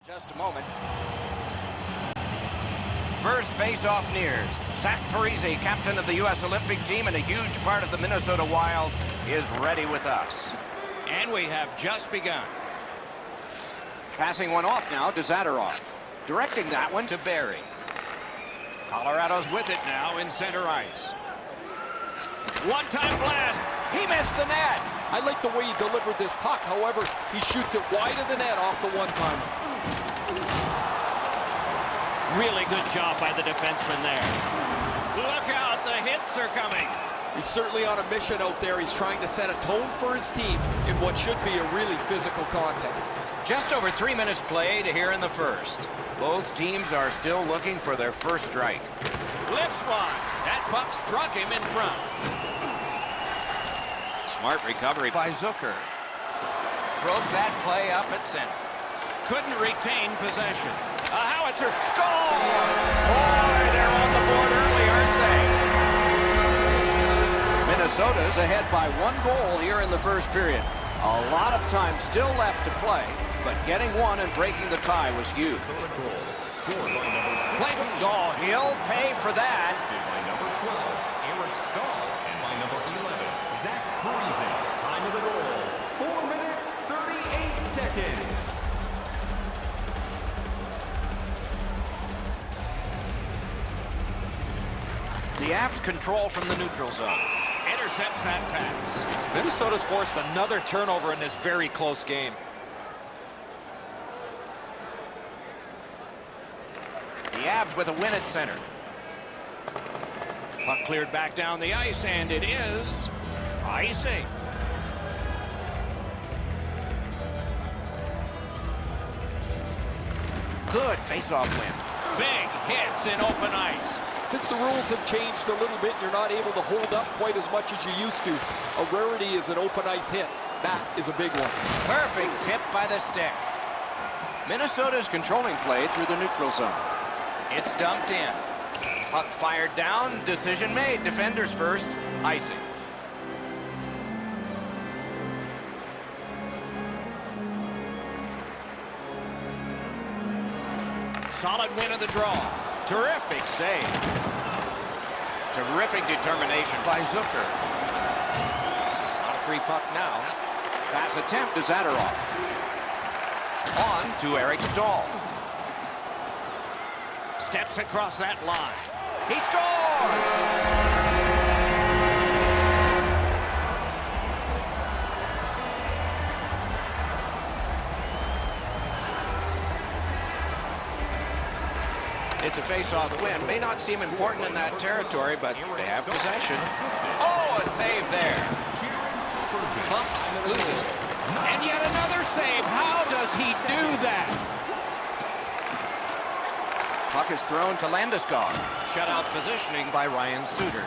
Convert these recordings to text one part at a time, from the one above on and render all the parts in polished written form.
Just a moment. First face-off nears. Zach Parise, captain of the U.S. Olympic team and a huge part of the Minnesota Wild, is ready with us. And we have just begun. Passing one off now to Zadorov. Directing that one to Barry. Colorado's with it now in center ice. One-time blast. He missed the net. I like the way he delivered this puck. However, he shoots it wide of the net off the one-timer. Really good job by the defenseman there. Look out, the hits are coming. He's certainly on a mission out there. He's trying to set a tone for his team in what should be a really physical contest. Just over 3 minutes played here in the first. Both teams are still looking for their first strike. Lifts one. That puck struck him in front. Smart recovery by Zucker. Broke that play up at center. Couldn't retain possession. A howitzer. Score! Boy, they're on the board early, aren't they? Minnesota's ahead by 1 goal here in the first period. A lot of time still left to play, but getting one and breaking the tie was huge. Oh, he'll pay for that. By number 12, Eric Stahl, and by number 11, Zach Parise. Time of the goal, 4 minutes, 38 seconds. The Avs control from the neutral zone. Intercepts that pass. Minnesota's forced another turnover in this very close game. The Avs with a win at center. Puck cleared back down the ice, and it is icing. Good face-off win. Big hits in open ice. Since the rules have changed a little bit, you're not able to hold up quite as much as you used to. A rarity is an open ice hit. That is a big one. Perfect tip by the stick. Minnesota's controlling play through the neutral zone. It's dumped in. Puck fired down. Decision made. Defenders first. Icing. Solid win of the draw. Terrific save. Terrific determination by Zucker. On a free puck now. Pass attempt to Zadorov. On to Eric Stahl. Steps across that line. He scores! It's a face-off win. May not seem important in that territory, but they have possession. Oh, a save there. Bumped, loses. And yet another save. How does he do that? Puck is thrown to Landeskog. Shutout positioning By Ryan Suter.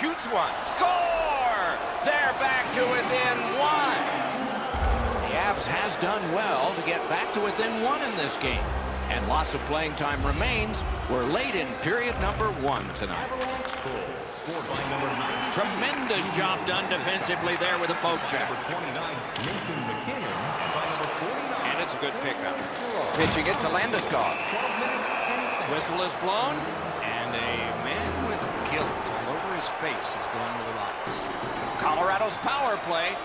Shoots one. Score! They're back to within 1. The Avs has done well to get back to within 1 in this game. And lots of playing time remains. We're late in period number 1 tonight. Scored by number 9. Tremendous job done defensively there with a poke check. Number 29, Nathan McKinnon, and by number 49. And it's a good pickup. Pitching it to Landeskog. 12 minutes, 10 seconds. Whistle is blown. And a man with guilt all over his face is going to the box. Colorado's power play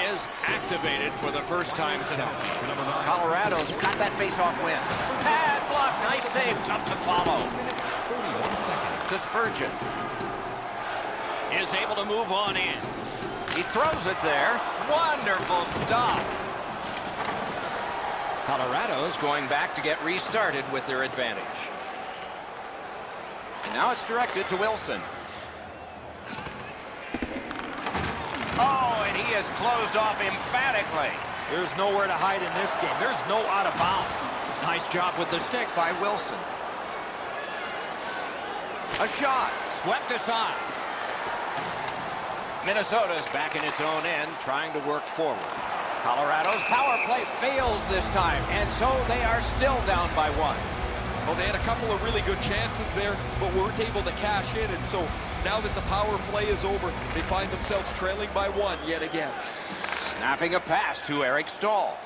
is activated for the first time tonight. Colorado's got that face-off win. Pad block. Nice save. Tough to follow. 41 seconds. To Spurgeon. Is able to move on in. He throws it there. Wonderful stop. Colorado's going back to get restarted with their advantage. And now it's directed to Wilson. Oh, and he is closed off emphatically. There's nowhere to hide in this game. There's no out of bounds. Nice job with the stick by Wilson. A shot. Swept aside. Minnesota's back in its own end, trying to work forward. Colorado's power play fails this time, and so they are still down by 1. Well, they had a couple of really good chances there, but weren't able to cash in, and so now that the power play is over, they find themselves trailing by 1 yet again. Snapping a pass to Eric Stahl.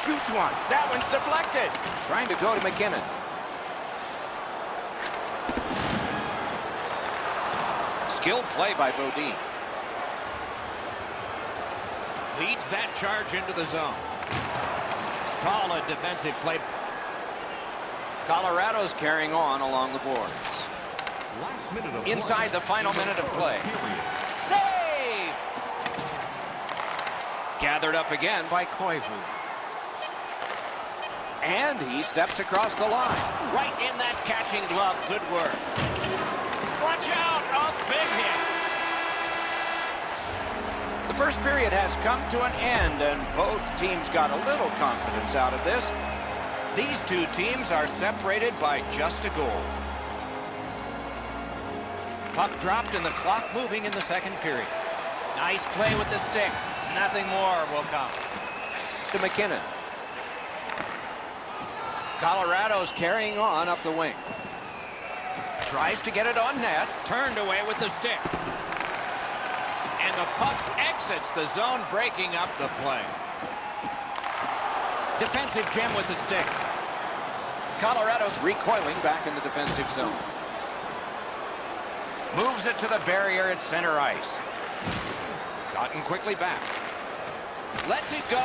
Shoots one. That one's deflected. Trying to go to McKinnon. Skilled play by Bodine. Leads that charge into the zone. Solid defensive play. Colorado's carrying on along the boards. Last minute of Inside the final minute of play. Save! Gathered up again by Koivu. And he steps across the line. Right in that catching glove. Good work. Watch out. A big hit. The first period has come to an end, and both teams got a little confidence out of this. These two teams are separated by just a goal. Puck dropped and the clock moving in the second period. Nice play with the stick. Nothing more will come. To McKinnon. Colorado's carrying on up the wing. Tries to get it on net. Turned away with the stick. And the puck exits the zone, breaking up the play. Defensive gem with the stick. Colorado's recoiling back in the defensive zone. Moves it to the barrier at center ice. Gotten quickly back. Lets it go.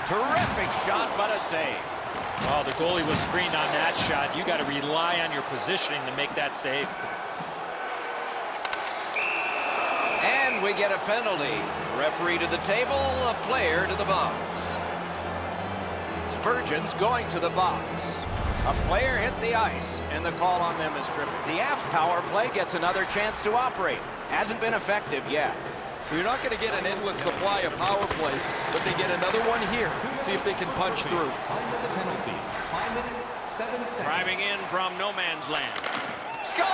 Terrific shot, but a save. Oh, the goalie was screened on that shot. You got to rely on your positioning to make that save. And we get a penalty. Referee to the table, a player to the box. Spurgeon's going to the box. A player hit the ice, and the call on them is tripping. The Avs power play gets another chance to operate. Hasn't been effective yet. You're not going to get an endless supply of power plays, but they get another one here. See if they can punch through. Time of the penalty. 5 minutes, 7 seconds. Driving in from no man's land. Score!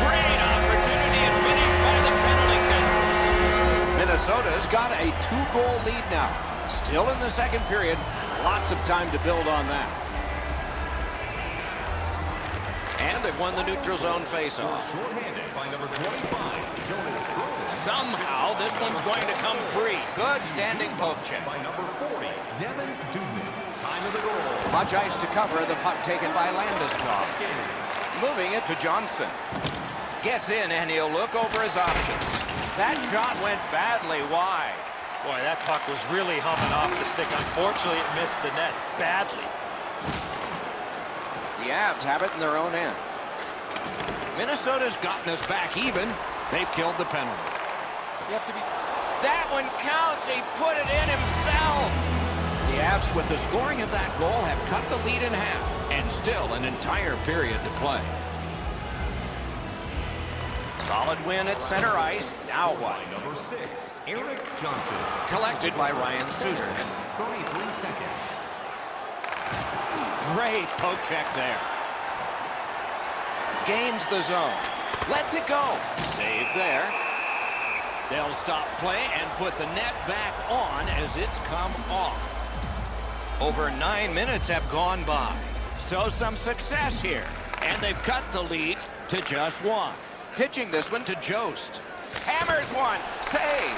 Great opportunity and finish by the penalty killers. Minnesota's got a 2-goal lead now. Still in the second period. Lots of time to build on that. And they've won the neutral zone faceoff. Shorthanded by number 25, Jonas Brooks. Somehow, this one's going to come free. Good standing poke check. By number 40, Devin Dubin. Time of the goal. Much ice to cover. The puck taken by Landeskog. Moving it to Johnson. Gets in, and he'll look over his options. That shot went badly wide. Boy, that puck was really humming off the stick. Unfortunately, it missed the net badly. The Avs have it in their own end. Minnesota's gotten us back even. They've killed the penalty. You have to be... That one counts. He put it in himself. The Avs, with the scoring of that goal, have cut the lead in half. And still an entire period to play. Solid win at center ice. Now what? By number 6, Eric Johnson. Collected by Ryan Suter. 33 seconds. Great poke check there. Gains the zone. Lets it go. Save there. They'll stop play and put the net back on as it's come off. Over 9 minutes have gone by. So some success here. And they've cut the lead to just 1. Pitching this one to Jost. Hammers one. Save.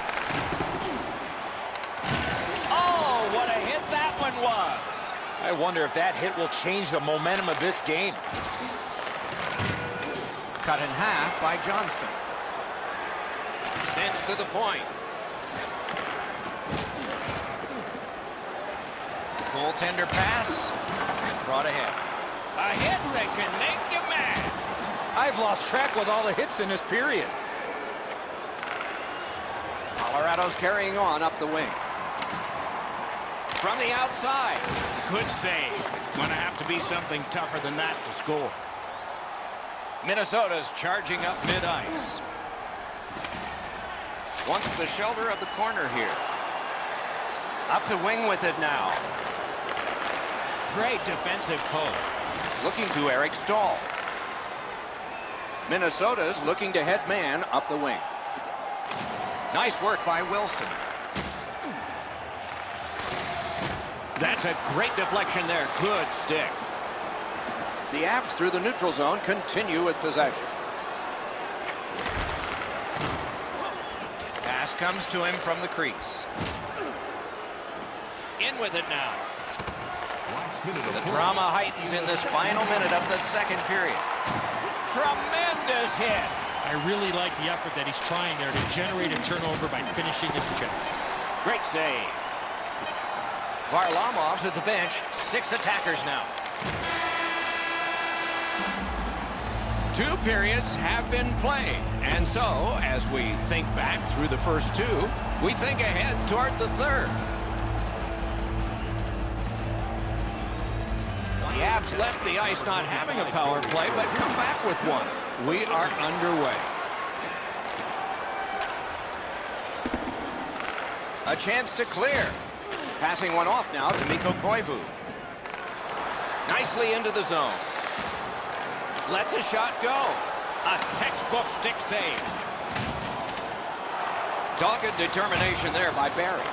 Oh, what a hit that one was. I wonder if that hit will change the momentum of this game. Cut in half by Johnson. Sends to the point. Goaltender pass. Brought ahead. A hit that can make you mad. I've lost track with all the hits in this period. Colorado's carrying on up the wing. From the outside. Good save. It's going to have to be something tougher than that to score. Minnesota's charging up mid-ice. Wants the shoulder of the corner here. Up the wing with it now. Great defensive poke. Looking to Eric Stahl. Minnesota's looking to head man up the wing. Nice work by Wilson. That's a great deflection there. Good stick. The Avs through the neutral zone continue with possession. Pass comes to him from the crease. run with it now. Last minute of The play. drama heightens in this final minute of the second period. Tremendous hit. I really like the effort that he's trying there to generate a turnover by finishing his check. Great save. Varlamov's at the bench. 6 attackers now. 2 periods have been played. And so, as we think back through the first 2, we think ahead toward the third. The Avs left the ice not having a power play, but come back with one. We are underway. A chance to clear. Passing one off now to Mikko Koivu. Nicely into the zone. Lets a shot go. A textbook stick save. Dogged determination there by Barry.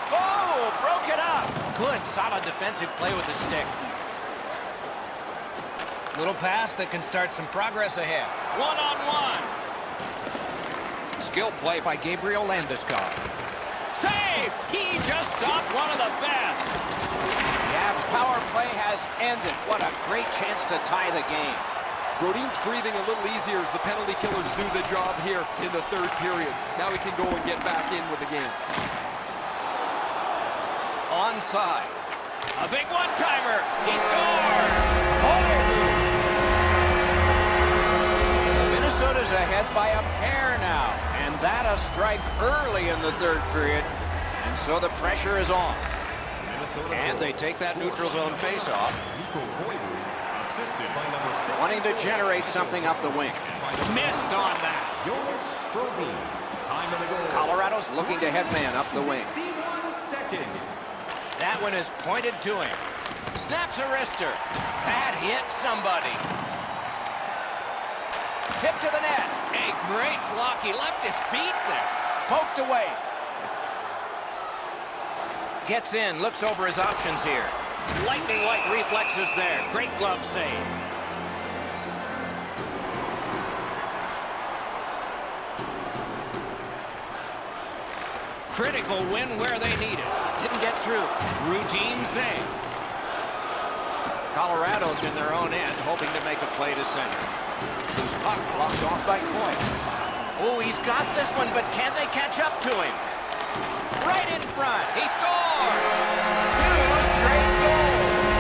Oh, broke it up. Good, solid defensive play with the stick. Little pass that can start some progress ahead. One-on-one. Skill play by Gabriel Landeskog. Save! He just stopped one of the best. The Avs power play has ended. What a great chance to tie the game. Brodin's breathing a little easier as the penalty killers do the job here in the third period. Now he can go and get back in with the game. Onside. A big one-timer. He scores! Oh! Minnesota's ahead by a pair now. And that a strike early in the third period. And so the pressure is on. And they take that neutral zone face-off. Mikko Koivu, assisted by number 6. Wanting to generate something up the wing. Missed on that. Jonas Brodin. Time of the goal. Colorado's looking to headman up the wing. 51 seconds. That one is pointed to him. Snaps a wrister. That hit somebody. Tip to the net. A great block. He left his feet there. Poked away. Gets in, looks over his options here. Lightning-like reflexes there. Great glove save. Critical win where they need it. Didn't get through. Routine save. Colorado's in their own end, hoping to make a play to center. Loose puck blocked off by Coyle. Oh, he's got this one, but can they catch up to him? Right in front. He scores! 2 straight goals.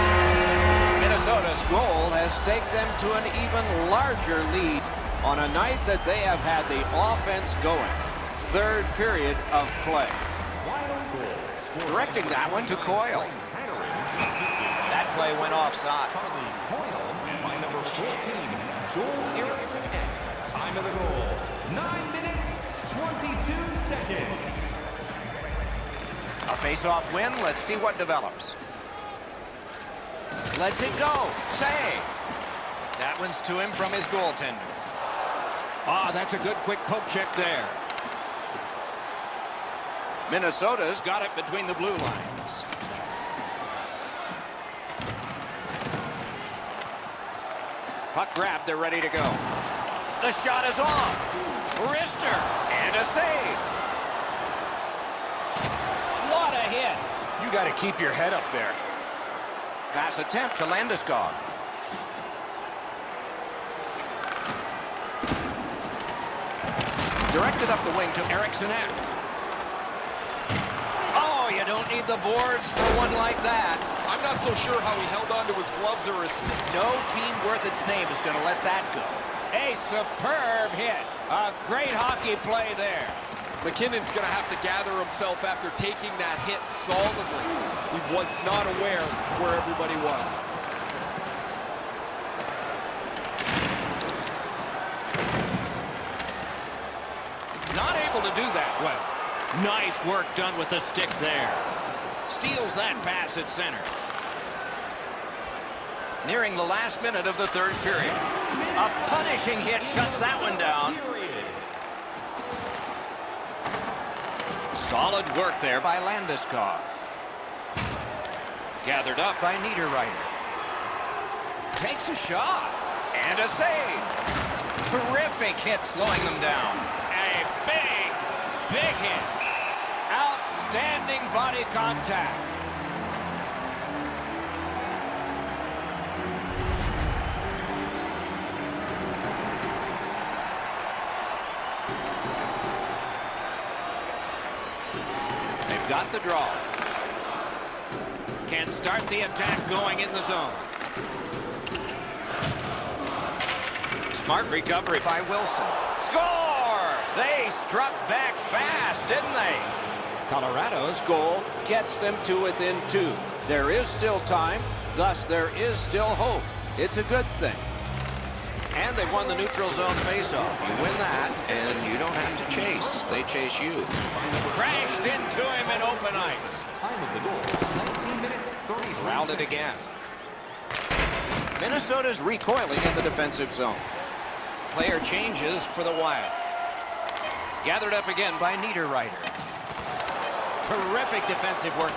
Minnesota's goal has taken them to an even larger lead on a night that they have had the offense going. Third period of play. Directing that one to Coyle. That play went offside. Charlie Coyle and by number 14, Joel Eriksson. Time of the goal, 9 minutes, 22 seconds. A face-off win. Let's see what develops. Lets it go. Save. That one's to him from his goaltender. Ah, that's a good quick poke check there. Minnesota's got it between the blue lines. Puck grabbed. They're ready to go. The shot is off. Wrister. And a save. What a hit. You got to keep your head up there. Pass attempt to Landeskog. Directed up the wing to Eriksson. Oh, you don't need the boards for one like that. I'm not so sure how he held on to his gloves or his stick. No team worth its name is going to let that go. A superb hit. A great hockey play there. McKinnon's going to have to gather himself after taking that hit solidly. He was not aware where everybody was. Not able to do that well. Nice work done with the stick there. Steals that pass at center. Nearing the last minute of the third period. A punishing hit shuts that one down. Solid work there by Landeskog. Gathered up by Niederreiter. Takes a shot. And a save. Terrific hit slowing them down. A big hit. Outstanding body contact. got the draw. Can start the attack going in the zone. Smart recovery by Wilson. Score! They struck back fast, didn't they? Colorado's goal gets them to within 2. There is still time, thus there is still hope. It's a good thing. And they've won the neutral zone faceoff. You win that, and you don't have to chase. They chase you. Crashed into him in open ice. Time of the goal, 19 minutes, 30. Rounded again. Minnesota's recoiling in the defensive zone. Player changes for the Wild. Gathered up again by Niederreiter. Terrific defensive work.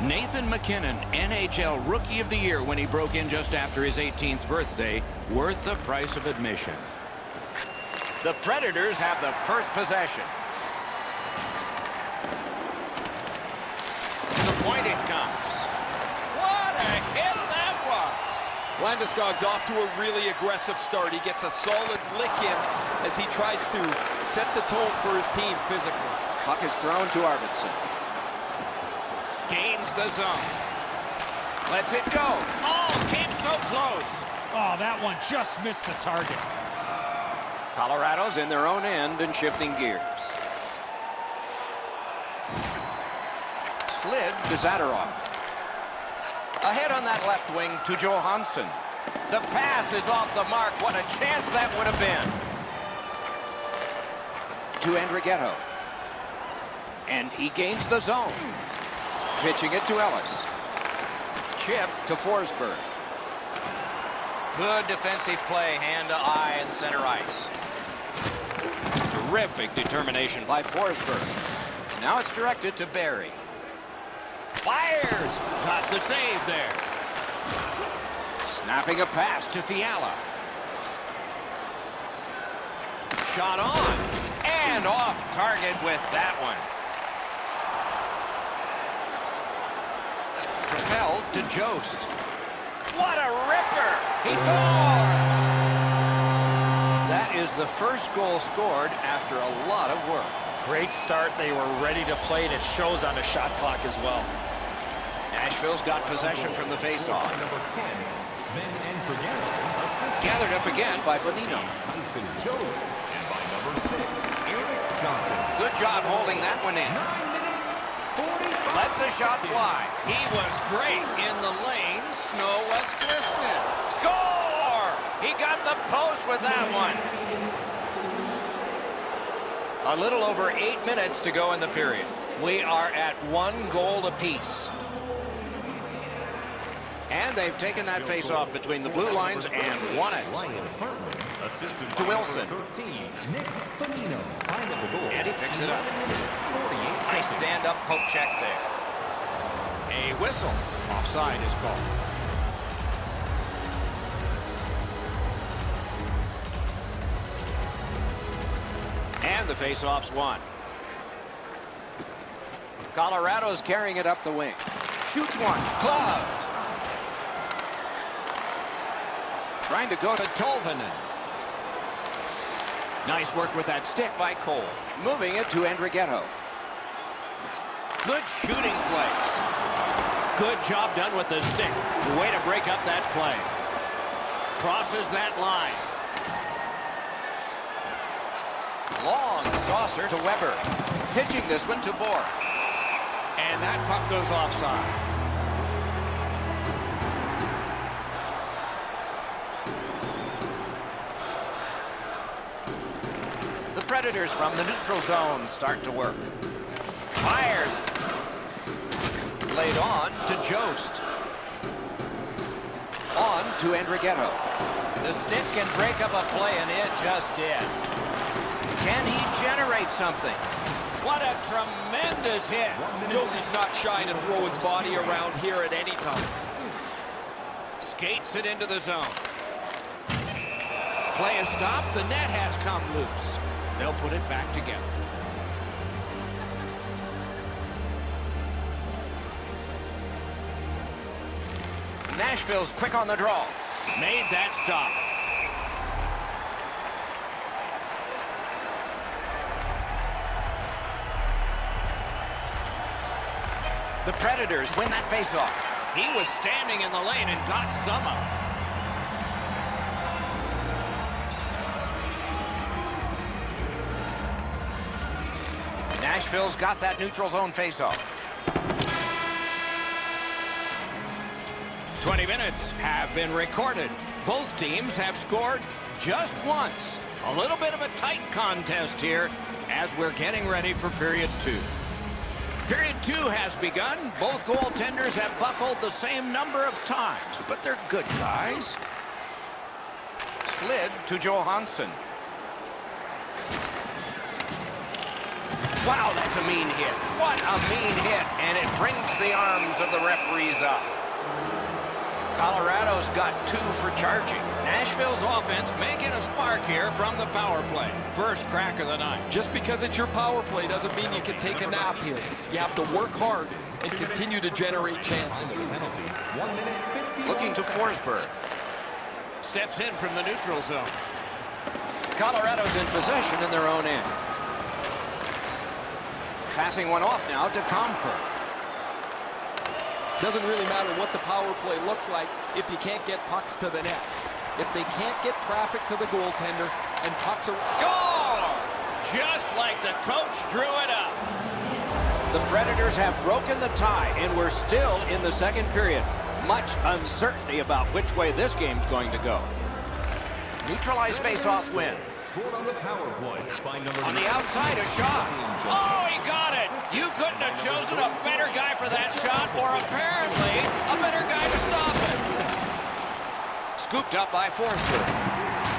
Nathan McKinnon, NHL Rookie of the Year when he broke in just after his 18th birthday, worth the price of admission. The Predators have the first possession. To the point it comes. What a hit that was! Landeskog's off to a really aggressive start. He gets a solid lick in as he tries to set the tone for his team physically. Puck is thrown to Arvidsson. Gains the zone. Lets it go. Oh, came so close. Oh, that one just missed the target. Colorado's in their own end and shifting gears. Slid to Zadorov. Ahead on that left wing to Johansson. The pass is off the mark. What a chance that would have been. To Andrighetto. And he gains the zone. Pitching it to Ellis. Chip to Forsberg. Good defensive play, hand to eye and center ice. Terrific determination by Forsberg. And now it's directed to Barry. Fires! Got the save there. Snapping a pass to Fiala. Shot on. And off target with that one. Propelled to Jost. What a ripper! He scores! That is the first goal scored after a lot of work. Great start. They were ready to play, and it shows on the shot clock as well. Nashville's got possession from the faceoff. Number 10, Sven Andrighetto. Gathered up again by Bonino. Tyson Jost. And by number 6, Eric Johnson. Good job holding that one in. 9 minutes, 45 Lets the shot seconds. fly. He was great in the lane. Snow was glistening. Score! He got the post with that one. A little over 8 minutes to go in the period. We are at 1 goal apiece. And they've taken that face-off between the blue lines and won it. Ryan Hartman, assisted To by Wilson. number 13, Nick Bonino. Time of the goal. And he picks it up. 48 Nice seconds. stand-up poke check there. A whistle. Offside is called. And the face-off's won. Colorado's carrying it up the wing. Shoots one. Gloved. Trying to go to Tolvanen. Nice work with that stick by Cole. Moving it to Andrighetto. Good shooting place. Good job done with the stick. Way to break up that play. Crosses that line. Long saucer to Weber. Pitching this one to Bohr. And that puck goes offside. The Predators from the neutral zone start to work. Fires. Laid on to Jost. On to Andrighetto. The stick can break up a play, and it just did. Can he generate something? What a tremendous hit. Yoshi's not shy to throw his body around here at any time. Skates it into the zone. Play is stopped. The net has come loose. They'll put it back together. Nashville's quick on the draw. Made that stop. The Predators win that faceoff. He was standing in the lane and got some of it. Nashville's got that neutral zone faceoff. 20 minutes have been recorded. Both teams have scored just once. A little bit of a tight contest here as we're getting ready for period 2. Period 2 has begun. Both goaltenders have buckled the same number of times, but they're good guys. Slid to Johansson. Wow, that's a mean hit. What a mean hit, and it brings the arms of the referees up. Colorado's got 2 for charging. Nashville's offense may get a spark here from the power play. First crack of the night. Just because it's your power play doesn't mean you can take a nap here. You have to work hard and continue to generate chances. Penalty. 1 minute, 51 Looking to seconds. Forsberg. Steps in from the neutral zone. Colorado's in possession in their own end. Passing one off now to Comfort. Doesn't really matter what the power play looks like if you can't get pucks to the net. If they can't get traffic to the goaltender and pucks are... Score! Just like the coach drew it up. The Predators have broken the tie, and we're still in the second period. Much uncertainty about which way this game's going to go. Neutralized face-off win. Scored on the power play by number On the outside, a shot. Oh, he got it. You couldn't have chosen a better guy for that shot, or apparently a better guy to stop it. Scooped up by Forsberg.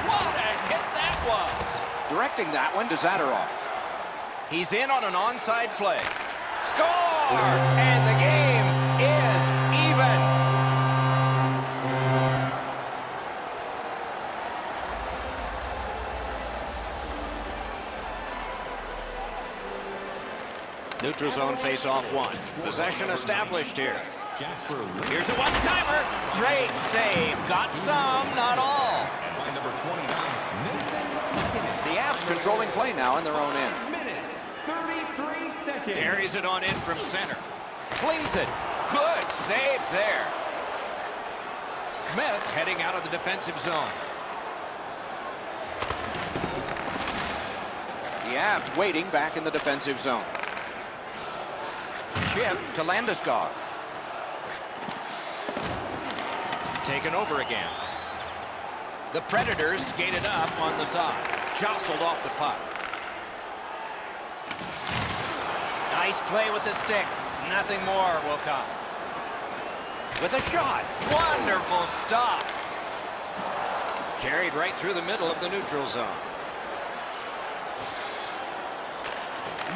What a hit that was. Directing that one to Zadorov. He's in on an onside play. Score! And the game is even. Neutral zone face-off one. Possession established here. Jasper. Here's a one-timer. Great save. Got some, not all. By number 29, Nathan. The Avs controlling play now in their own end. Minutes, 33 seconds. Carries it on in from center. Flings it. Good save there. Smith's heading out of the defensive zone. The Avs waiting back in the defensive zone. Chip to Landeskog. Taken over again. The Predators skated up on the side. Jostled off the puck. Nice play with the stick. Nothing more will come. With a shot. Wonderful stop. Carried right through the middle of the neutral zone.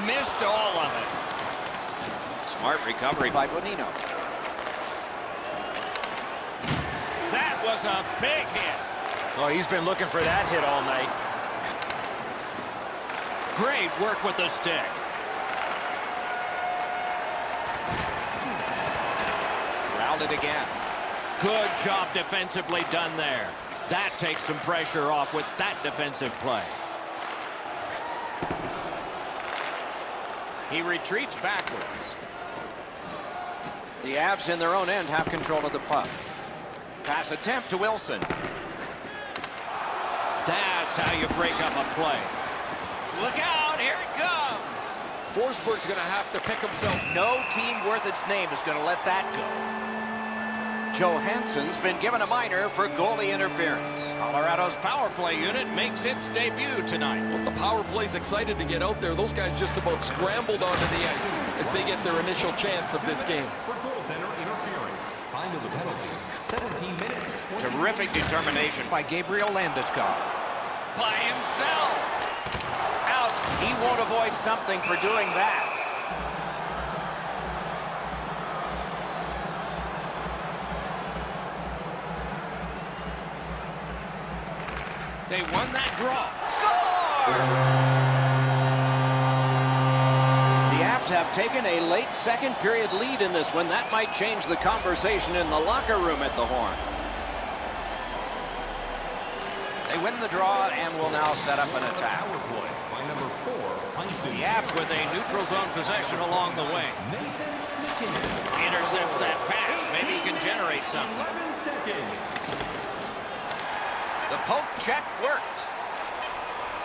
Missed all of it. Smart recovery by Bonino. That was a big hit. Oh, he's been looking for that hit all night. Great work with the stick. Routed again. Good job defensively done there. That takes some pressure off with that defensive play. He retreats backwards. The Avs in their own end have control of the puck. Pass attempt to Wilson. That's how you break up a play. Look out, here it comes. Forsberg's going to have to pick himself. No team worth its name is going to let that go. Johansson's been given a minor for goalie interference. Colorado's power play unit makes its debut tonight. Well, the power play's excited to get out there. Those guys just about scrambled onto the ice as they get their initial chance of this game. For goaltender interference. Time of the penalty, 17 minutes. Terrific determination by Gabriel Landeskog. By himself. Ouch! He won't avoid something for doing that. They won that draw. Score! The Avs have taken a late second period lead in this one. That might change the conversation in the locker room at the Horn. They win the draw and will now set up an attack. Power play by number 4, Tyson. The Avs with a neutral zone possession along the way. Nathan McKinnon. Intercepts that pass. Maybe he can generate something. 11 seconds. The poke check worked.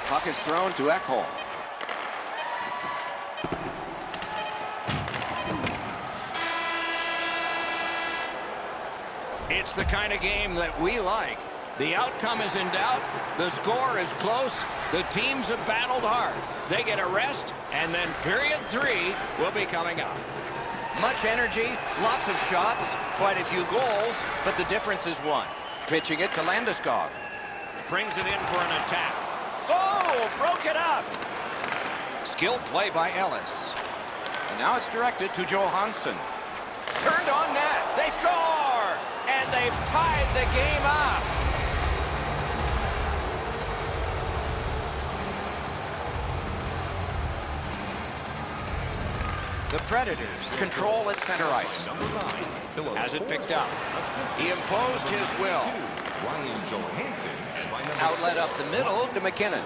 Puck is thrown to Ekholm. It's the kind of game that we like. The outcome is in doubt. The score is close. The teams have battled hard. They get a rest, and then period 3 will be coming up. Much energy, lots of shots, quite a few goals, but the difference is one. Pitching it to Landeskog. Brings it in for an attack. Oh, broke it up. Skilled play by Ellis. And now it's directed to Johansson. Turned on net. They score! And they've tied the game up. The Predators control at center ice. Number 9, Has it picked up. He imposed his will. Ryan Johansson. And by number Outlet up the middle to McKinnon.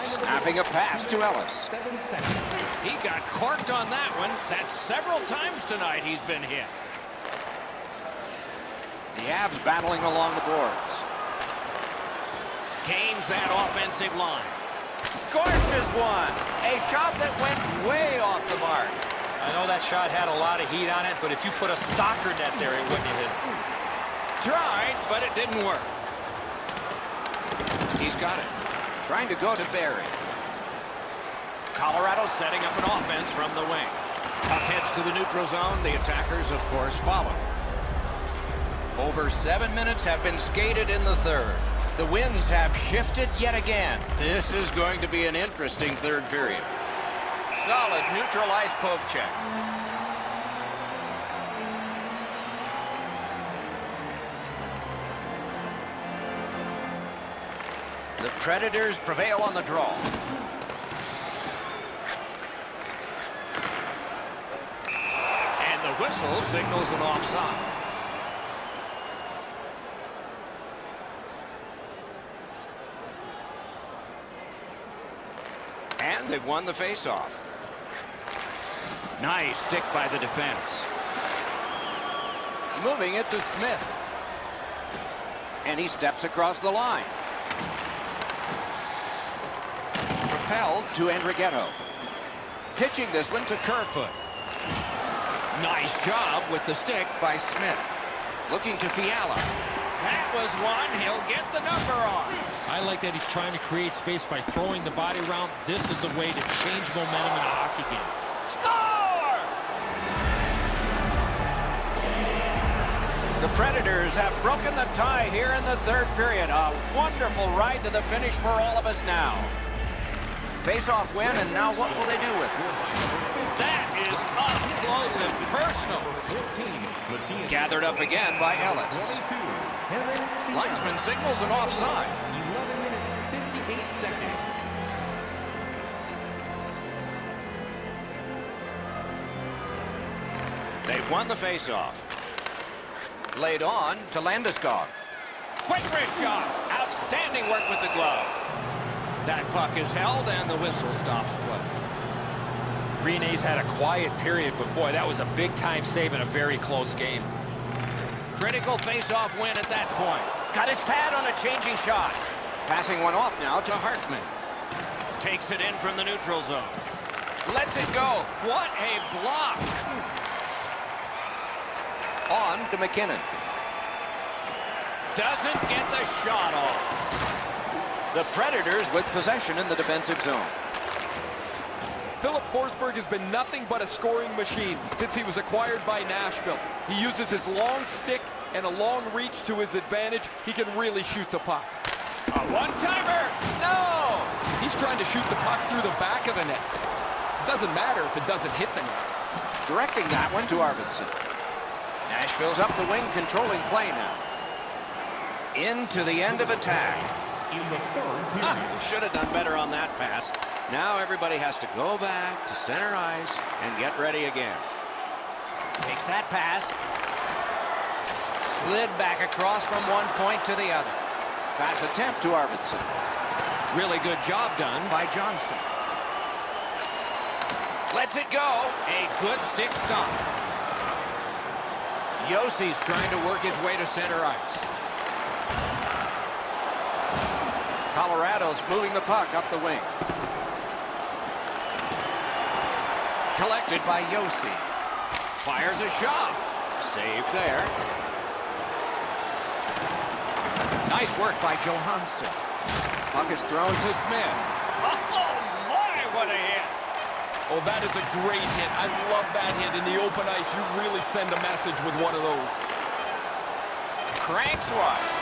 Snapping a pass to Ellis. 7 seconds. He got corked on that one. That's several times tonight he's been hit. The Avs battling along the boards. Gains that offensive line. Scorches one. A shot that went way off the mark. I know that shot had a lot of heat on it, but if you put a soccer net there, it wouldn't have hit it. Tried, but it didn't work. He's got it. Trying to go to Barry. Colorado setting up an offense from the wing. Puck heads to the neutral zone. The attackers, of course, follow. Over 7 minutes have been skated in the third. The winds have shifted yet again. This is going to be an interesting third period. Solid neutral ice poke check. The Predators prevail on the draw. And the whistle signals an offside. And they've won the faceoff. Nice stick by the defense. Moving it to Smith. And he steps across the line. Propelled to Enriquetto. Pitching this one to Kerfoot. Nice job with the stick. By Smith. Looking to Fiala. That was one. He'll get the number on. I like that he's trying to create space by throwing the body around. This is a way to change momentum in a hockey game. Score! The Predators have broken the tie here in the third period. A wonderful ride to the finish for all of us now. Face-off win, and now what will they do with it? That is up close and personal. Gathered up again by Ellis. Linesman signals an offside. 11 minutes, 58 seconds. They've won the face-off. Laid on to Landeskog. Quick wrist shot. Outstanding work with the glove. That puck is held and the whistle stops play. Rene's had a quiet period, but boy, that was a big-time save in a very close game. Critical face-off win at that point. Got his pad on a changing shot. Passing one off now to Hartman. Takes it in from the neutral zone. Lets it go. What a block. On to McKinnon. Doesn't get the shot off. The Predators with possession in the defensive zone. Philip Forsberg has been nothing but a scoring machine since he was acquired by Nashville. He uses his long stick and a long reach to his advantage. He can really shoot the puck. A one-timer. No! He's trying to shoot the puck through the back of the net. It doesn't matter if it doesn't hit the net. Directing that one to Arvidsson. Nashville's up the wing, controlling play now. Into the end of attack. In the third period. Should have done better on that pass. Now everybody has to go back to center ice and get ready again. Takes that pass. Slid back across from one point to the other. Pass attempt to Arvidsson. Really good job done. By Johnson. Lets it go. A good stick stop. Yossi's trying to work his way to center ice. Colorado's moving the puck up the wing. Collected by Josi. Fires a shot. Saved there. Nice work by Johansson. Puck is thrown to Smith. Oh, my, what a hit. Oh, that is a great hit. I love that hit in the open ice. You really send a message with one of those. Cranks one.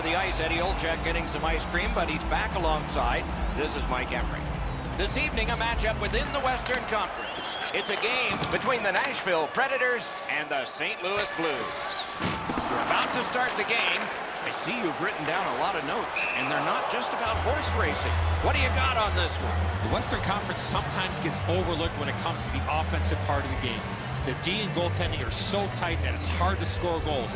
the ice. Eddie Olczyk getting some ice cream, but he's back alongside. This is Mike Emery. This evening, a matchup within the Western Conference. It's a game Between the Nashville Predators and the St. Louis Blues. We're about to start the game. I see you've written down a lot of notes, and they're not just about horse racing. What do you got on this one? The Western Conference sometimes gets overlooked when it comes to the offensive part of the game. The D and goaltending are so tight that it's hard to score goals.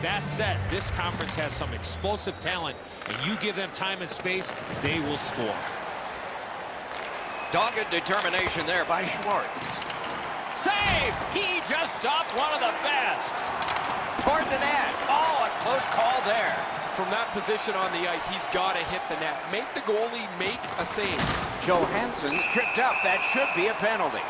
That said, this conference has some explosive talent, and you give them time and space, they will score. dogged determination there by Schwartz. Save! He just stopped one of the best. Toward the net. Oh, a close call there. From that position on the ice, he's got to hit the net. Make the goalie make a save. Johansson's tripped up. That should be a penalty.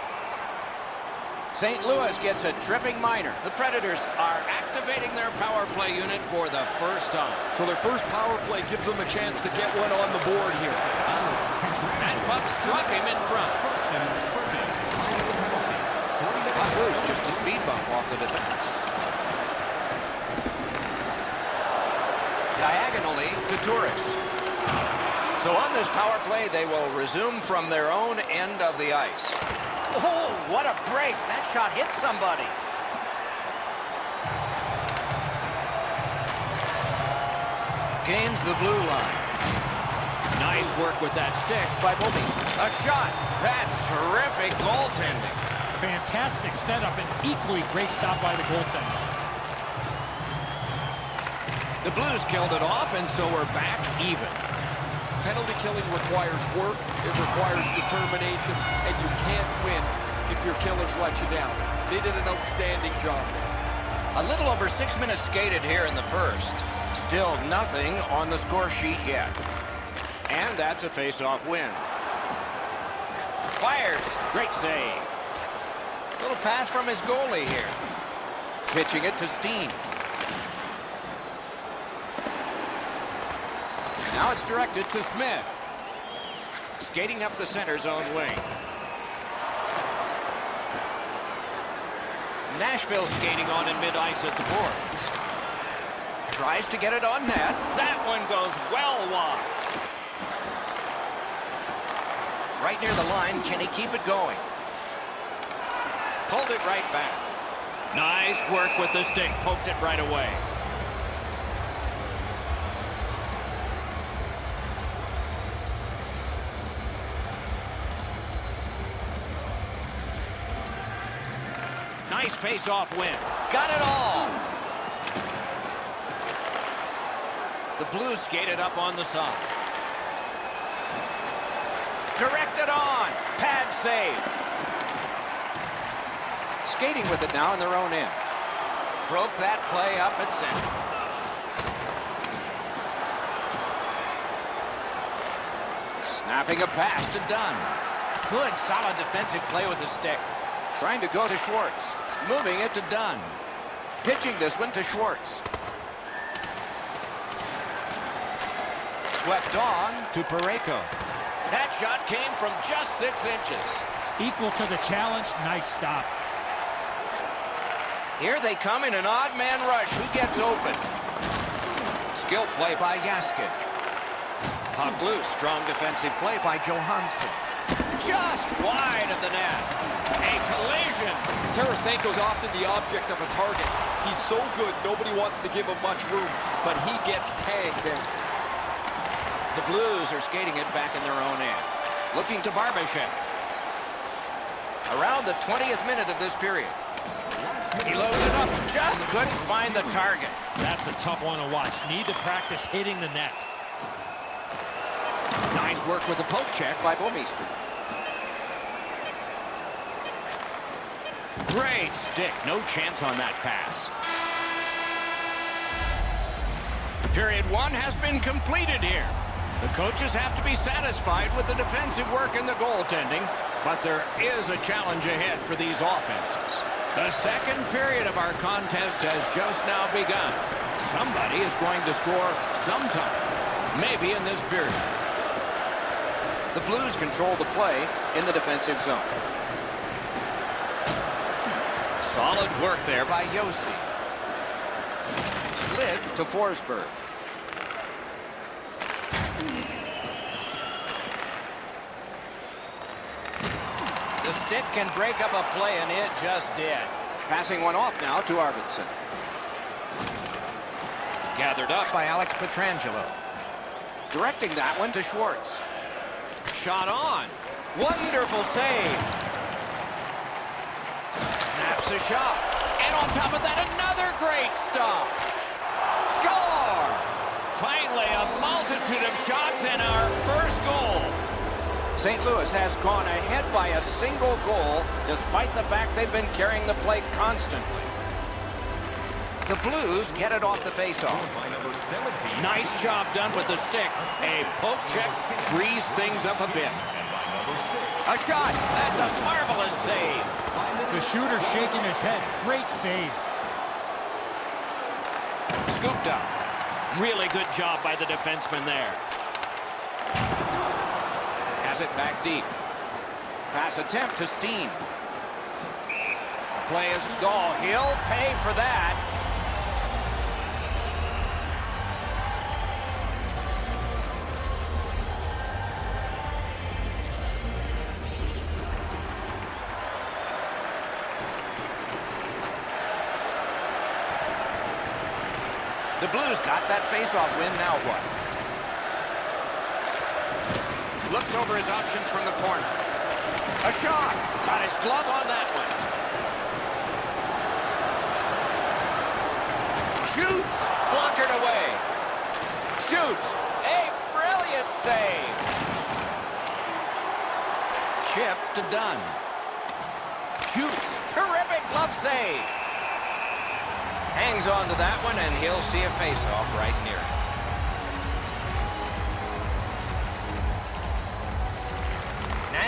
St. Louis gets a tripping minor. The Predators are activating their power play unit for the first time. So their first power play gives them a chance to get one on the board here. That puck struck him in front. Puck loose, just a speed bump off the defense. Diagonally to Turris. So on this power play, they will resume from their own end of the ice. Oh, what a break. That shot hit somebody. Gains the blue line. Nice work with that stick by Bobiste. A shot. That's terrific goaltending. Fantastic setup and equally great stop by the goaltender. The Blues killed it off, and so we're back even. Penalty killing requires work, it requires determination, and you can't win if your killers let you down. They did an outstanding job there. A little over 6 minutes skated here in the first. Still nothing on the score sheet yet. And that's a face-off win. Fires. Great save. Little pass from his goalie here. Pitching it to Steen. Now it's directed to Smith. Skating up the center zone wing. Nashville skating on in mid-ice at the boards. Tries to get it on net. That one goes well wide. Right near the line. Can he keep it going? Pulled it right back. Nice work with the stick. Poked it right away. Nice face-off win. Got it all. The Blues skated up on the side. Directed on. Pad save. Skating with it now in their own end. Broke that play up at center. Snapping a pass to Dunn. Good, solid defensive play with the stick. Trying to go to Schwartz. Moving it to Dunn. Pitching this one to Schwartz. Swept on to Parayko. That shot came from just 6 inches. Equal to the challenge. Nice stop. Here they come in an odd man rush. Who gets open? Skill play by Yaskic. Puck loose. Strong defensive play by Johansson. Just wide of the net. A collision. Tarasenko's often the object of a target. He's so good, nobody wants to give him much room, but he gets tagged there. The Blues are skating it back in their own end. Looking to Barbashev. Around the 20th minute of this period. He loads it up. Just couldn't find the target. That's a tough one to watch. Need to practice hitting the net. Nice work with the poke check by Bobiste. Great stick. No chance on that pass. Period 1 has been completed here. The coaches have to be satisfied with the defensive work and the goaltending, but there is a challenge ahead for these offenses. The second period of our contest has just now begun. Somebody is going to score sometime, maybe in this period. The Blues control the play in the defensive zone. Solid work there by Josi. Slid to Forsberg. stick can break up a play, and it just did. Passing one off now to Arvidsson. Gathered up by Alex Pietrangelo. Directing that one to Schwartz. Shot on. Wonderful save. Snaps a shot. And on top of that, another great stop. Score! Finally, a multitude of shots and our first goal. St. Louis has gone ahead by a single goal, despite the fact they've been carrying the play constantly. The Blues get it off the faceoff. Nice job done with the stick. A poke check frees things up a bit. A shot. That's a marvelous save. The shooter shaking his head. Great save. Scooped up. Really good job by the defenseman there. Has it back deep. Pass attempt to Steen. Play is goal. He'll pay for that. The Blues got that face-off win. Now what? Looks over his options from the corner. A shot. Got his glove on that one. Shoots. Blockered away. Shoots. A brilliant save. Chip to Dunn. Shoots. Terrific glove save. Hangs on to that one, and he'll see a face-off right near it.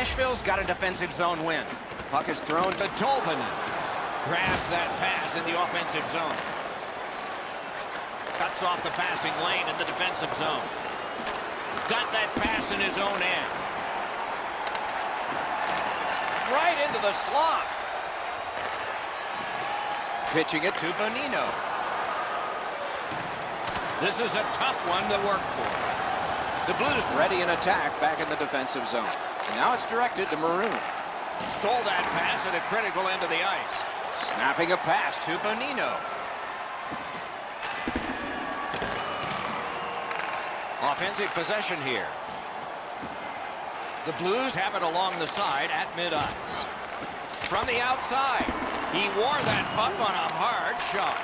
Nashville's got a defensive zone win. Puck is thrown to Tolvanen. Grabs that pass in the offensive zone. Cuts off the passing lane in the defensive zone. Got that pass in his own end. Right into the slot. Pitching it to Bonino. This is a tough one to work for. The Blues ready in attack back in the defensive zone. And now it's directed to Maroon. Stole that pass at a critical end of the ice. Snapping a pass to Bonino. Offensive possession here. The Blues have it along the side at mid-ice. From the outside, he wore that puck on a hard shot.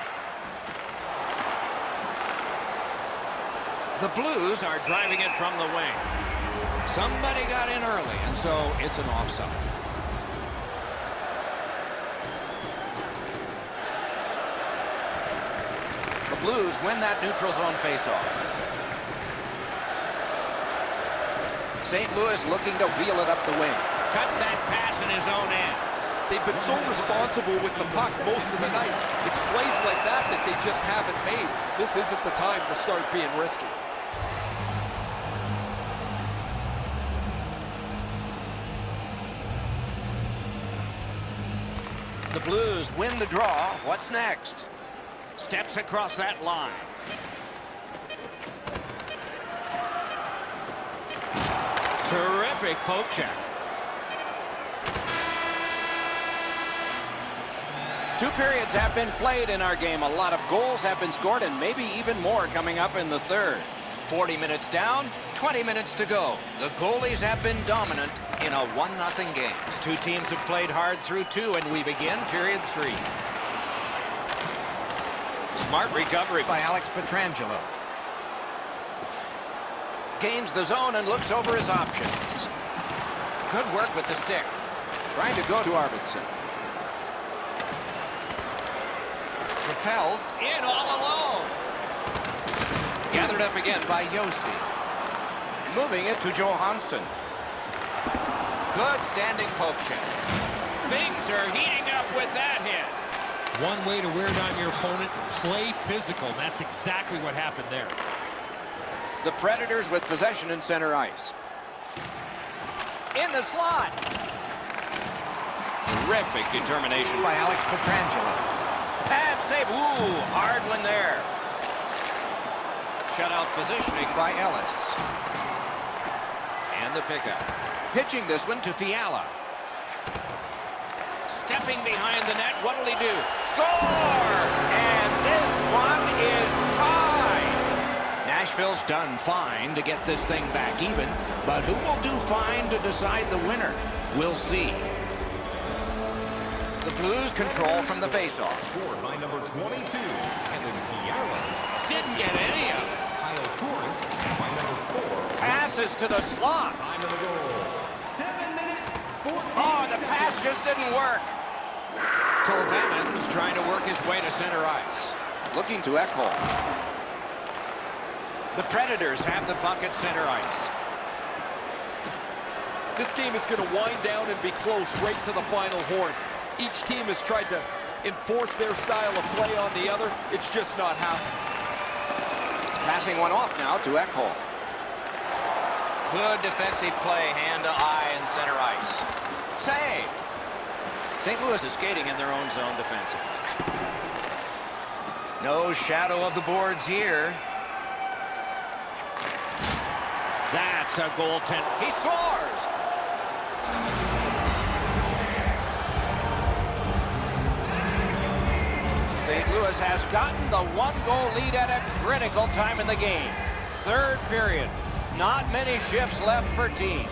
The Blues are driving it from the wing. Somebody got in early, and so it's an offside. The Blues win that neutral zone faceoff. St. Louis looking to wheel it up the wing. Cut that pass in his own end. They've been so responsible with the puck most of the night. It's plays like that that they just haven't made. This isn't the time to start being risky. The Blues win the draw. What's next? Steps across that line. Terrific poke check. Two periods have been played in our game. A lot of goals have been scored, and maybe even more coming up in the third. 40 minutes down, 20 minutes to go. The goalies have been dominant in a 1-0 game. Two teams have played hard through two, and we begin period 3. Smart recovery by Alex Pietrangelo. Gains the zone and looks over his options. Good work with the stick. Trying to go to Arvidsson. Propelled in all alone. Gathered up again by Yossi. Moving it to Johansson. Good standing poke check. Things are heating up with that hit. One way to wear down your opponent, play physical. That's exactly what happened there. The Predators with possession in center ice. In the slot. Terrific determination by Alex Pietrangelo. Pad save. Ooh, hard one there. Shutout positioning by Ellis. And the pickup. Pitching this one to Fiala. stepping behind the net. What'll he do? Score! And this one is tied. Nashville's done fine to get this thing back even, but who will do fine to decide the winner? We'll see. The Blues control from the faceoff. Scored by number 22, Kevin Fiala. Didn't get any of it. Kyle Torrance by number 4. Passes to the slot. Time of the goal. 7 minutes, 14 Oh, the pass just didn't work. Tolvanen's trying to work his way to center ice. Looking to Ekholm. The Predators have the puck at center ice. This game is going to wind down and be close right to the final horn. Each team has tried to enforce their style of play on the other. It's just not happening. Passing one off now to Ekholm. Good defensive play, hand to eye and center ice. Save. St. Louis is skating in their own zone defensively. No shadow of the boards here. That's a goaltender. He scores! St. Louis has gotten the one-goal lead at a critical time in the game. Third period. Not many shifts left per team.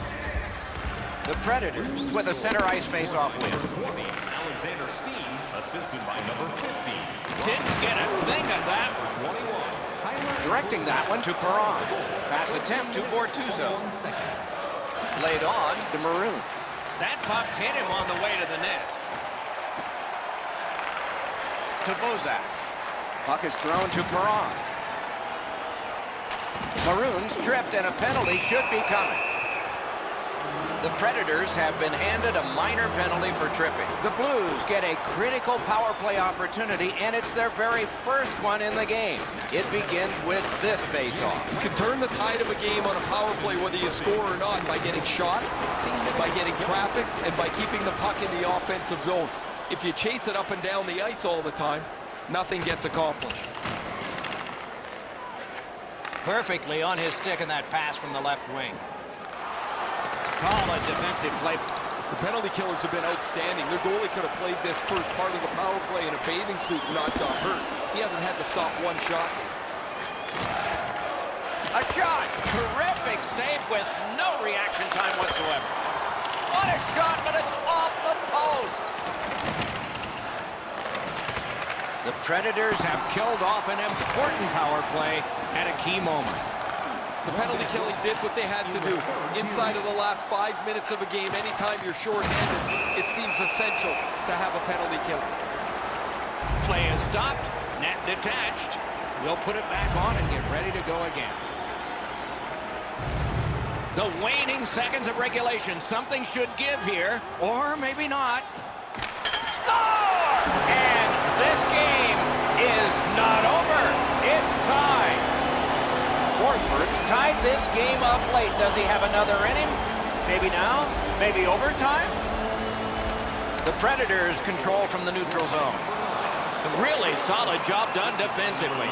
The Predators with a center ice face-off win. 20, Alexander Steen, assisted by number 50. Didn't get a thing of that. 21, Directing that one to Perron. Pass attempt to Bortuzzo. Laid on to Maroon. That puck hit him on the way to the net. To Bozak. Puck is thrown to Perron. Maroon's tripped and a penalty should be coming. The Predators have been handed a minor penalty for tripping. The Blues get a critical power play opportunity, and it's their very first one in the game. It begins with this face-off. You can turn the tide of a game on a power play whether you score or not by getting shots, by getting traffic, and by keeping the puck in the offensive zone. If you chase it up and down the ice all the time, nothing gets accomplished. Perfectly on his stick in that pass from the left wing. Solid defensive play. The penalty killers have been outstanding. Their goalie could have played this first part of the power play in a bathing suit and not got hurt. He hasn't had to stop one shot. A shot. Terrific save with no reaction time whatsoever. What a shot, but it's off the post. The Predators have killed off an important power play at a key moment. The penalty killing did what they had to do. Inside of the last 5 minutes of a game, anytime you're short-handed, it seems essential to have a penalty kill. Play is stopped. Net detached. We'll put it back on and get ready to go again. The waning seconds of regulation. Something should give here, or maybe not. Score! And this game is not over. It's tied. Forsberg's tied this game up late. Does he have another inning? Maybe now? Maybe overtime? The Predators control from the neutral zone. Really solid job done defensively.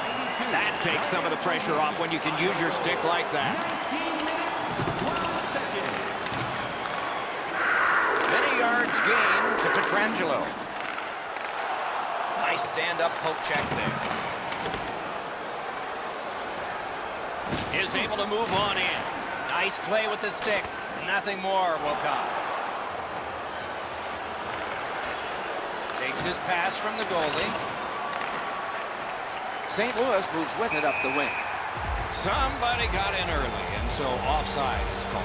That takes some of the pressure off when you can use your stick like that. 19 minutes, 12 seconds. Many yards gained to Pietrangelo. Nice stand-up poke check there. Is able to move on in. Nice play with the stick. Nothing more will come. Takes his pass from the goalie. St. Louis moves with it up the wing. Somebody got in early, and so offside is called.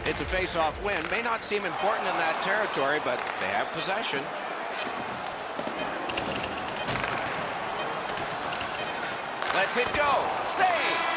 It's a face-off win. May not seem important in that territory, but they have possession. Let's it go. Save.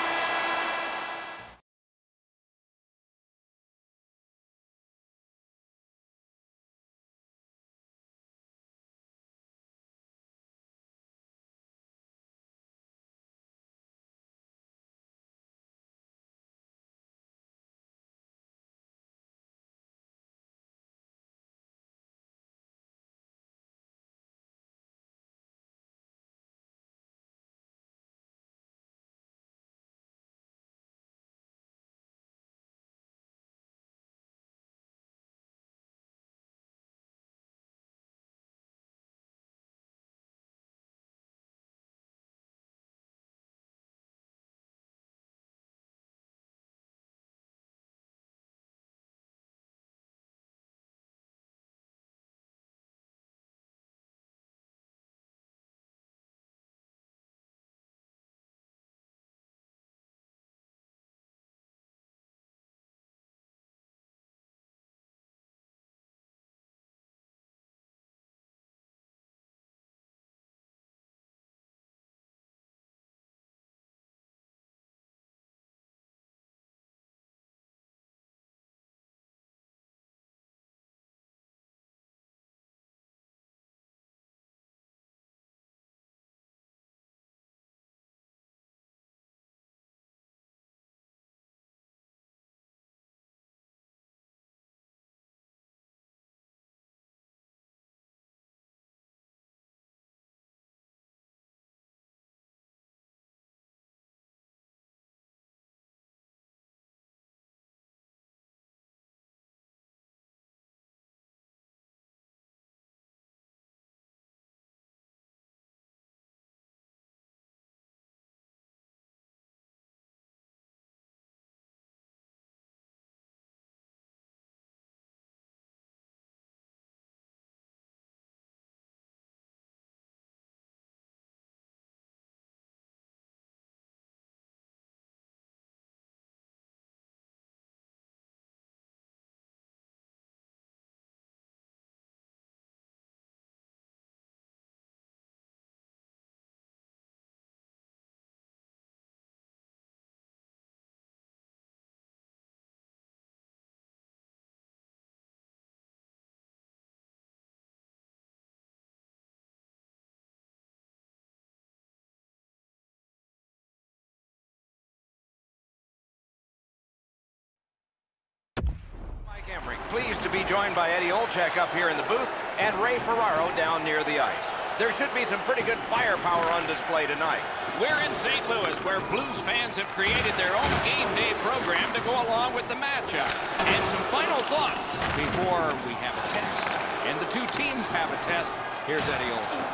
pleased to be joined by Eddie Olczyk up here in the booth and Ray Ferraro down near the ice. There should be some pretty good firepower on display tonight. We're in St. Louis, where Blues fans have created their own game day program to go along with the matchup. And some final thoughts before we have a test. And the two teams have a test. Here's Eddie Olczyk.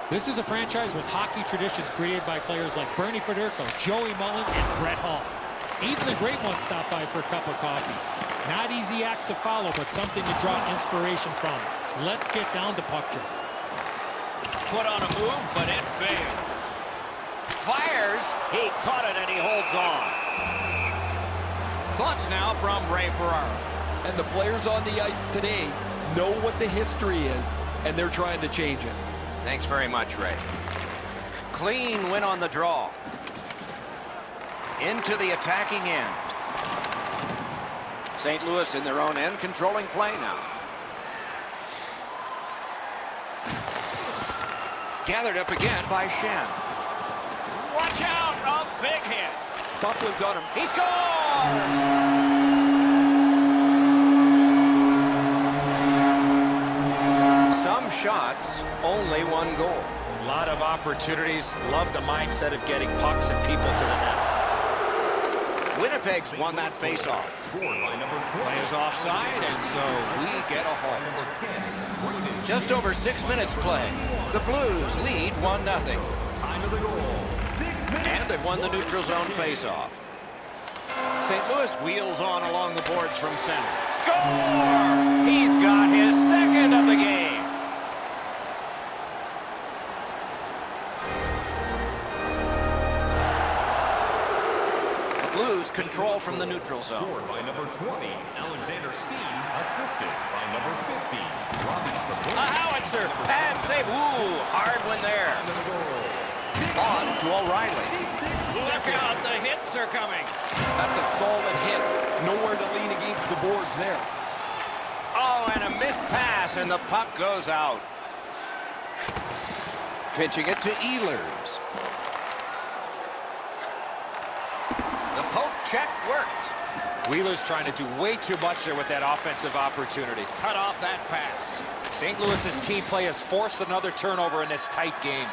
This is a franchise with hockey traditions created by players like Bernie Federko, Joey Mullen, and Brett Hull. Even the great ones stop by for a cup of coffee. Not easy acts to follow, but something to draw inspiration from. Let's get down to puck drop. Put on a move, but it failed. Fires. He caught it, and he holds on. Thoughts now from Ray Ferraro. And the players on the ice today know what the history is, and they're trying to change it. Thanks very much, Ray. Clean win on the draw. Into the attacking end. St. Louis in their own end, controlling play now. Gathered up again by Shen. Watch out, a big hit. Bufflin's on him. He scores! Some shots, only one goal. A lot of opportunities. Love the mindset of getting pucks and people to the net. Winnipeg's won that faceoff. Play is offside, and so we get a halt. Just over 6 minutes play. The Blues lead 1-0. Time of the goal, 6 minutes. And they've won the neutral zone faceoff. St. Louis wheels on along the boards from center. Score! He's got his second of the game. Blues control from the neutral zone. Scored by number 20, Alexander Steen, assisted by number 50, Robbie Sabota. A howitzer. Pad save. Ooh, hard one there. On to O'Reilly. Look out, the hits are coming. That's a solid hit. Nowhere to lean against the boards there. Oh, and a missed pass, and the puck goes out. Pitching it to Ehlers. The poke check worked. Wheeler's trying to do way too much there with that offensive opportunity. Cut off that pass. St. Louis's team play has forced another turnover in this tight game.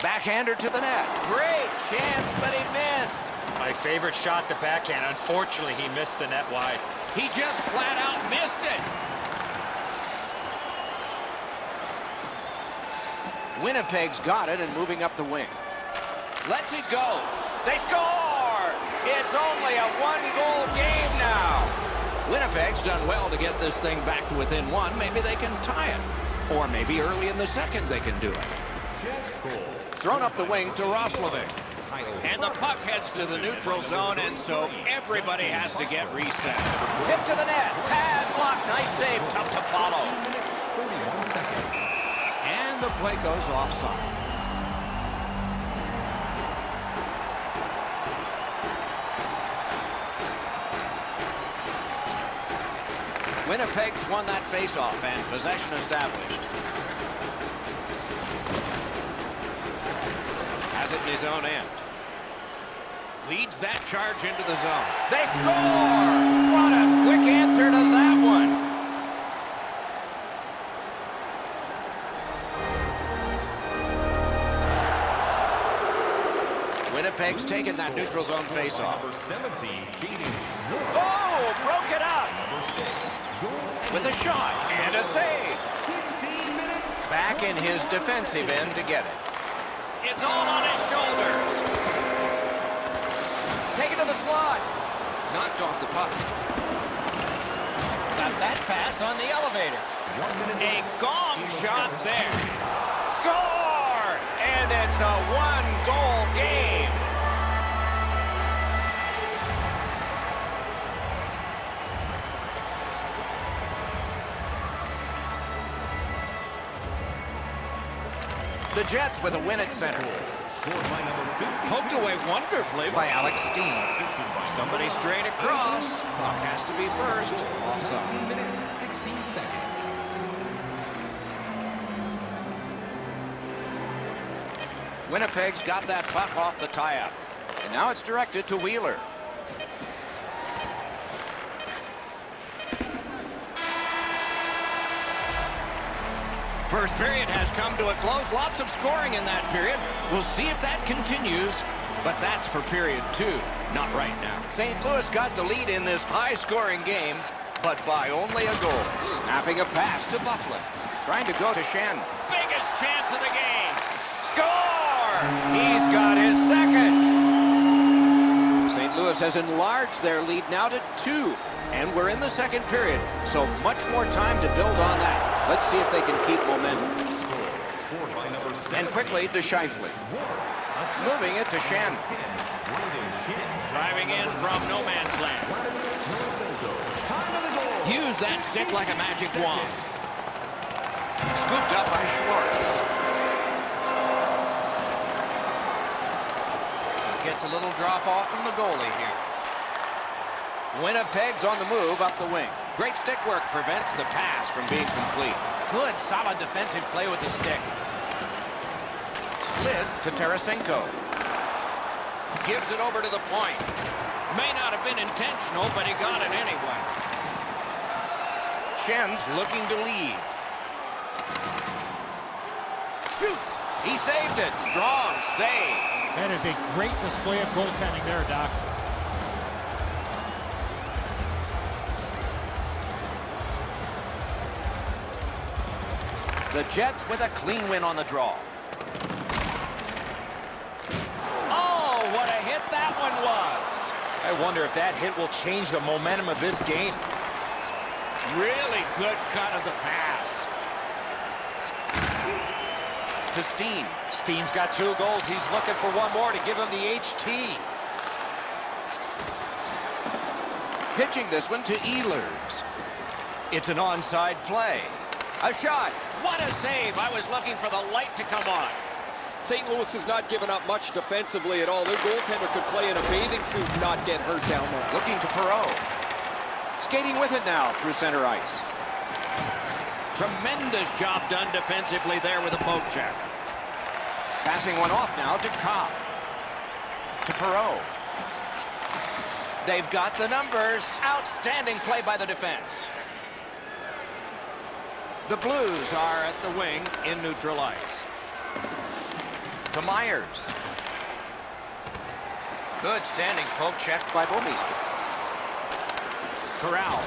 Backhander to the net. Great chance, but he missed. My favorite shot, the backhand. Unfortunately, he missed the net wide. He just flat out missed it. Winnipeg's got it and moving up the wing. Lets it go. They score! It's only a one-goal game now. Winnipeg's done well to get this thing back to within one. Maybe they can tie it. Or maybe early in the second they can do it. Thrown up the wing to Roslovic. And the puck heads to the neutral zone, and so everybody has to get reset. Tip to the net. Pad block. Nice save. Tough to follow. And the play goes offside. Winnipeg's won that faceoff and possession established. Has it in his own end. Leads that charge into the zone. They score! What a quick answer to that one. Winnipeg's taken that neutral zone faceoff. Oh, broke it up. With a shot and a save. Back in his defensive end to get it. It's all on his shoulders. Take it to the slot. Knocked off the puck. Got that pass on the elevator. A gong shot there. Score! And it's a one-goal game. The Jets with a win at center. Poked away wonderfully By Alex Steen. somebody straight across. Puck has to be first. Offside. 2 minutes, 16 seconds. Winnipeg's got that puck off the tie-up. And now it's directed to Wheeler. First period has come to a close. Lots of scoring in that period. We'll see if that continues, but that's for period 2, not right now. St. Louis got the lead in this high-scoring game, but by only a goal. Snapping a pass to Buffalo. Trying to go to Shen. Biggest chance of the game. Score! He's got his second. St. Louis has enlarged their lead now to 2. And we're in the second period, so much more time to build on that. Let's see if they can keep momentum. And quickly to Scheifele. Moving it to Shen. Driving in from no man's land. Use that stick like a magic wand. Scooped up by Schwartz. Gets a little drop off from the goalie here. Winnipeg's on the move up the wing. Great stick work prevents the pass from being complete. Good, solid defensive play with the stick. Slid to Tarasenko. Gives it over to the point. May not have been intentional, but he got it anyway. Shen's looking to lead. Shoots. He saved it. Strong save. That is a great display of goaltending there, Doc. The Jets with a clean win on the draw. Oh, what a hit that one was. I wonder if that hit will change the momentum of this game. Really good cut of the pass. To Steen. Steen's got 2 goals. He's looking for one more to give him the HT. Pitching this one to Ehlers. It's an onside play. A shot. What a save. I was looking for the light to come on. St. Louis has not given up much defensively at all. Their goaltender could play in a bathing suit and not get hurt down there. Looking to Perreault. Skating with it now through center ice. Tremendous job done defensively there with a poke check. Passing one off now to Cobb. To Perreault. They've got the numbers. Outstanding play by the defense. The Blues are at the wing in neutral ice. To Myers. Good standing poke check by Bouwmeester. Corral.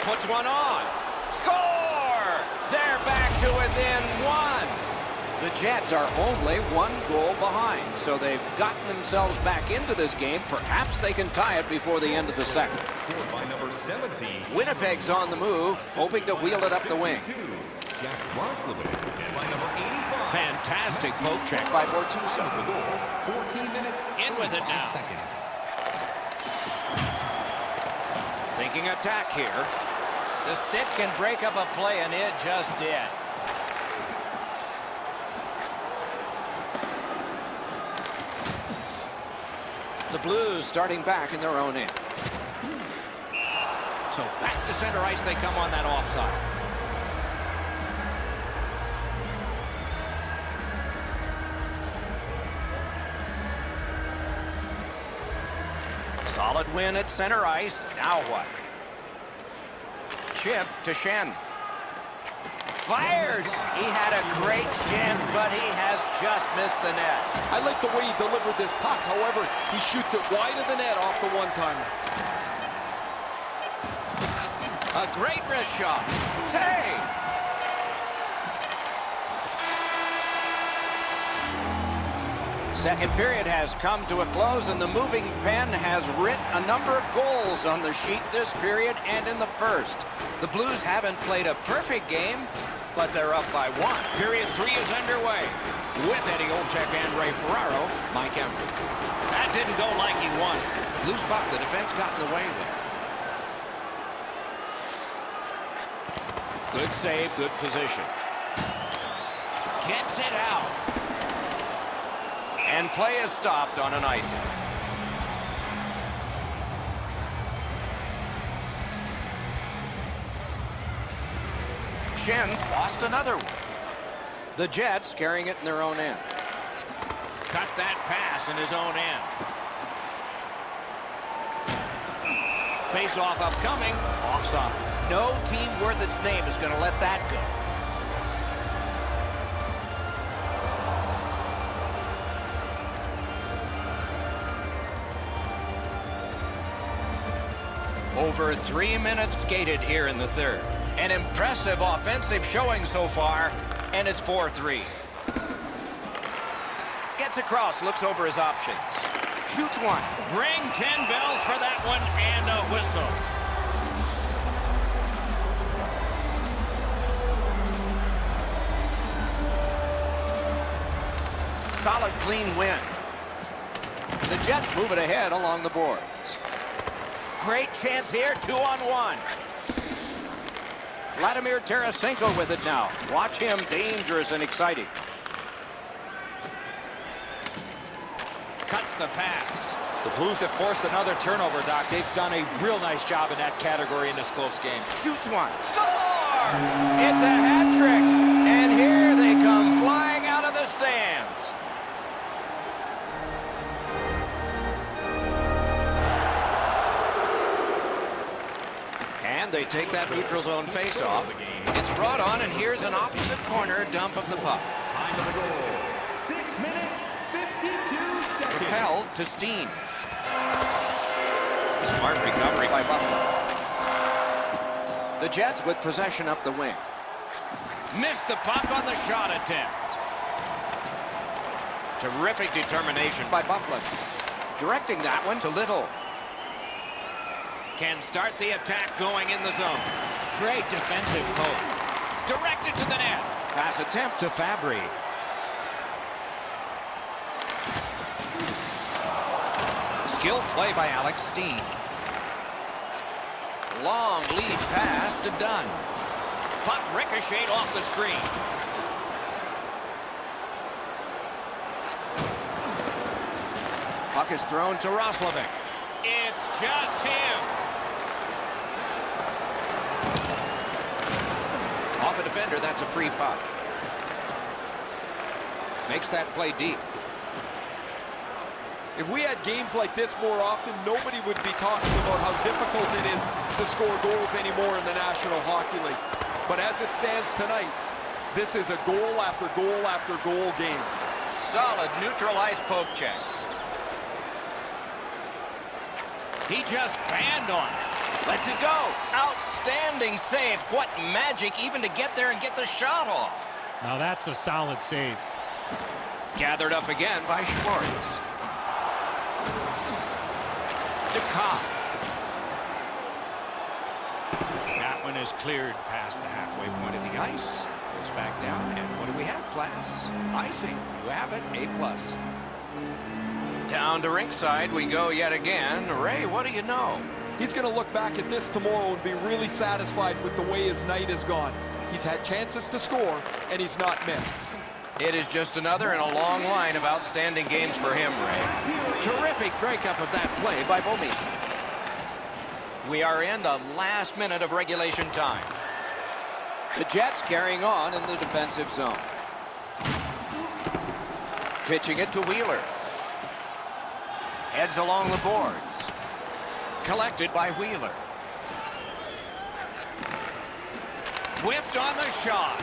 Puts one on. Score! They're back to within 1. The Jets are only 1 goal behind, so they've gotten themselves back into this game. Perhaps they can tie it before the end of the second. By number 17. Winnipeg's on the move, hoping to wheel it up the wing. Jack Roslovic. And by number 85. Fantastic poke check By Bortuzzo. The goal. 14 minutes. In with it now. Seconds. Thinking attack here. The stick can break up a play, and it just did. The Blues starting back in their own end. So back to center ice they come on that offside. Solid win at center ice. Now what? Chip to Shen. Fires. He had a great chance, but he has just missed the net. I like the way he delivered this puck. However, he shoots it wide of the net off the one-timer. A great wrist shot. Hey! Second period has come to a close, and the moving pen has writ a number of goals on the sheet this period and in the first. The Blues haven't played a perfect game, but they're up by 1. Period 3 is underway. With Eddie Olczyk and Ray Ferraro, Mike Emmer. That didn't go like he wanted. Loose puck, the defense got in the way there. Good save, good position. Gets it out. And play is stopped on an icing. Shen's lost another one. The Jets carrying it in their own end. Cut that pass in his own end. Face-off upcoming. Offside. No team worth its name is going to let that go. Over 3 minutes skated here in the third. An impressive offensive showing so far, and it's 4-3. Gets across, looks over his options. Shoots one. Ring 10 bells for that one and a whistle. Solid, clean win. The Jets move it ahead along the boards. Great chance here, 2-on-1. Vladimir Tarasenko with it now. Watch him, dangerous and exciting. Cuts the pass. The Blues have forced another turnover, Doc. They've done a real nice job in that category in this close game. Shoots one. Score! It's a hat trick. And here they come flying out of the stands. And they take that neutral zone face-off. It's brought on, and here's an opposite corner dump of the puck. Time of the goal, 6 minutes, 52 seconds. Propelled to Steen. Smart recovery by Buffalo. The Jets with possession up the wing. Missed the puck on the shot attempt. Terrific determination by Buffalo. Directing that one to Little. Can start the attack going in the zone. Great defensive poke. Directed to the net. Pass attempt to Fabry. Skilled play by Alex Steen. Long lead pass to Dunn. Puck ricocheted off the screen. Puck is thrown to Roslovic. It's just him. Off a defender, that's a free puck. Makes that play deep. If we had games like this more often, nobody would be talking about how difficult it is to score goals anymore in the National Hockey League. But as it stands tonight, this is a goal after goal after goal game. Solid neutralized poke check. He just fanned on it. Lets it go. Outstanding save. What magic even to get there and get the shot off. Now that's a solid save. Gathered up again by Schwartz. DeCobb. That one is cleared past the halfway point of the ice. Goes back down, and what do we have, class? Icing. You have it, A+. Down to rinkside we go yet again. Ray, what do you know? He's going to look back at this tomorrow and be really satisfied with the way his night has gone. He's had chances to score, and he's not missed. It is just another in a long line of outstanding games for him, Ray. Terrific breakup of that play by Bouwmeester. We are in the last minute of regulation time. The Jets carrying on in the defensive zone. Pitching it to Wheeler. Heads along the boards. Collected by Wheeler. Whiffed on the shot.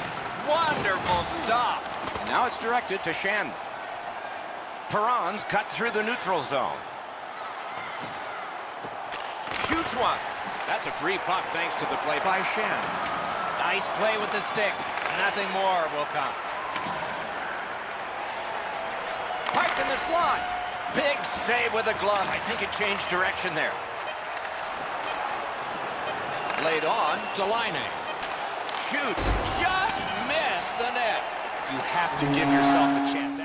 Wonderful stop. And now it's directed to Shen. Perron's cut through the neutral zone. Shoots one. That's a free puck thanks to the play by Shen. Nice play with the stick. Nothing more will come. Parked in the slot. Big save with a glove. I think it changed direction there. Laid on to Line. Shoots. Just missed the net. You have to give yourself a chance.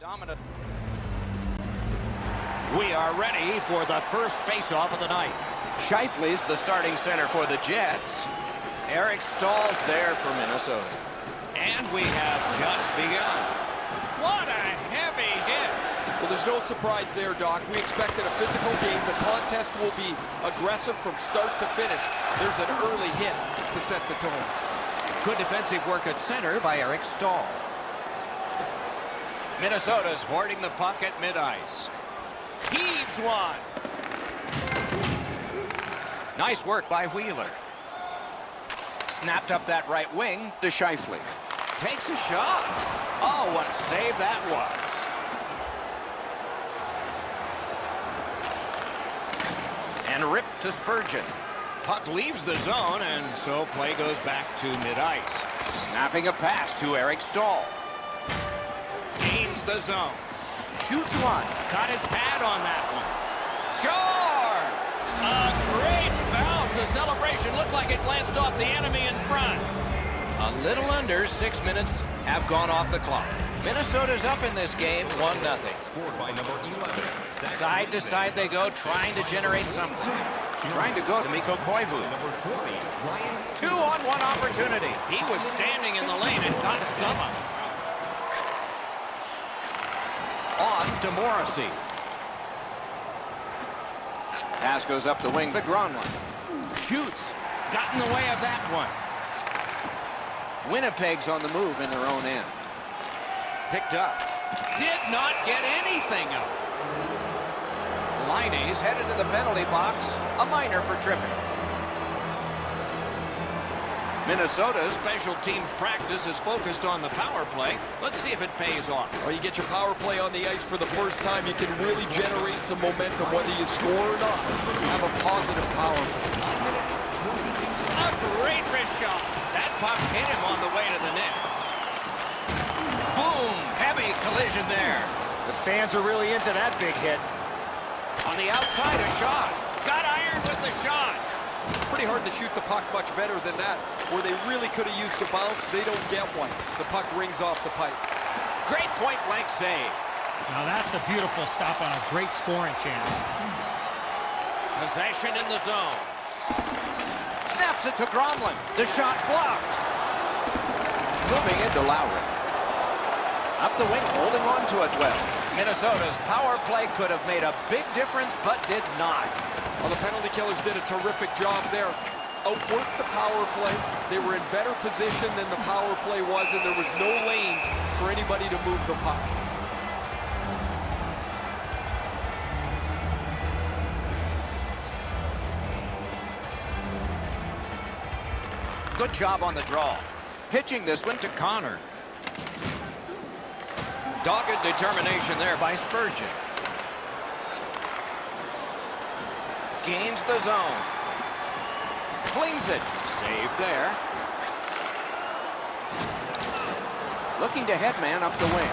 Dominant. We are ready for the first face-off of the night. Scheifele's the starting center for the Jets. Eric Stahl's there for Minnesota. And we have just begun. What a heavy hit. Well, there's no surprise there, Doc. We expected a physical game. The contest will be aggressive from start to finish. There's an early hit to set the tone. Good defensive work at center by Eric Stahl. Minnesota's hoarding the puck at mid-ice. Heaves one. Nice work by Wheeler. Snapped up that right wing to Scheifele. Takes a shot. Oh, what a save that was. And ripped to Spurgeon. Puck leaves the zone, and so play goes back to mid-ice. Snapping a pass to Eric Stahl. Gains the zone. Shoots one. Got his pad on that one. Score! A great bounce. The celebration looked like it glanced off the enemy in front. A little under 6 minutes have gone off the clock. Minnesota's up in this game 1-0. Scored by number 11. Side to side they go, trying to generate something. Trying to go to Mikko Koivu. Number 20, Ryan. 2-on-1 opportunity. He was standing in the lane and got some of it. On to Morrissey. Pass goes up the wing, but Gronlund shoots. Got in the way of that one. Winnipeg's on the move in their own end. Picked up. Did not get anything up. Liney's headed to the penalty box. A minor for tripping. Minnesota's special teams practice is focused on the power play. Let's see if it pays off. Or you get your power play on the ice for the first time, you can really generate some momentum, whether you score or not. Have a positive power play. A great wrist shot. That puck hit him on the way to the net. Boom! Heavy collision there. The fans are really into that big hit. On the outside, a shot. Got ironed with the shot. Pretty hard to shoot the puck much better than that. Where they really could have used a bounce, they don't get one. The puck rings off the pipe. Great point-blank save. Now that's a beautiful stop on a great scoring chance. Possession in the zone. Snaps it to Gronlund. The shot blocked. Moving it to Lowry. Up the wing, holding on to it well. Minnesota's power play could have made a big difference, but did not. Well, the penalty killers did a terrific job there. Outworked the power play. They were in better position than the power play was, and there was no lanes for anybody to move the puck. Good job on the draw. Pitching this one to Connor. Dogged determination there by Spurgeon. Gains the zone. Flings it. Saved there. Looking to headman up the wing.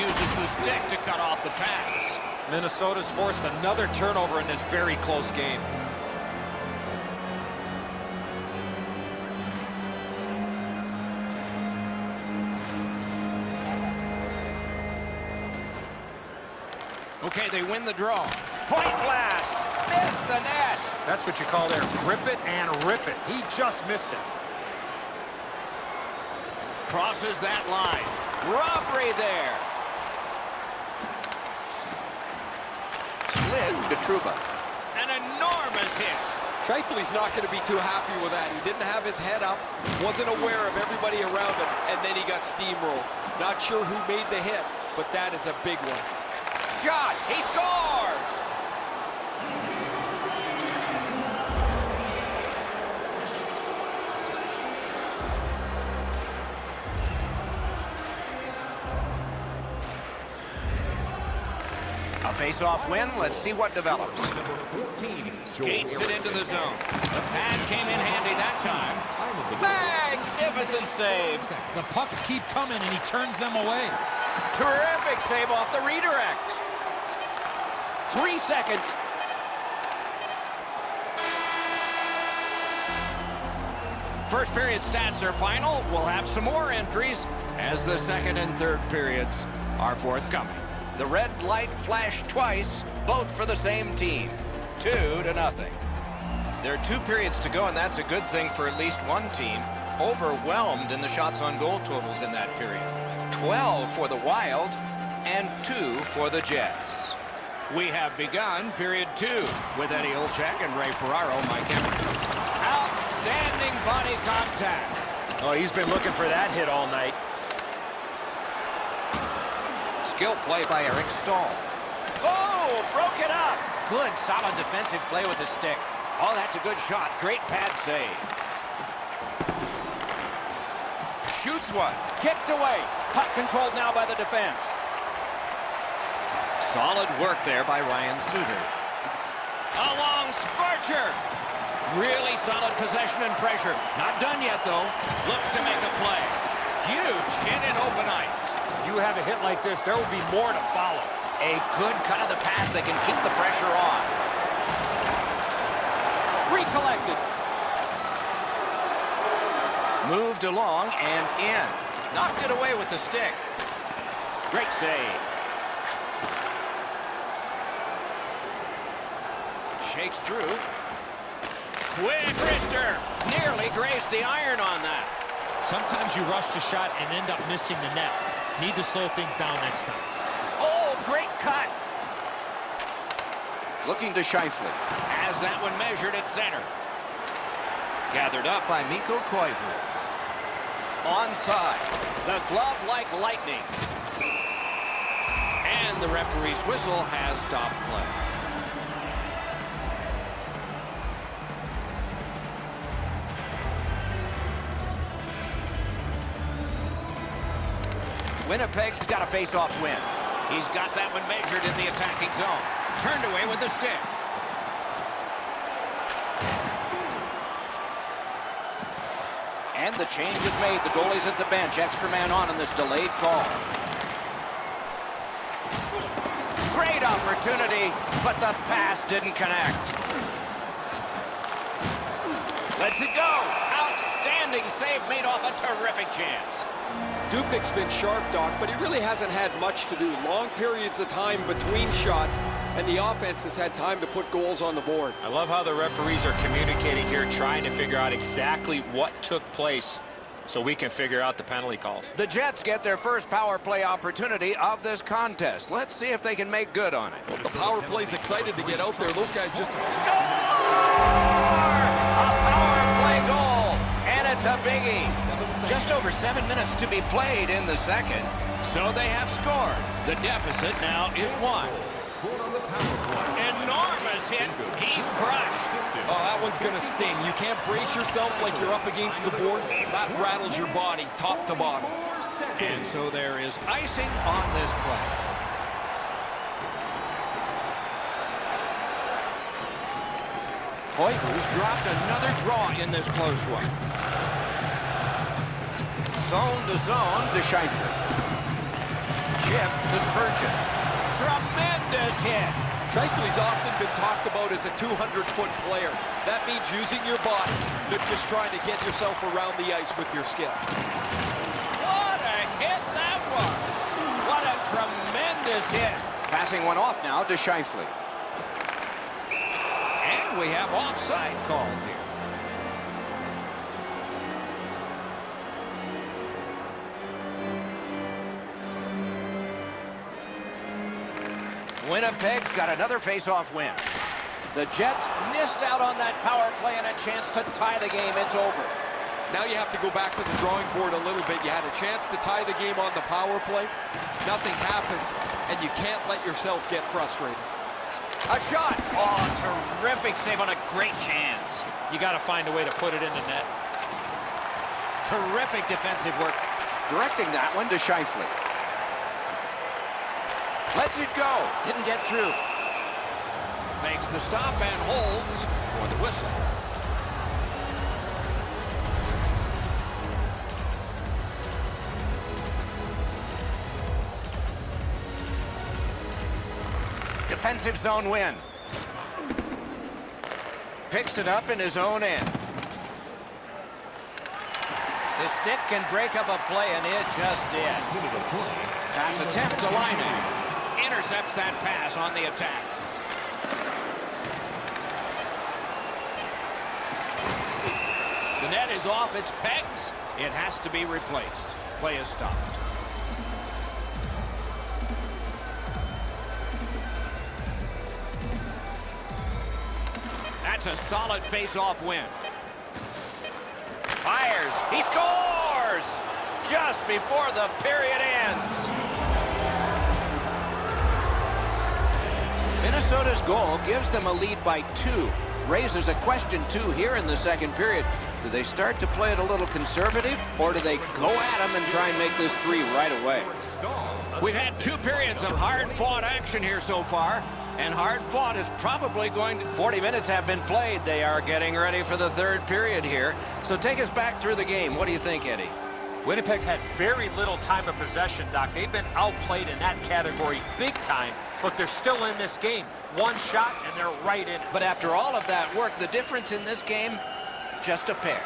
Uses the stick to cut off the pass. Minnesota's forced another turnover in this very close game. Okay, they win the draw. Point blast. Missed the net. That's what you call there, grip it and rip it. He just missed it. Crosses that line. Robbery there. Slid to Trouba. An enormous hit. Scheifele's not going to be too happy with that. He didn't have his head up, wasn't aware of everybody around him, and then he got steamrolled. Not sure who made the hit, but that is a big one. Shot. He scores. A face-off win. Let's see what develops. Number 14, Skates it into the zone. The pad came in handy that time. Magnificent save. The pucks keep coming and he turns them away. Terrific save off the redirect. 3 seconds. First period stats are final. We'll have some more entries as the second and third periods are forthcoming. The red light flashed twice, both for the same team. 2-0. There are 2 periods to go, and that's a good thing for at least one team. Overwhelmed in the shots on goal totals in that period. 12 for the Wild and 2 for the Jets. We have begun period 2 with Eddie Olczyk and Ray Ferraro, Mike Evans. Outstanding body contact. Oh, he's been looking for that hit all night. Skill play by Eric Stahl. Oh, broke it up. Good, solid defensive play with the stick. Oh, that's a good shot. Great pad save. Shoots one. Kicked away. Puck controlled now by the defense. Solid work there by Ryan Suter. A long scorcher. Really solid possession and pressure. Not done yet, though. Looks to make a play. Huge hit in open ice. You have a hit like this, there will be more to follow. A good cut of the pass that can keep the pressure on. Recollected. Moved along and in. Knocked it away with the stick. Great save. Shakes through. Quick wrister. Nearly grazed the iron on that. Sometimes you rush the shot and end up missing the net. Need to slow things down next time. Oh, great cut. Looking to Scheifele. Has that one measured at center. Gathered up by Mikko Koivu. Onside. The glove like lightning. And the referee's whistle has stopped play. Winnipeg's got a face-off win. He's got that one measured in the attacking zone. Turned away with the stick. And the change is made. The goalie's at the bench. Extra man on in this delayed call. Great opportunity, but the pass didn't connect. Lets it go. Outstanding save made off a terrific chance. Dubnik's been sharp, Doc, but he really hasn't had much to do. Long periods of time between shots, and the offense has had time to put goals on the board. I love how the referees are communicating here, trying to figure out exactly what took place so we can figure out the penalty calls. The Jets get their first power play opportunity of this contest. Let's see if they can make good on it. The power play's excited to get out there. Those guys just... Score! A power play goal, and it's a biggie. Just over 7 minutes to be played in the second. So they have scored. The deficit now is 1. Enormous hit. He's crushed. Oh, that one's going to sting. You can't brace yourself like you're up against the boards. That rattles your body top to bottom. And so there is icing on this play. Koivu's dropped another draw in this close one. Zone to zone to Scheifele. Chip to Spurgeon. Tremendous hit. Scheifele's often been talked about as a 200-foot player. That means using your body, not just trying to get yourself around the ice with your skill. What a hit that was. What a tremendous hit. Passing one off now to Scheifele. And we have offside called here. Winnipeg's got another face-off win. The Jets missed out on that power play and a chance to tie the game. It's over. Now you have to go back to the drawing board a little bit. You had a chance to tie the game on the power play. Nothing happens, and you can't let yourself get frustrated. A shot. Oh, terrific save on a great chance. You got to find a way to put it in the net. Terrific defensive work. Directing that one to Scheifele. Lets it go. Didn't get through. Makes the stop and holds for the whistle. Defensive zone win. Picks it up in his own end. The stick can break up a play, and it just did. Pass attempt to Laine. In intercepts that pass on the attack. The net is off its pegs. It has to be replaced. Play is stopped. That's a solid face-off win. Fires. He scores! Just before the period ends. Minnesota's goal gives them a lead by 2. Raises a question, too, here in the second period. Do they start to play it a little conservative, or do they go at them and try and make this 3 right away? We've had 2 periods of hard-fought action here so far, and hard-fought is probably going to... 40 minutes have been played. They are getting ready for the third period here. So take us back through the game. What do you think, Eddie? Winnipeg's had very little time of possession, Doc. They've been outplayed in that category big time, but they're still in this game. One shot, and they're right in it. But after all of that work, the difference in this game, just a pair.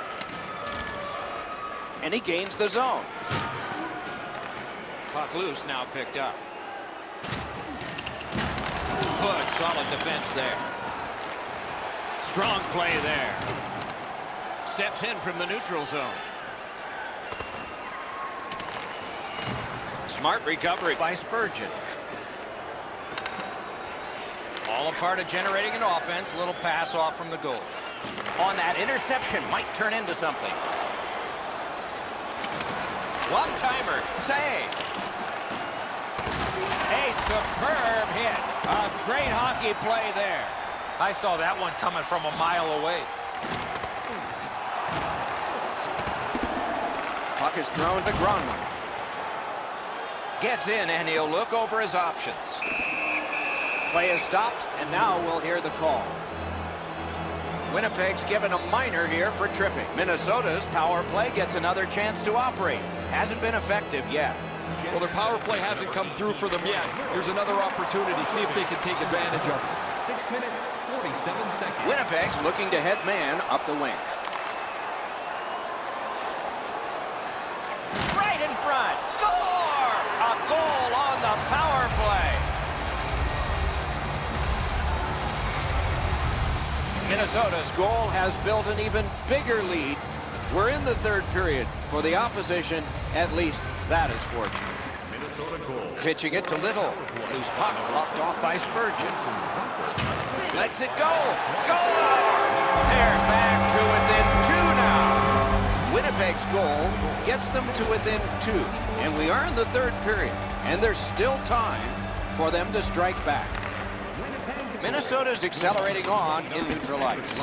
And he gains the zone. Puck loose, now picked up. Good, solid defense there. Strong play there. Steps in from the neutral zone. Smart recovery by Spurgeon. All a part of generating an offense. A little pass off from the goal. On that interception, might turn into something. One-timer, save. A superb hit. A great hockey play there. I saw that one coming from a mile away. Puck is thrown to Gronman. Gets in, and he'll look over his options. Play is stopped, and now we'll hear the call. Winnipeg's given a minor here for tripping. Minnesota's power play gets another chance to operate. Hasn't been effective yet. Well, their power play hasn't come through for them yet. Here's another opportunity. See if they can take advantage of it. 6 minutes, 47 seconds. Winnipeg's looking to head man up the wing. Right in front. Score! A goal on the power play. Minnesota's goal has built an even bigger lead. We're in the third period. For the opposition, at least that is fortunate. Minnesota goal. Pitching it to Little. Loose puck blocked off by Spurgeon. Lets it go. Score! They're back to within 2 now. Winnipeg's goal gets them to within 2. And we are in the third period. And there's still time for them to strike back. Minnesota's accelerating on in neutral ice.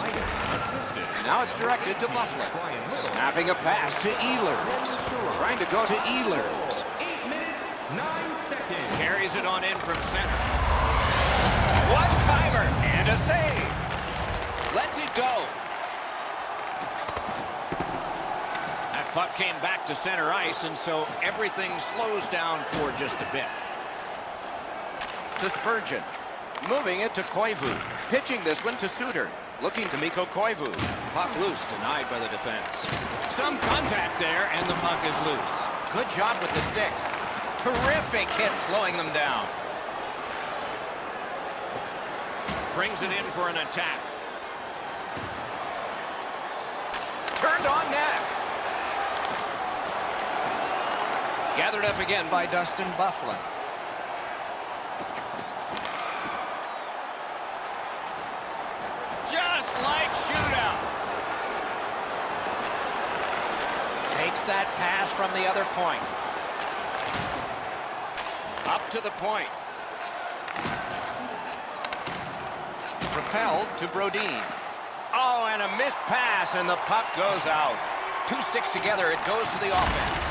Now it's directed to Buffalo. Snapping a pass to Ehlers. Trying to go to Ehlers. 8 minutes, 9 seconds. Carries it on in from center. One-timer and a save. Lets it go. That puck came back to center ice, and so everything slows down for just a bit. To Spurgeon. Moving it to Koivu. Pitching this one to Suter. Looking to Mikko Koivu. Puck loose, denied by the defense. Some contact there, and the puck is loose. Good job with the stick. Terrific hit slowing them down. Brings it in for an attack. Turned on net. Gathered up again by Dustin Buffalo. Just like shootout. Takes that pass from the other point. Up to the point. Propelled to Brodin. Oh, and a missed pass, and the puck goes out. 2 sticks together, it goes to the offense.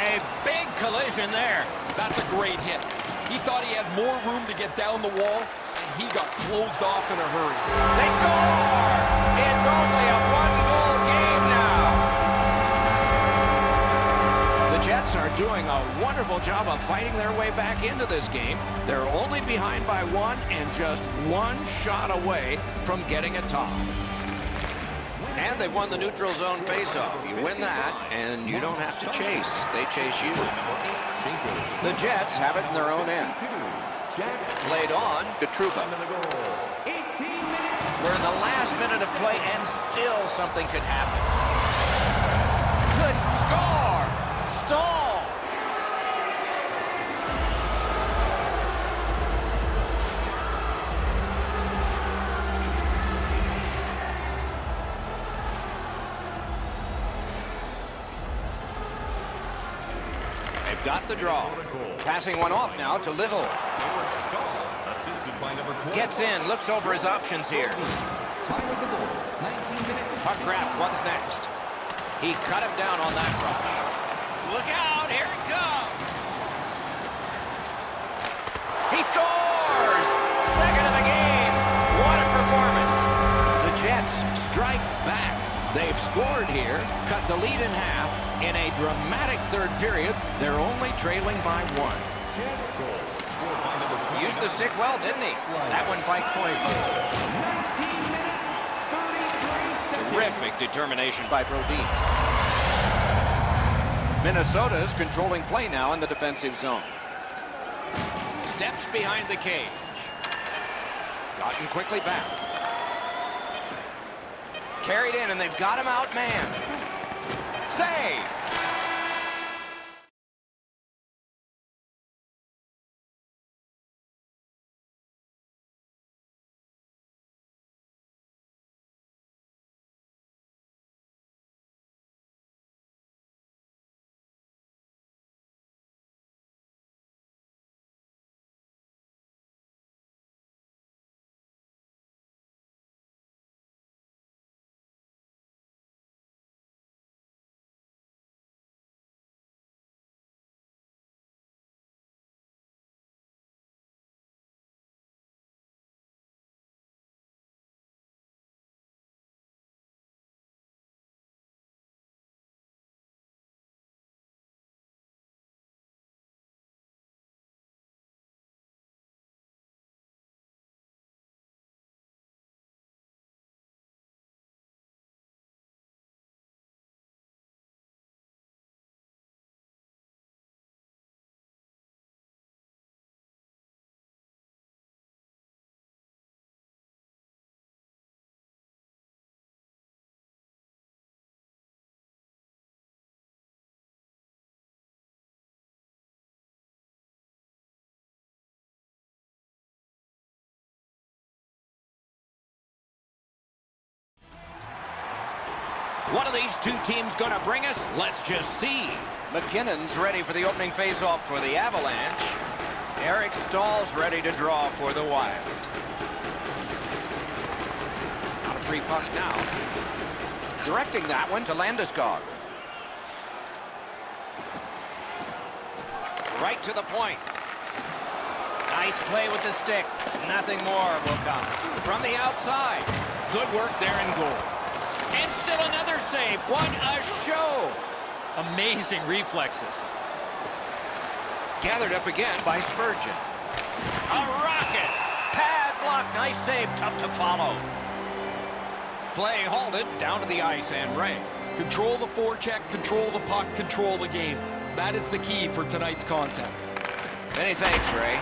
A big collision there. That's a great hit. He thought he had more room to get down the wall, and he got closed off in a hurry. They score! It's only a 1-goal game now. The Jets are doing a wonderful job of fighting their way back into this game. They're only behind by 1 and just 1 shot away from getting a tie. And they won the neutral zone faceoff. You win that, and you don't have to chase. They chase you. The Jets have it in their own end. Played on to Trouba. Time of the goal, 18 minutes. We're in the last minute of play, and still something could happen. Good score! Stall! They've got the draw. Passing one off now to Little. Eric Stahl, assisted by number 12. Gets in, looks over his options here. Time of the goal, 19 minutes. Puck grab, what's next? He cut him down on that rush. Look out, here it comes. He scores! Second of the game. What a performance. The Jets strike back. They've scored here, cut the lead in half. In a dramatic third period, they're only trailing by one. Jets goal, scored by number 29. Used the stick well, didn't he? That one by Koivu. 19 minutes, 33 seconds. Terrific determination by Brodin. Minnesota's controlling play now in the defensive zone. Steps behind the cage. Gotten quickly back. Carried in, and they've got him outmanned. Save! What are these two teams going to bring us? Let's just see. McKinnon's ready for the opening faceoff for the Avalanche. Eric Stahl's ready to draw for the Wild. Not a free puck now. Directing that one to Landeskog. Right to the point. Nice play with the stick. Nothing more will come. From the outside. Good work there in goal. And still another save. What a show. Amazing reflexes. Gathered up again by Spurgeon. A rocket. Pad block. Nice save. Tough to follow. Play halted down to the ice, and Ray. Control the forecheck, control the puck, control the game. That is the key for tonight's contest. Many thanks, Ray.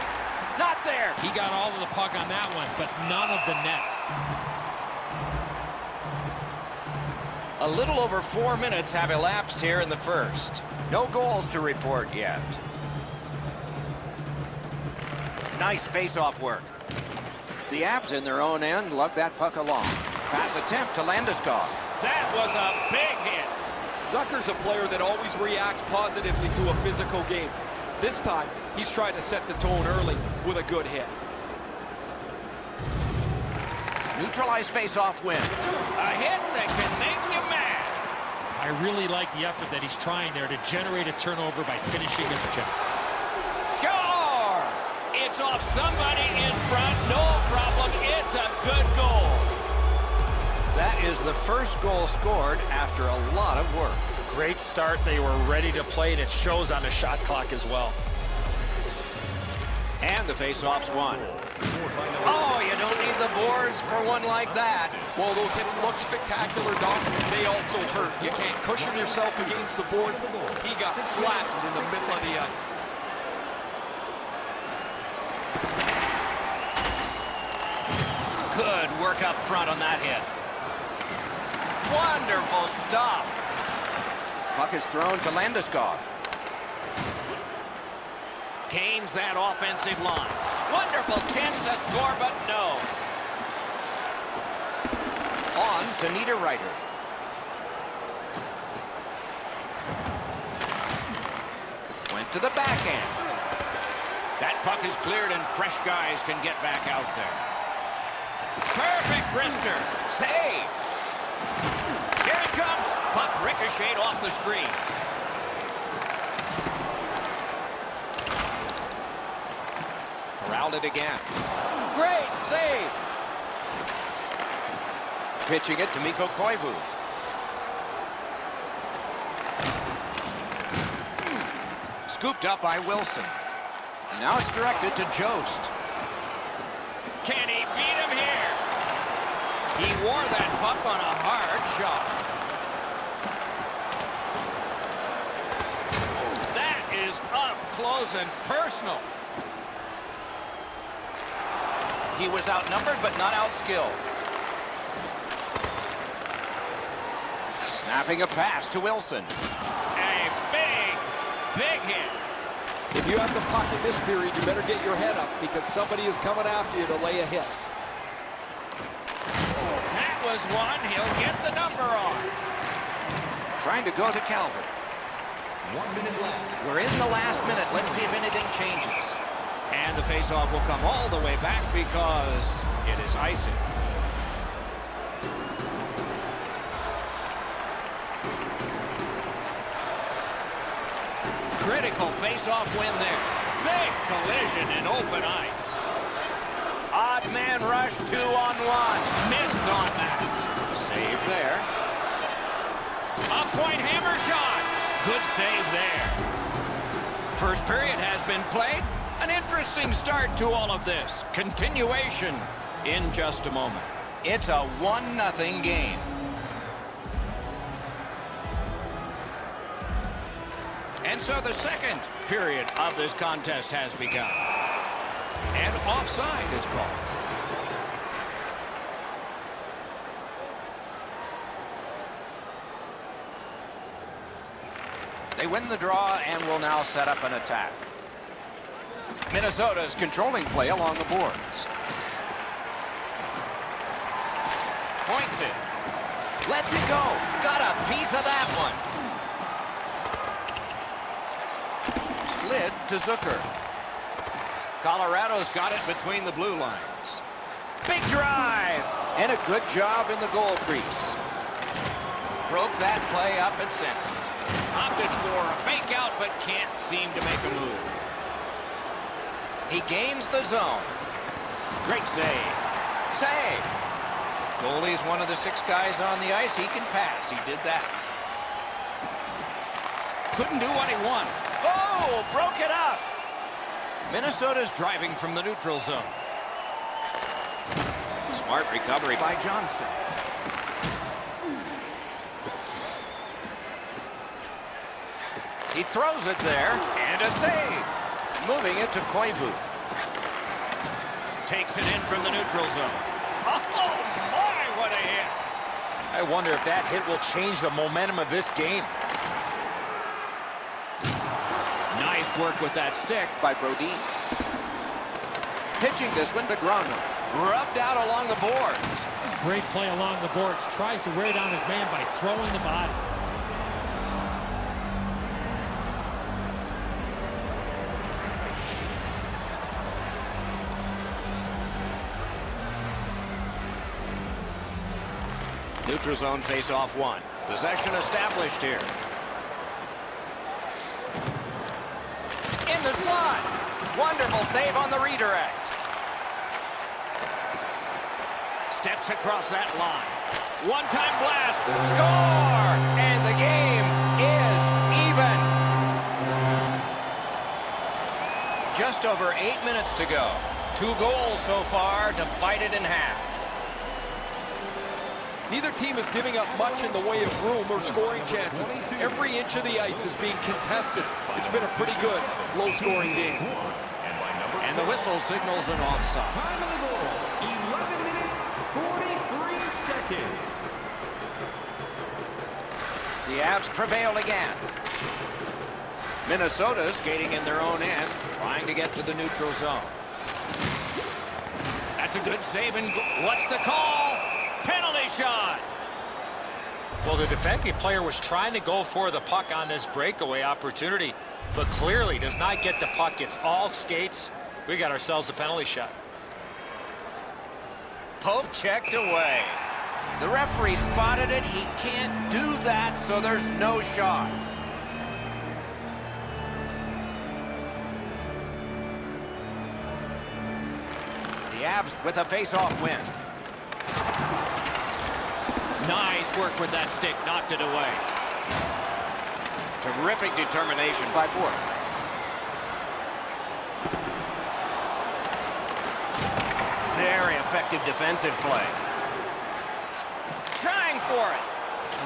Not there. He got all of the puck on that one, but none of the net. A little over 4 minutes have elapsed here in the first. No goals to report yet. Nice face-off work. The Avs in their own end lug that puck along. Pass attempt to Landeskog. That was a big hit. Zucker's a player that always reacts positively to a physical game. This time, he's trying to set the tone early with a good hit. Neutralized face-off win. A hit that can make you mad. I really like the effort that he's trying there to generate a turnover by finishing his check. Score! It's off somebody in front. No problem. It's a good goal. That is the first goal scored after a lot of work. Great start. They were ready to play, and it shows on the shot clock as well. And the face-off's won. Oh, you don't need the boards for one like that. While those hits look spectacular, Doc, they also hurt. You can't cushion yourself against the boards. He got flattened in the middle of the ice. Good work up front on that hit. Wonderful stop. Puck is thrown to Landeskog. Gains that offensive line. Wonderful chance to score, but no. On to Niederreiter. Went to the backhand. That puck is cleared and fresh guys can get back out there. Perfect wrister. Save. Here it comes. Puck ricocheted off the screen. Corralled it again. Great save. Pitching it to Mikko Koivu. Scooped up by Wilson. Now it's directed to Jost. Can he beat him here? He wore that puck on a hard shot. That is up close and personal. He was outnumbered but not outskilled. Snapping a pass to Wilson. A big hit. If you have the puck in this period, you better get your head up because somebody is coming after you to lay a hit. That was one. He'll get the number on. Trying to go to Calvert. 1 minute left. We're in the last minute. Let's see if anything changes. And the faceoff will come all the way back because it is icing. Critical faceoff win there. Big collision in open ice. Odd man rush 2-on-1. Missed on that. Save there. A point hammer shot. Good save there. First period has been played. An interesting start to all of this. Continuation in just a moment. It's a 1-0 game. And so the second period of this contest has begun. And offside is called. They win the draw and will now set up an attack. Minnesota is controlling play along the boards. Points it. Lets it go. Got a piece of that one. Slid to Zucker. Colorado's got it between the blue lines. Big drive. And a good job in the goal crease. Broke that play up at center. Opted for a fake out, but can't seem to make a move. He gains the zone. Great save. Save. Goalie's one of the 6 guys on the ice. He can pass. He did that. Couldn't do what he wanted. Oh, broke it up. Minnesota's driving from the neutral zone. Smart recovery by Johnson. He throws it there, and a save. Moving it to Koivu. Takes it in from the neutral zone. Oh, my, what a hit. I wonder if that hit will change the momentum of this game. Nice work with that stick. By Brodin. Pitching this one to Grano. Rubbed out along the boards. Great play along the boards. Tries to wear down his man by throwing the body. Neutral zone face-off 1. Possession established here. In the slot. Wonderful save on the redirect. Steps across that line. One-time blast. Score! And the game is even. Just over 8 minutes to go. 2 goals so far, divided in half. Neither team is giving up much in the way of room or scoring chances. Every inch of the ice is being contested. It's been a pretty good, low-scoring game. And the whistle signals an offside. Time of the goal, 11 minutes, seconds. The Avs prevail again. Minnesota's skating in their own end, trying to get to the neutral zone. That's a good save, and what's the call? Penalty shot. Well, the defending player was trying to go for the puck on this breakaway opportunity, but clearly does not get the puck. It's all skates. We got ourselves a penalty shot. Poke checked away. The referee spotted it. He can't do that, so there's no shot. The Avs with a face-off win. Nice work with that stick, knocked it away. Terrific determination by Ford. Very effective defensive play. Trying for it.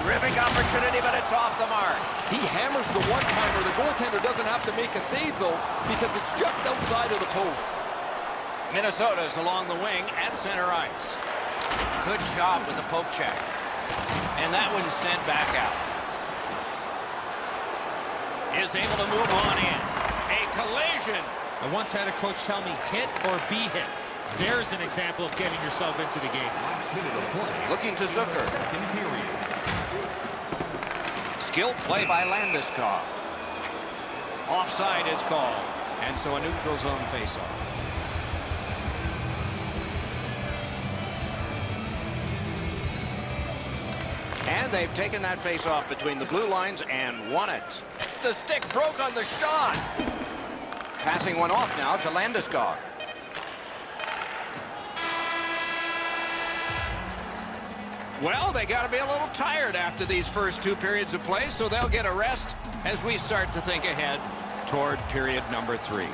Terrific opportunity, but it's off the mark. He hammers the one-timer. The goaltender doesn't have to make a save, though, because it's just outside of the post. Minnesota's along the wing at center ice. Good job with the poke check. And that one's sent back out. Is able to move on in. A collision. I once had a coach tell me, hit or be hit. There's an example of getting yourself into the game. Last minute of play. Looking to Zucker. Second period. Skilled play by Landeskog. Offside is called. And so a neutral zone faceoff. And they've taken that face-off between the blue lines and won it. The stick broke on the shot. Passing one off now to Landeskog. Well, they got to be a little tired after these first two periods of play, so they'll get a rest as we start to think ahead toward period number 3.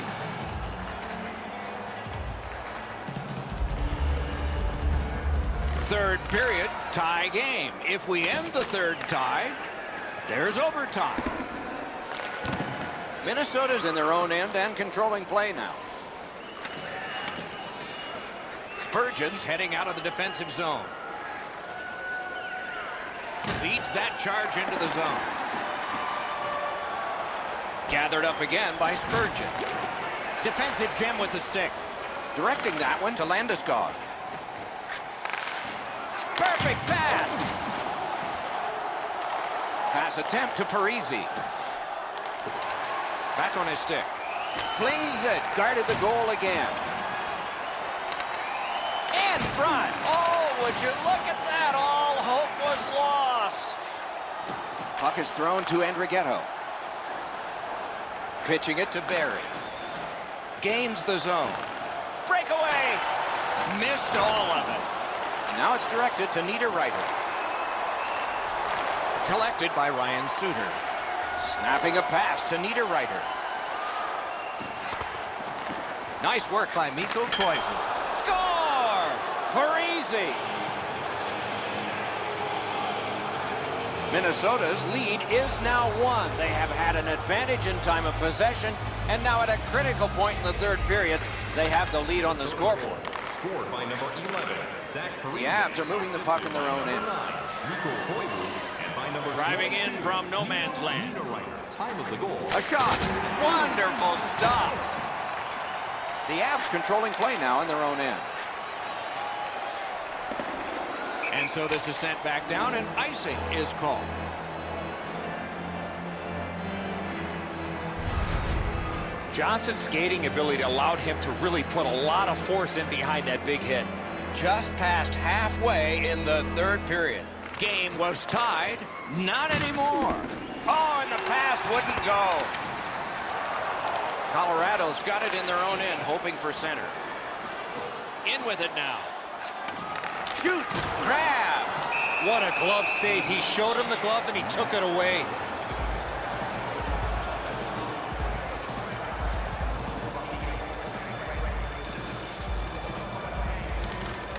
Third period, tie game. If we end the third tie, there's overtime. Minnesota's in their own end and controlling play now. Spurgeon's heading out of the defensive zone. Leads that charge into the zone. Gathered up again by Spurgeon. Defensive gem with the stick. Directing that one to Landeskog. Perfect pass. Pass attempt to Parisi. Back on his stick. Flings it. Guarded the goal again. In front. Oh, would you look at that? All hope was lost. Puck is thrown to Andrighetto. Pitching it to Barry. Gains the zone. Breakaway. Missed all of it. Now it's directed to Niederreiter. Collected by Ryan Suter. Snapping a pass to Niederreiter. Nice work by Mikko Koivu. Score! Parisi. Minnesota's lead is now 1. They have had an advantage in time of possession, and now at a critical point in the third period, they have the lead on the scoreboard. Scored by number 11, Zach Parise. The Avs are moving the puck in their own end. Mikko Koivu, and by number Driving 12, in from no man's land. Niederreiter. Time of the goal. A shot. Wonderful stop. The Avs controlling play now in their own end. And so this is sent back down, and icing is called. Johnson's skating ability allowed him to really put a lot of force in behind that big hit. Just past halfway in the third period. Game was tied. Not anymore. Oh, and the pass wouldn't go. Colorado's got it in their own end, hoping for center. In with it now. Shoots. Grabbed. What a glove save. He showed him the glove and he took it away.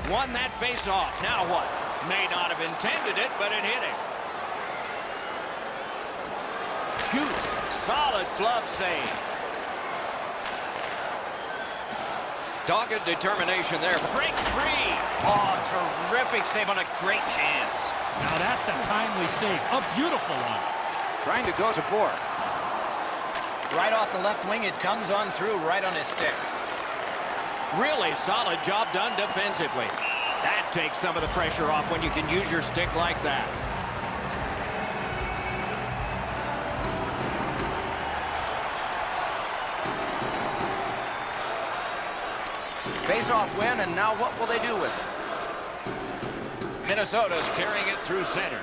Won that face-off. Now what? May not have intended it, but it hit him. Shoots. Solid glove save. Dogged determination there. Breaks free. Oh, terrific save on a great chance. Now that's a timely save. A beautiful one. Trying to go to Bohr. Right off the left wing, it comes on through right on his stick. Really solid job done defensively. That takes some of the pressure off when you can use your stick like that. Face-off win, and now what will they do with it? Minnesota's carrying it through center.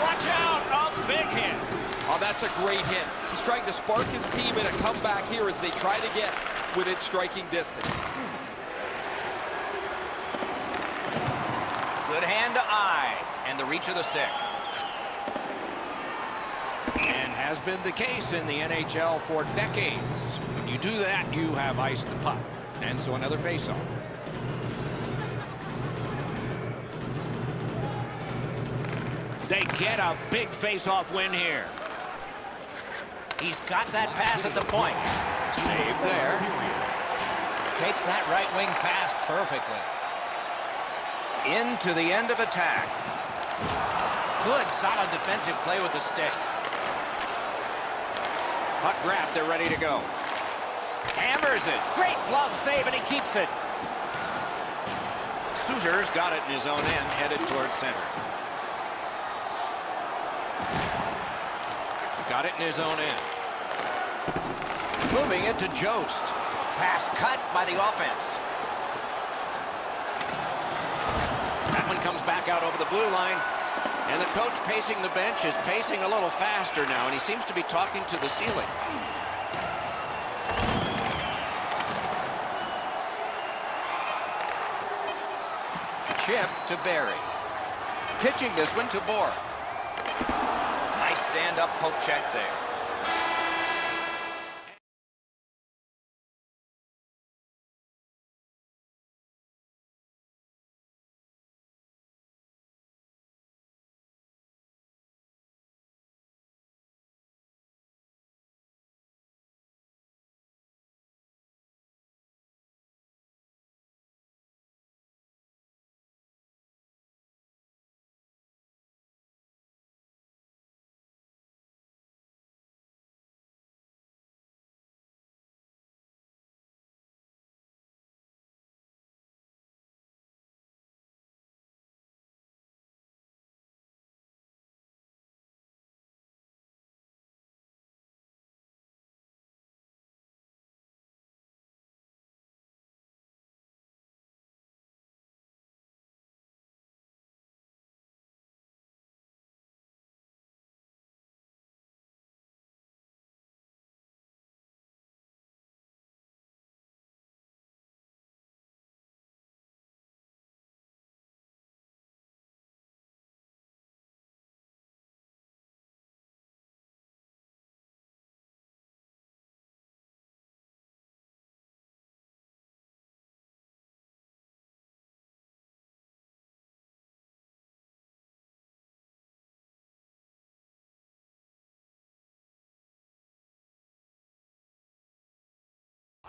Watch out! A big hit. Oh, that's a great hit. He's trying to spark his team in a comeback here as they try to get within striking distance. Good hand to eye, and the reach of the stick. And has been the case in the NHL for decades. When you do that, you have iced the puck. And so another faceoff. They get a big faceoff win here. He's got that pass at the point. Save there. Takes that right wing pass perfectly. Into the end of attack. Good, solid defensive play with the stick. Puck grabbed, they're ready to go. Hammers it. Great glove save, and he keeps it. Suter's got it in his own end, headed towards center. Got it in his own end. Moving it to Jost. Pass cut by the offense. That one comes back out over the blue line. And the coach pacing the bench is pacing a little faster now, and he seems to be talking to the ceiling. Chip to Barry. Pitching this one to Bohr. Nice stand-up poke check there.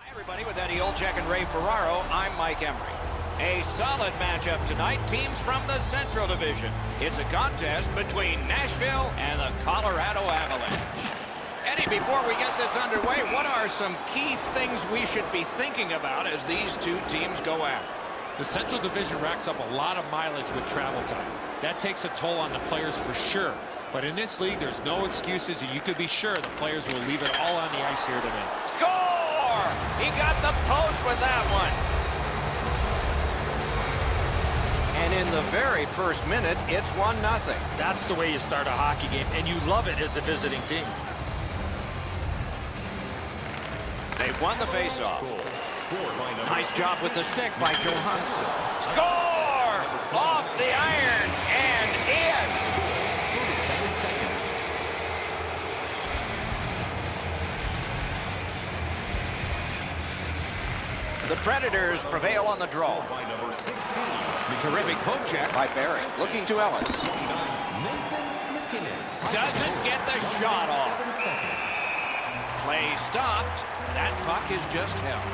Hi, everybody. With Eddie Olczyk and Ray Ferraro, I'm Mike Emery. A solid matchup tonight. Teams from the Central Division. It's a contest between Nashville and the Colorado Avalanche. Eddie, before we get this underway, what are some key things we should be thinking about as these two teams go at it? The Central Division racks up a lot of mileage with travel time. That takes a toll on the players for sure. But in this league, there's no excuses, and you can be sure the players will leave it all on the ice here tonight. Score! He got the post with that one. And in the very first minute, it's 1-0. That's the way you start a hockey game, and you love it as a visiting team. They've won the faceoff. Nice job with the stick by Johansson. Score! Off the iron and in. The Predators prevail on the draw. Terrific poke check By Barry, looking to Ellis. doesn't get the shot off. Play stopped. That puck is just held.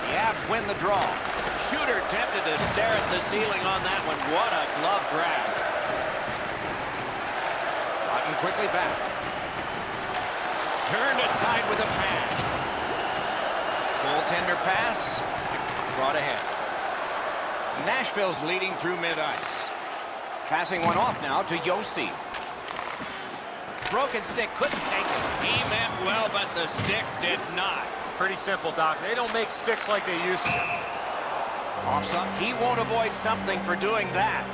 The Avs win the draw. Shooter tempted to stare at the ceiling on that one. What a glove grab. Rotten quickly back. Turned aside with a pass. Goaltender pass. Brought ahead. Nashville's leading through mid-ice. Passing one off now to Yossi. Broken stick, couldn't take it. He meant well, but the stick did not. Pretty simple, Doc. They don't make sticks like they used to. Off some, he won't avoid something for doing that.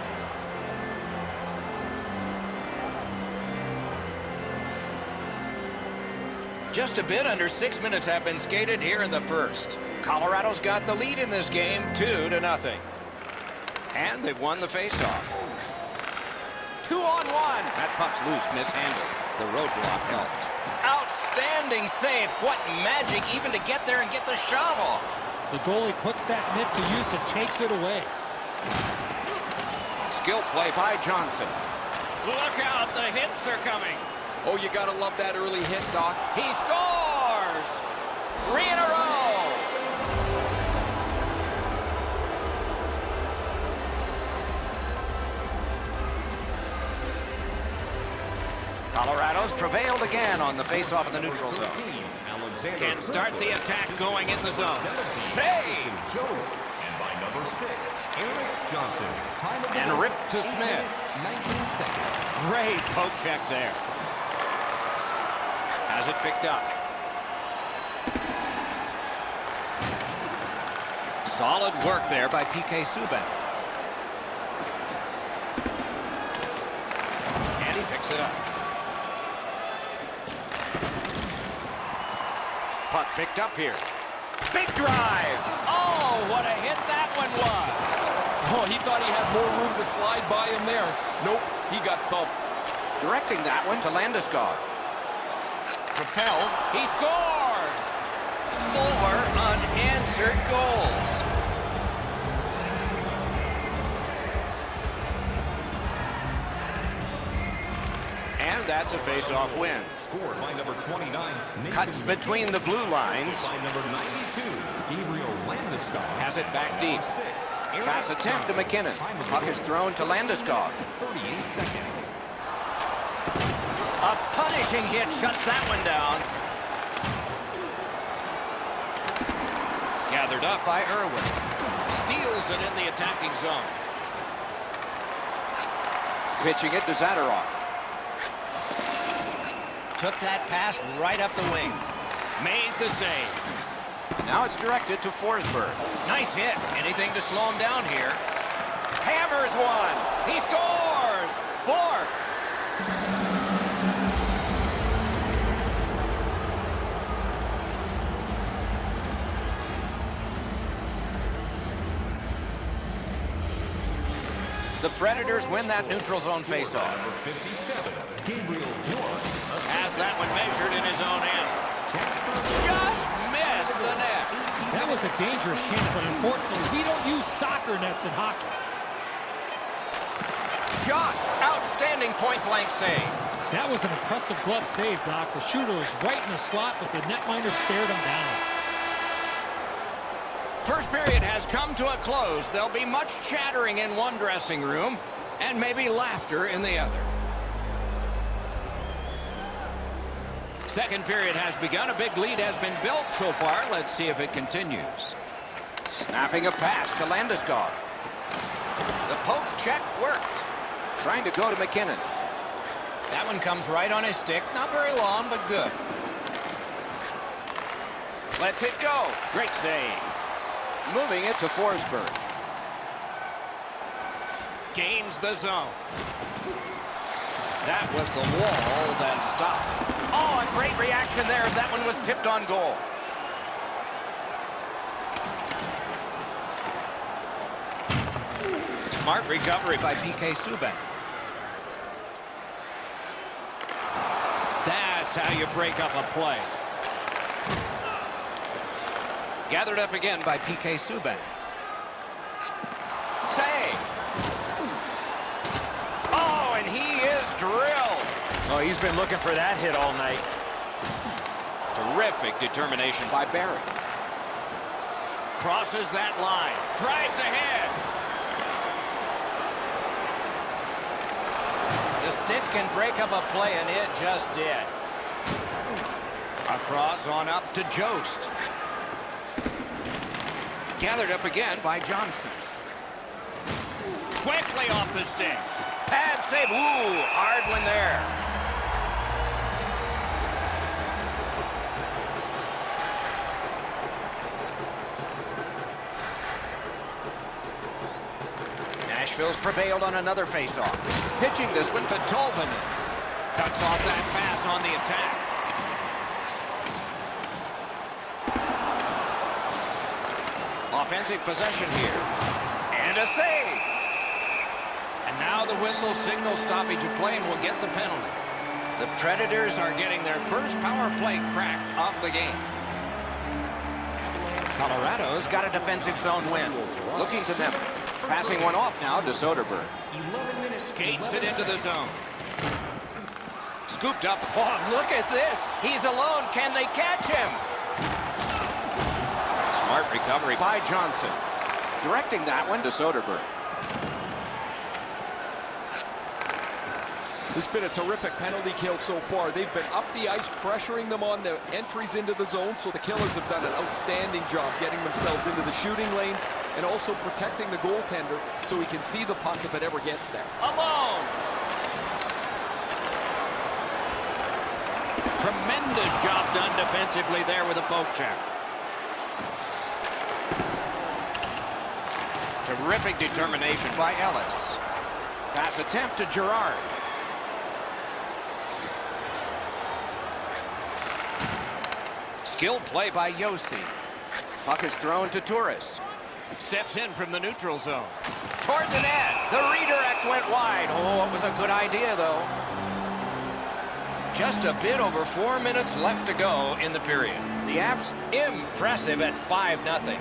Just a bit under 6 minutes have been skated here in the first. Colorado's got the lead in this game, 2-0. And they've won the faceoff. 2-on-1. That puck's loose, mishandled. The roadblock helped. Outstanding save. What magic even to get there and get the shot off. The goalie puts that mitt to use and takes it away. Skill play by Johnson. Look out, the hits are coming. Oh, you got to love that early hit, Doc. He scores! 3 in a row! Colorado's prevailed again on the face-off in the neutral zone. Can start the attack going in the zone. Save! And by number 6, Eric Johnson. Time of the And goal, ripped to 8 Smith. minutes, 19 seconds. Great poke check there. Has it picked up. Solid work there by PK Subban. And he picks it up. Puck picked up here. Big drive. Oh, what a hit that one was. Oh, he thought he had more room to slide by him there. Nope, he got thumped. Directing that one to Landeskog. Propelled. He scores! 4 unanswered goals. And that's a face-off win. Scored by number 29, Nathan Cuts between the blue lines. by number 92, Gabriel Landeskog. Has it back deep. Pass attempt to McKinnon. Puck is thrown to Landeskog. 38 seconds. A punishing hit shuts that one down. Gathered up by Irwin. Steals it in the attacking zone. Pitching it to Zadorov. Took that pass right up the wing. Made the save. Now it's directed to Forsberg. Nice hit. Anything to slow him down here. Hammers one. He scores. Bork. The Predators win that neutral zone faceoff. Number 57, Gabriel Bork. Has that one measured in his own end. Just missed the net. That was a dangerous chance, but unfortunately, we don't use soccer nets in hockey. Shot. Outstanding point-blank save. That was an impressive glove save, Doc. The shooter was right in the slot, but the netminder stared him down. First period has come to a close. There'll be much chattering in one dressing room and maybe laughter in the other. Second period has begun. A big lead has been built so far. Let's see if it continues. Snapping a pass to Landeskog. The poke check worked. Trying to go to McKinnon. That one comes right on his stick. Not very long, but good. Let's it go. Great save. Moving it to Forsberg. Gains the zone. That was the wall that stopped. Oh, a great reaction there as that one was tipped on goal. Smart recovery by PK Subban. That's how you break up a play. Gathered up again by PK Subban. Save. Oh, he is drilled. Oh, he's been looking for that hit all night. Terrific determination by Barry. Crosses that line. Drives ahead. The stick can break up a play, and it just did. Across on up to Jost. Gathered up again by Johnson. Quickly off the stick. Pad save. Ooh, hard one there. Nashville's prevailed on another faceoff. Pitching this one To Tolvanen. Cuts off that pass on the attack. offensive possession here. And a save. And now the whistle signals stoppage of play and will get the penalty. The Predators are getting their first power play crack of the game. Colorado's got a defensive zone win. Looking to them. Passing one off now to Soderberg. 11 minutes. Skates it into the zone. Scooped up. Oh, look at this. He's alone. Can they catch him? Smart recovery by Johnson. Directing that one to Soderberg. This has been a terrific penalty kill so far. They've been up the ice, pressuring them on the entries into the zone, so the Killers have done an outstanding job getting themselves into the shooting lanes and also protecting the goaltender so he can see the puck if it ever gets there. Alone. Tremendous job done defensively there with a poke check. Terrific determination by Ellis. Pass attempt to Girard. Skilled play by Yossi. Puck is thrown to Turris. Steps in from the neutral zone. Toward the net. The redirect went wide. Oh, it was a good idea, though. Just a bit over 4 minutes left to go in the period. The Avs impressive at 5-0.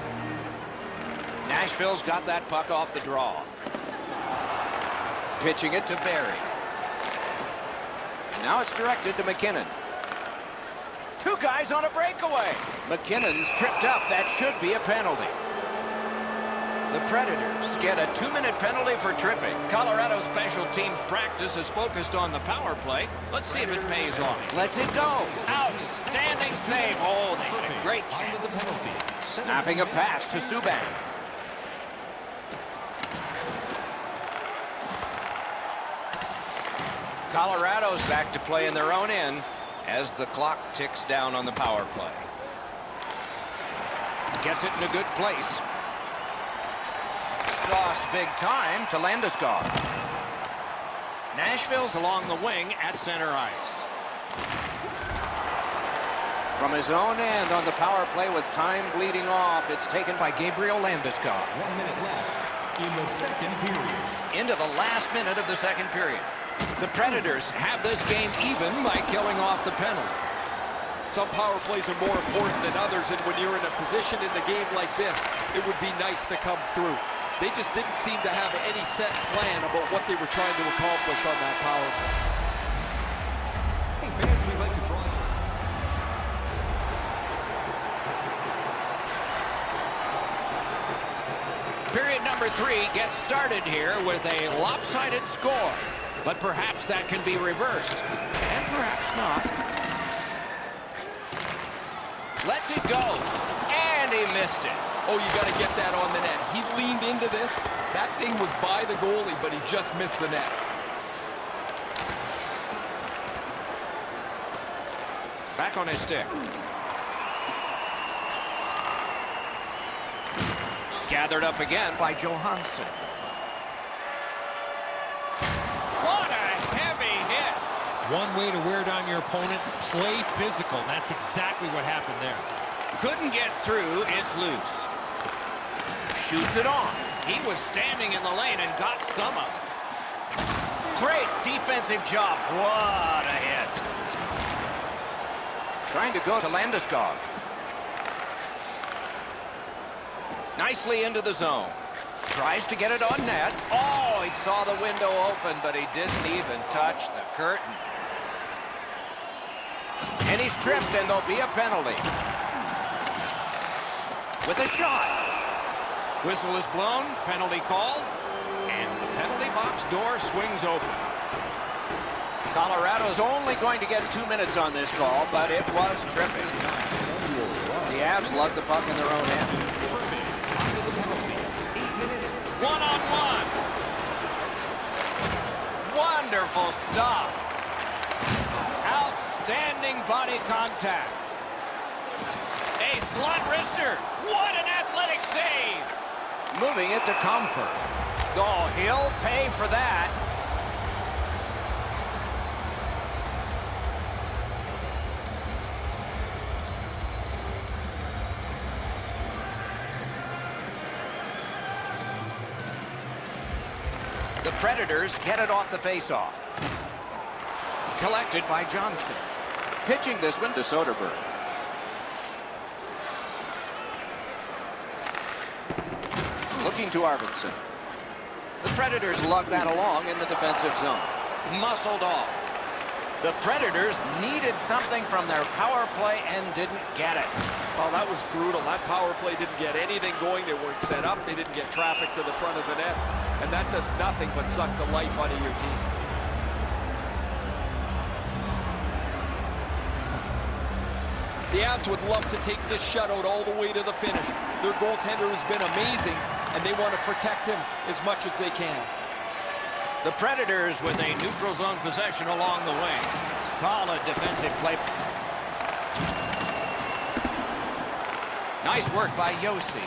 Nashville's got that puck off the draw. Pitching it to Barry. Now it's directed to McKinnon. Two guys on a breakaway. McKinnon's tripped up. That should be a penalty. The Predators get a 2-minute penalty for tripping. Colorado special teams practice is focused on the power play. Let's see if it pays off. Lets it go. Outstanding save. Oh, they had a great Time of the chance. penalty. Snapping a pass to Subban. Colorado's back to play in their own end as the clock ticks down on the power play. Gets it in a good place. Sauced big time to Landeskog. Nashville's along the wing at center ice. From his own end on the power play with time bleeding off, it's taken by Gabriel Landeskog. 1 minute left in the second period. Into the last minute of the second period. The Predators have this game even by killing off the penalty. Some power plays are more important than others, and when you're in a position in the game like this, it would be nice to come through. They just didn't seem to have any set plan about what they were trying to accomplish on that power play. Hey fans, we'd like to draw you. Period number 3 gets started here with a lopsided score. But perhaps that can be reversed. And perhaps not. Lets it go. And he missed it. Oh, you got to get that on the net. He leaned into this. That thing was by the goalie, but he just missed the net. Back on his stick. Gathered up again by Johansson. What a heavy hit. One way to wear down your opponent, play physical. That's exactly what happened there. Couldn't get through. It's loose. Shoots it on. He was standing in the lane and got some of it. Great defensive job. What a hit. Trying to go to Landeskog. Nicely into the zone. Tries to get it on net. Oh, he saw the window open, but he didn't even touch the curtain. And he's tripped, and there'll be a penalty. With a shot. Whistle is blown, penalty called, and the penalty box door swings open. Colorado's only going to get 2 minutes on this call, but it was tripping. The Avs lug the puck in their own end. One-on-one. Wonderful stop. Outstanding body contact. A slot wrister. What an athletic save. Moving it to Comfort. Oh, he'll pay for that. The Predators get it off the faceoff. Collected by Johnson. Pitching this one to Soderberg. Looking to Arvidsson. The Predators lug that along in the defensive zone. Muscled off. The Predators needed something from their power play and didn't get it. Well, that was brutal. That power play didn't get anything going. They weren't set up. They didn't get traffic to the front of the net. And that does nothing but suck the life out of your team. The Avs would love to take this shutout all the way to the finish. Their goaltender has been amazing, and they want to protect him as much as they can. The Predators with a neutral zone possession along the wing. Solid defensive play. Nice work by Yossi.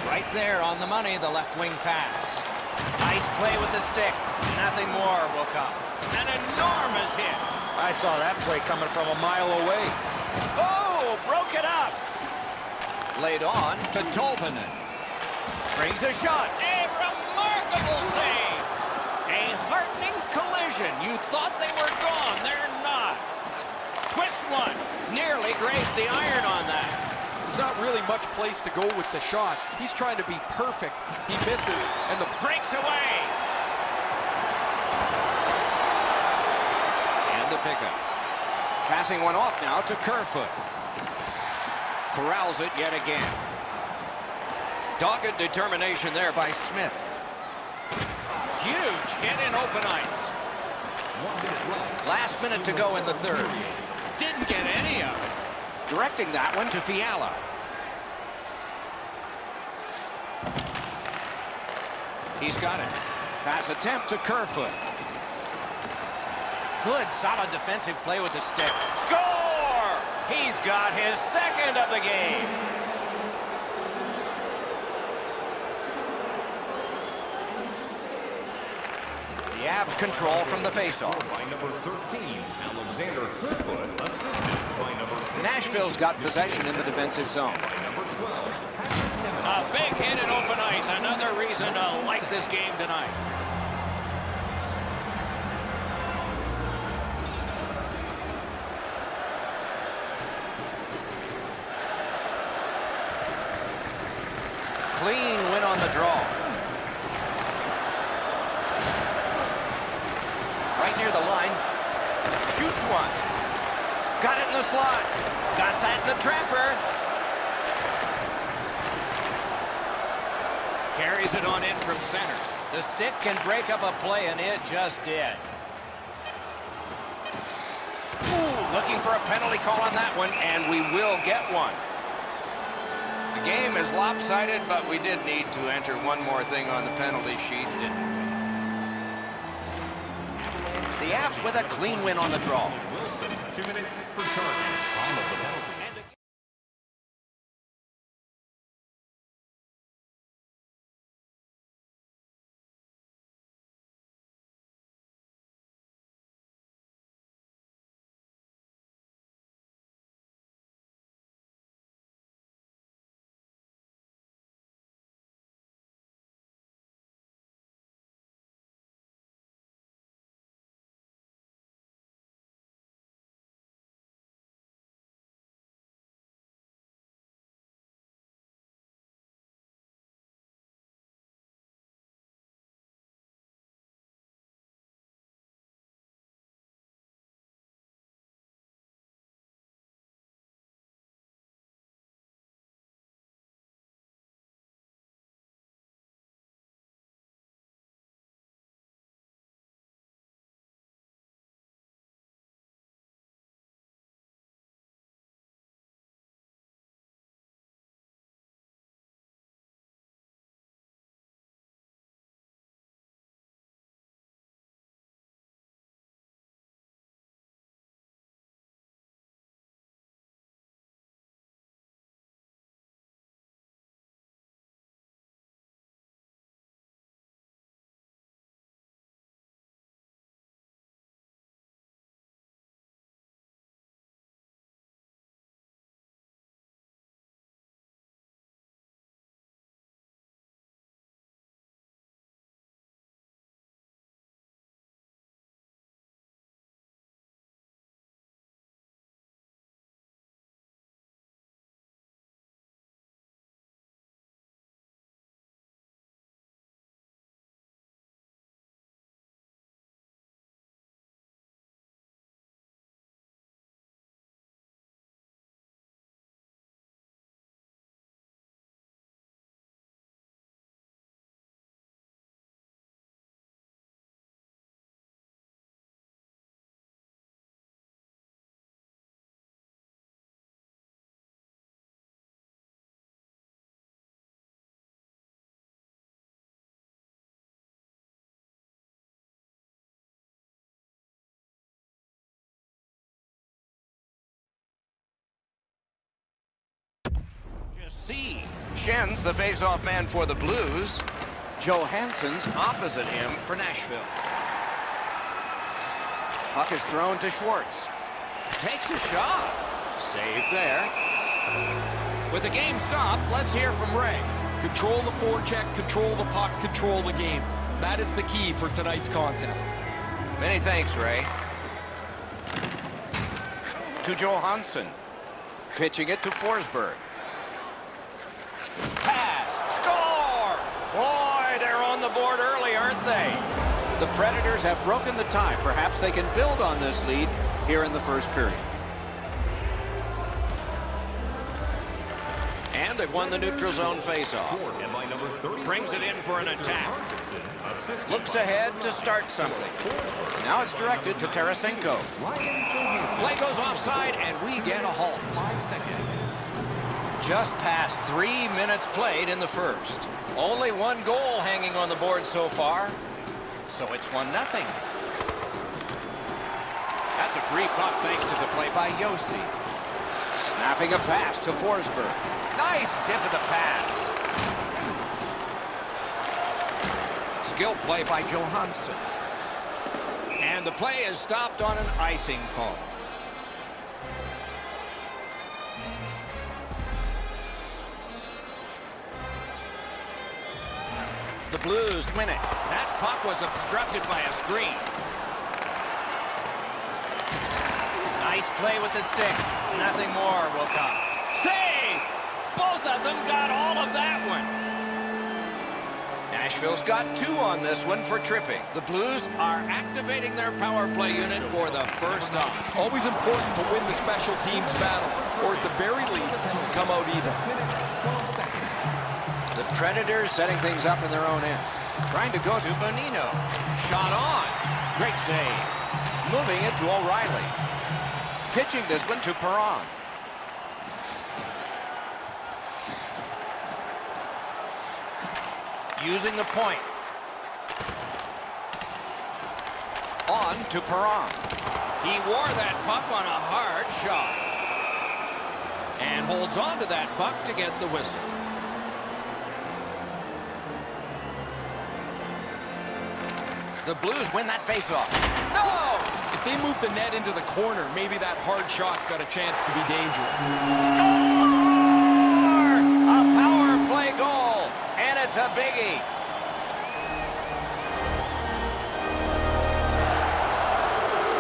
Right there on the money, the left wing pass. Nice play with the stick. Nothing more will come. An enormous hit. I saw that play coming from a mile away. Oh, broke it up. Laid on to Tolvanen. Brings a shot. A remarkable save. A heartening collision. You thought they were gone. They're not. Twist one. Nearly grazed the iron on that. There's not really much place to go with the shot. He's trying to be perfect. He misses, and the Breaks away. And the pickup. Passing one off now to Kerfoot. Corrals it yet again. Dogged determination there by Smith. Huge hit in open ice. Last minute to go in the third. Didn't get any of it. Directing that one to Fiala. He's got it. Pass attempt to Kerfoot. Good, solid defensive play with the stick. Score! He's got his second of the game. The Avs control from the faceoff. By number 13, Alexander Kerfoot, assisted by number 6. Nashville's got possession in the defensive zone. By number 12, A big hit in open ice. Another reason to like this game tonight. Clean win on the draw. Right near the line. Shoots one. Got it in the slot. Got that in the trapper. Carries it on in from center. The stick can break up a play, and it just did. Ooh, looking for a penalty call on that one, and we will get one. The game is lopsided, but we did need to enter one more thing on the penalty sheet, didn't we? The Avs with a clean win on the draw. Wilson, 2 minutes for charging. On the penalty. Schen's the face-off man for the Blues. Johansson's opposite him for Nashville. Puck is thrown to Schwartz. Takes a shot. Save there. With the game stopped, let's hear from Ray. Control the forecheck, control the puck, control the game. That is the key for tonight's contest. Many thanks, Ray. To Johansson. Pitching it to Forsberg. Pass. Score! Boy, they're on the board early, aren't they? The Predators have broken the tie. Perhaps they can build on this lead here in the first period. And they've won the neutral zone faceoff. Brings it in for an attack. Looks ahead to start something. Now it's directed to Tarasenko. Play goes offside, and we get a halt. Just past 3 minutes played in the first. Only one goal hanging on the board so far. So it's 1-0. That's a free puck thanks to the play by Yossi. Snapping a pass to Forsberg. Nice tip of the pass. Skill play by Johansson. And the play is stopped on an icing call. The Blues win it. That puck was obstructed by a screen. Nice play with the stick. Nothing more will come. Save! Both of them got all of that one. Nashville's got 2 on this one for tripping. The Blues are activating their power play unit for the first time. Always important to win the special teams battle, or at the very least, come out even. The Predators setting things up in their own end. Trying to go to Bonino. Shot on. Great save. Moving it to O'Reilly. Pitching this one to Perron. Using the point. On to Perron. He wore that puck on a hard shot. And holds on to that puck to get the whistle. The Blues win that faceoff. No! If they move the net into the corner, maybe that hard shot's got a chance to be dangerous. Score! A power play goal. And it's a biggie.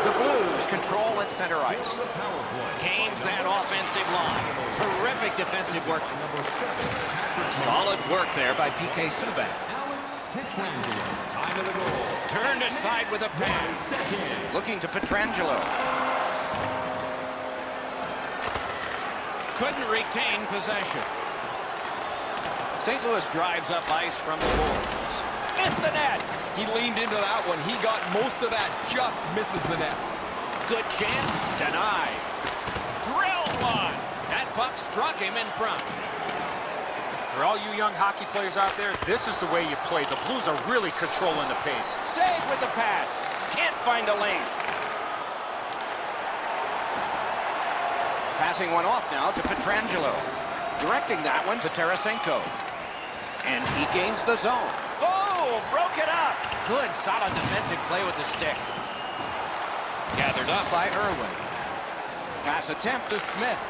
The Blues control at center ice. Gains that offensive line. Terrific defensive work. Solid work there by P.K. Subban. Time of the goal. Turned aside with a pass. Looking to Pietrangelo. Couldn't retain possession. St. Louis drives up ice from the boards. Missed the net. He leaned into that one. He got most of that, just misses the net. Good chance. Denied. Drilled one. That puck struck him in front. For all you young hockey players out there, this is the way you play. The Blues are really controlling the pace. Save with the pad. Can't find a lane. Passing one off now to Pietrangelo. Directing that one to Tarasenko. And he gains the zone. Oh, broke it up. Good, solid defensive play with the stick. Gathered up by Irwin. Pass attempt to Smith.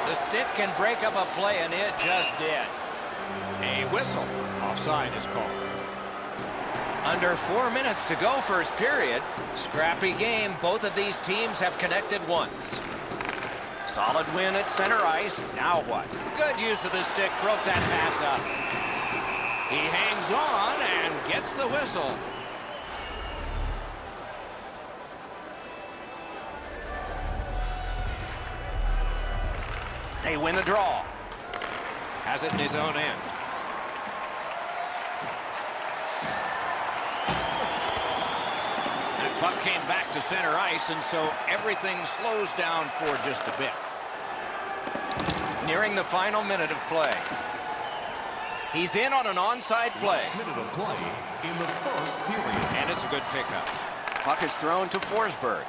The stick can break up a play, and it just did. A whistle. Offside is called. Under 4 minutes to go first period. Scrappy game. Both of these teams have connected once. Solid win at center ice. Now what? Good use of the stick. Broke that pass up. He hangs on and gets the whistle. They win the draw. Has it in his own end. That puck came back to center ice, and so everything slows down for just a bit. Nearing the final minute of play. He's in on an onside play. Minute of play in the first period. And it's a good pickup. Puck is thrown to Forsberg.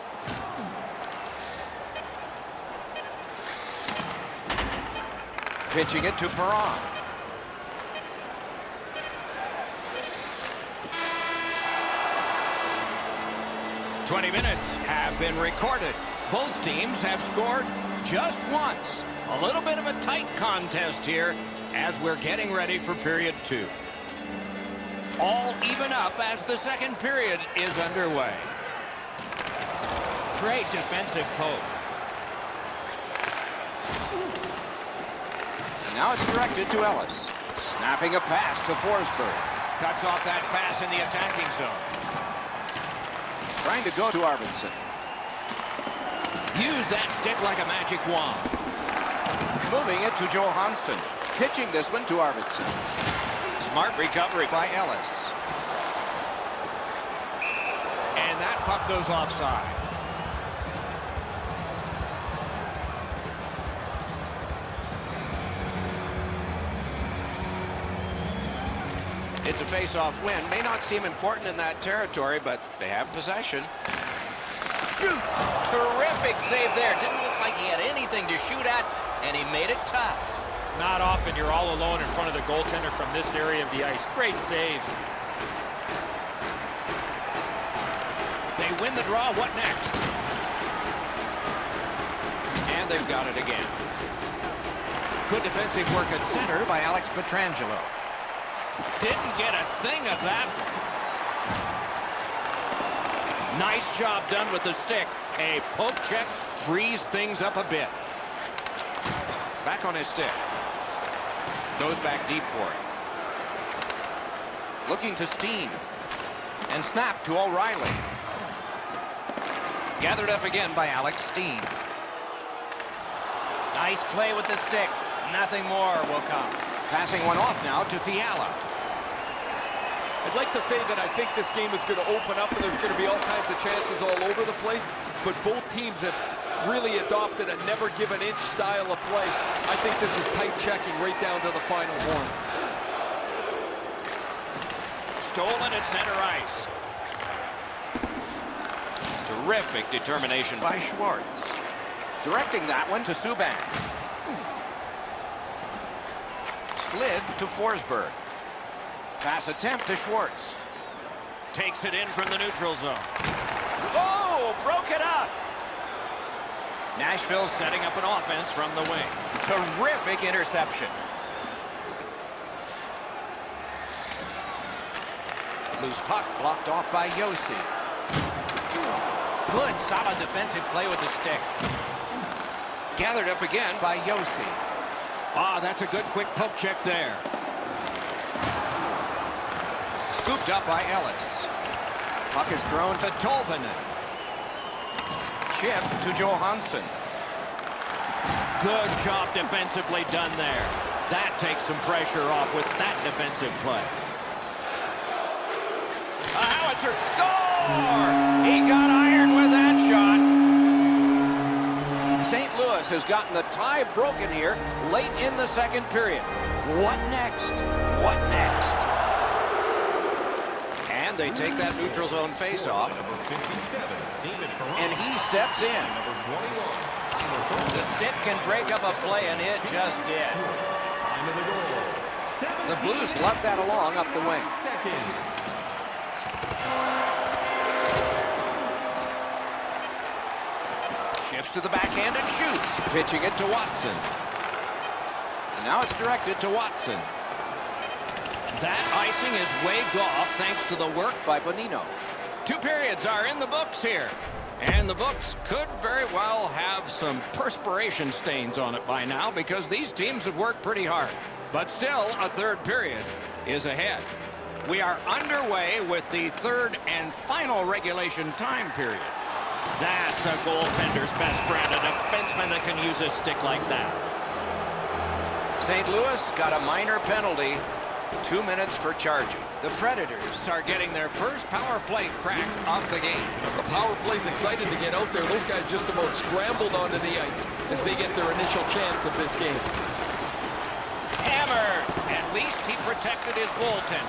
Pitching it to Perron. "20 minutes have been recorded. Both teams have scored just once. A little bit of a tight contest here as we're getting ready for period 2. All even up as the second period is underway. Great defensive poke. And now it's directed to Ellis. Snapping a pass to Forsberg. Cuts off that pass in the attacking zone. Trying to go to Arvidsson. Use that stick like a magic wand. Moving it to Johansson. Pitching this one to Arvidsson. Smart recovery by Ellis. And that puck goes offside. It's a face-off win. May not seem important in that territory, but they have possession. Shoots. Terrific save there. Didn't look like he had anything to shoot at, and he made it tough. Not often you're all alone in front of the goaltender from this area of the ice. Great save. They win the draw. What next? And they've got it again. Good defensive work at center by Alex Pietrangelo. Didn't get a thing of that. Nice job done with the stick. A poke check frees things up a bit. Back on his stick. Goes back deep for it. Looking to Steen. And snap to O'Reilly. Gathered up again by Alex Steen. Nice play with the stick. Nothing more will come. Passing one off now to Fiala. I'd like to say that I think this game is going to open up and there's going to be all kinds of chances all over the place, but both teams have really adopted a never give an inch style of play. I think this is tight checking right down to the final horn. Stolen at center ice. Terrific determination by Schwartz. Directing that one to Subban. Slid to Forsberg. Pass attempt to Schwartz. Takes it in from the neutral zone. Oh, broke it up. Nashville's setting up an offense from the wing. Terrific interception. Loose puck blocked off by Yossi. Good, solid defensive play with the stick. Gathered up again by Yossi. Ah, that's a good quick poke check there. Scooped up by Ellis. Puck is thrown to Tolvanen. Chip to Johansson. Good job defensively done there. That takes some pressure off with that defensive play. A howitzer. Score! He got iron with that shot. St. Louis has gotten the tie broken here late in the second period. What next? What next? And they take that neutral zone face-off. And he steps in. The stick can break up a play, and it just did. The Blues lugged that along up the wing. Shifts to the backhand and shoots. Pitching it to Watson. And now it's directed to Watson. That icing is waved off thanks to the work by Bonino. 2 periods are in the books here. And the books could very well have some perspiration stains on it by now because these teams have worked pretty hard. But still, a third period is ahead. We are underway with the third and final regulation time period. That's a goaltender's best friend, a defenseman that can use a stick like that. St. Louis got a minor penalty. 2 minutes for charging. The Predators are getting their first power play crack of the game. The power play's excited to get out there. Those guys just about scrambled onto the ice as they get their initial chance of this game. Hammer! At least he protected his goaltender.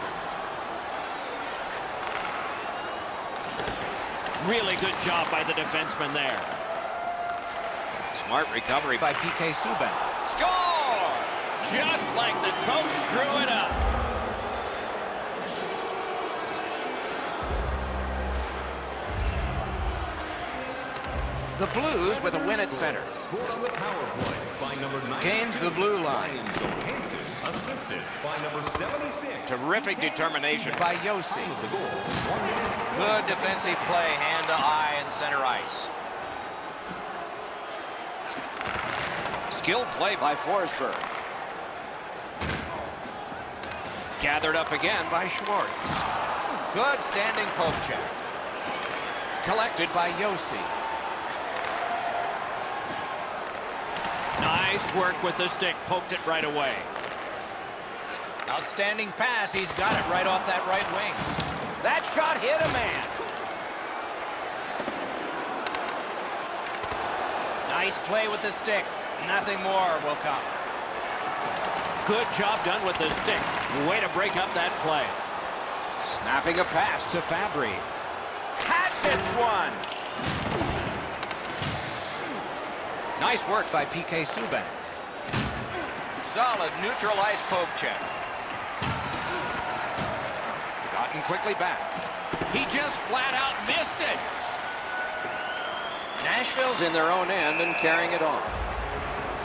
Really good job by the defenseman there. Smart recovery by P.K. Subban. Score! Just like the coach drew it up. The Blues with a win at center. Scored on the power play by number 9. Gains the blue line. Assisted by number 76. Terrific determination by Yossi. The goal. 1 minute. Good defensive play, hand to eye and center ice. Skilled play by Forsberg. Gathered up again by Schwartz. Good standing poke check. Collected by Yossi. Nice work with the stick. Poked it right away. Outstanding pass. He's got it right off that right wing. That shot hit a man. Nice play with the stick. Nothing more will come. Good job done with the stick. Way to break up that play. Snapping a pass to Fabry. Hatchets one. Nice work by PK Subban. Solid neutral ice poke check. Gotten quickly back. He just flat out missed it. Nashville's in their own end and carrying it on.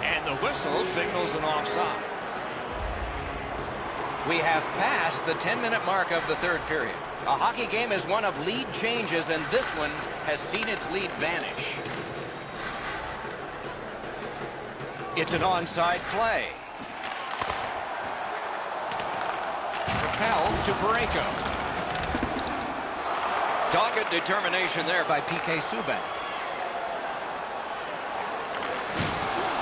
And the whistle signals an offside. We have passed the 10-minute mark of the third period. A hockey game is one of lead changes, and this one has seen its lead vanish. It's an onside play. Propelled to Parayko. Dogged determination there by PK Subban.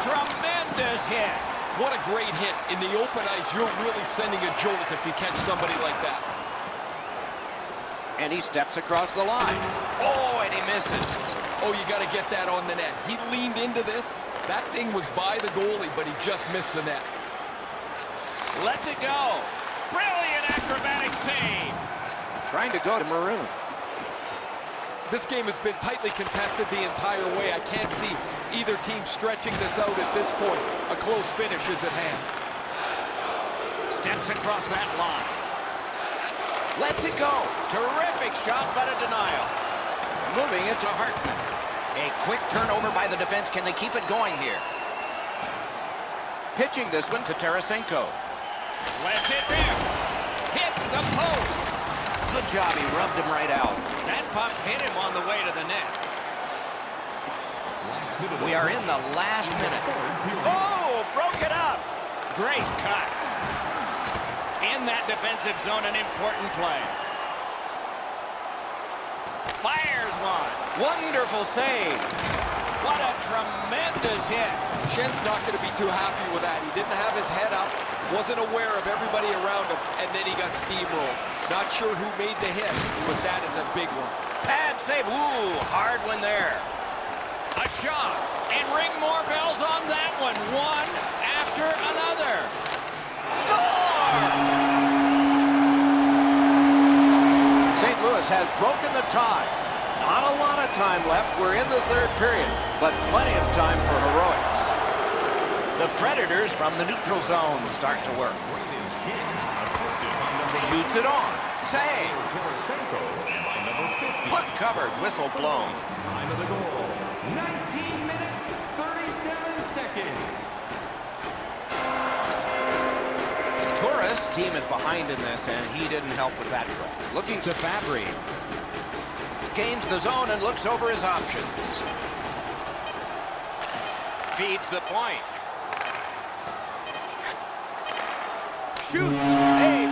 Tremendous hit. What a great hit. In the open ice, you're really sending a jolt if you catch somebody like that. And he steps across the line. Oh, and he misses. Oh, you got to get that on the net. He leaned into this. That thing was by the goalie, but he just missed the net. Lets it go. Brilliant acrobatic save. Trying to go to Maroon. This game has been tightly contested the entire way. I can't see either team stretching this out at this point. A close finish is at hand. Steps across that line. Lets it go. Terrific shot, but a denial. Moving it to Hartman. A quick turnover by the defense. Can they keep it going here? Pitching this one to Tarasenko. Lets it rip. Hits the post. Good job. He rubbed him right out. That puck hit him on the way to the net. We are in the last minute. Oh, broke it up. Great cut. In that defensive zone, an important play. Fires one. Wonderful save. What a tremendous hit. Schen's not going to be too happy with that. He didn't have his head up, wasn't aware of everybody around him, and then he got steamrolled. Not sure who made the hit, but that is a big one. Pad save. Ooh, hard one there. A shot. And ring more bells on that one. One after another. Score! St. Louis has broken the tie. Not a lot of time left. We're in the third period, but plenty of time for heroics. The Predators from the neutral zone start to work. Shoots it on. Save. Puck covered. Whistle blown. Time of the goal. 19 minutes, 37 seconds. Torres' team is behind in this, and he didn't help with that draw. Looking to Fabry. Gains the zone and looks over his options. Feeds the point. Shoots. Hey,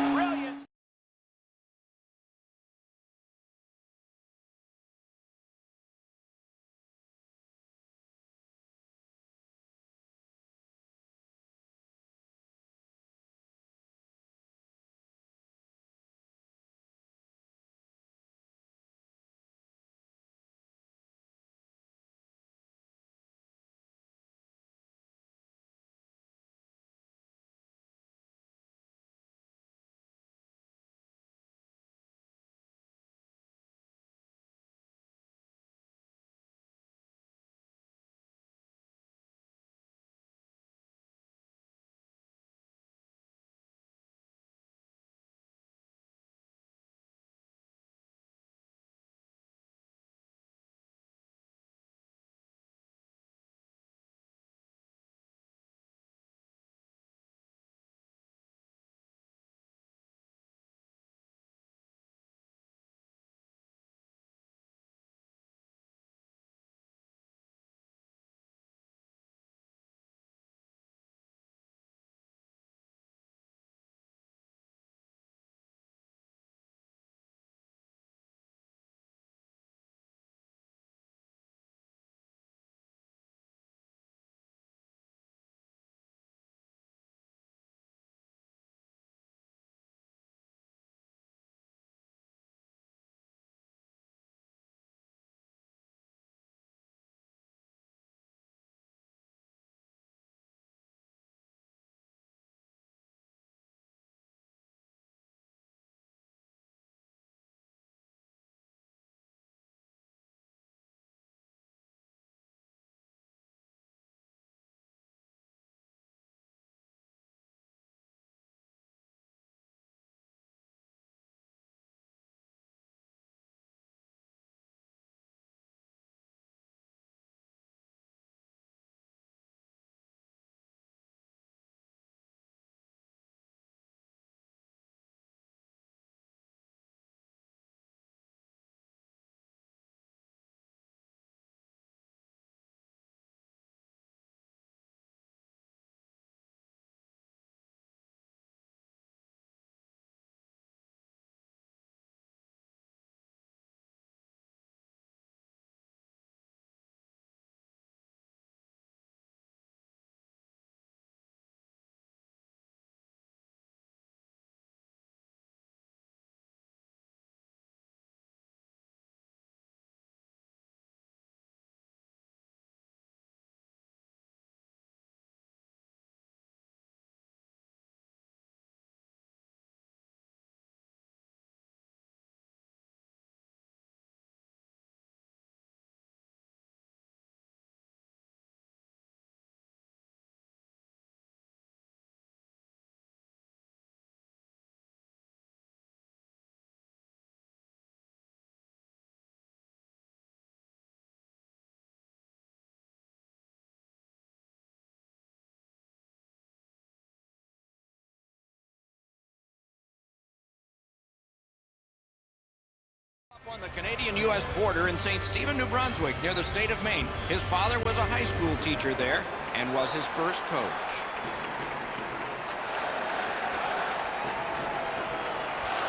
On the Canadian-U.S. border in St. Stephen, New Brunswick, near the state of Maine. His father was a high school teacher there and was his first coach.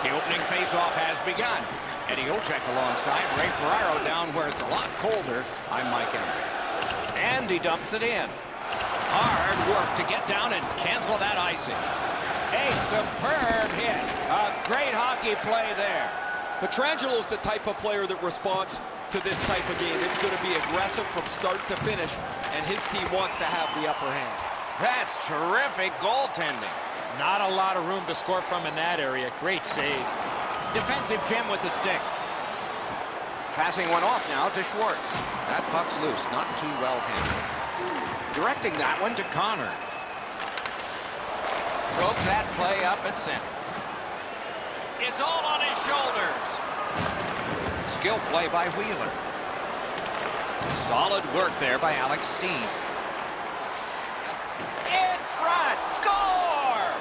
The opening face-off has begun. Eddie Olczyk alongside Ray Ferraro down where it's a lot colder. I'm Mike Emery. And he dumps it in. Hard work to get down and cancel that icing. A superb hit. A great hockey play there. Pietrangelo is the type of player that responds to this type of game. It's going to be aggressive from start to finish, and his team wants to have the upper hand. That's terrific goaltending. Not a lot of room to score from in that area. Great save. Defensive gem with the stick. Passing one off now to Schwartz. That puck's loose, not too well handled. Directing that one to Connor. Broke that play up at center. It's all on his shoulders. Skill play by Wheeler. Solid work there by Alex Steen. In front. Score!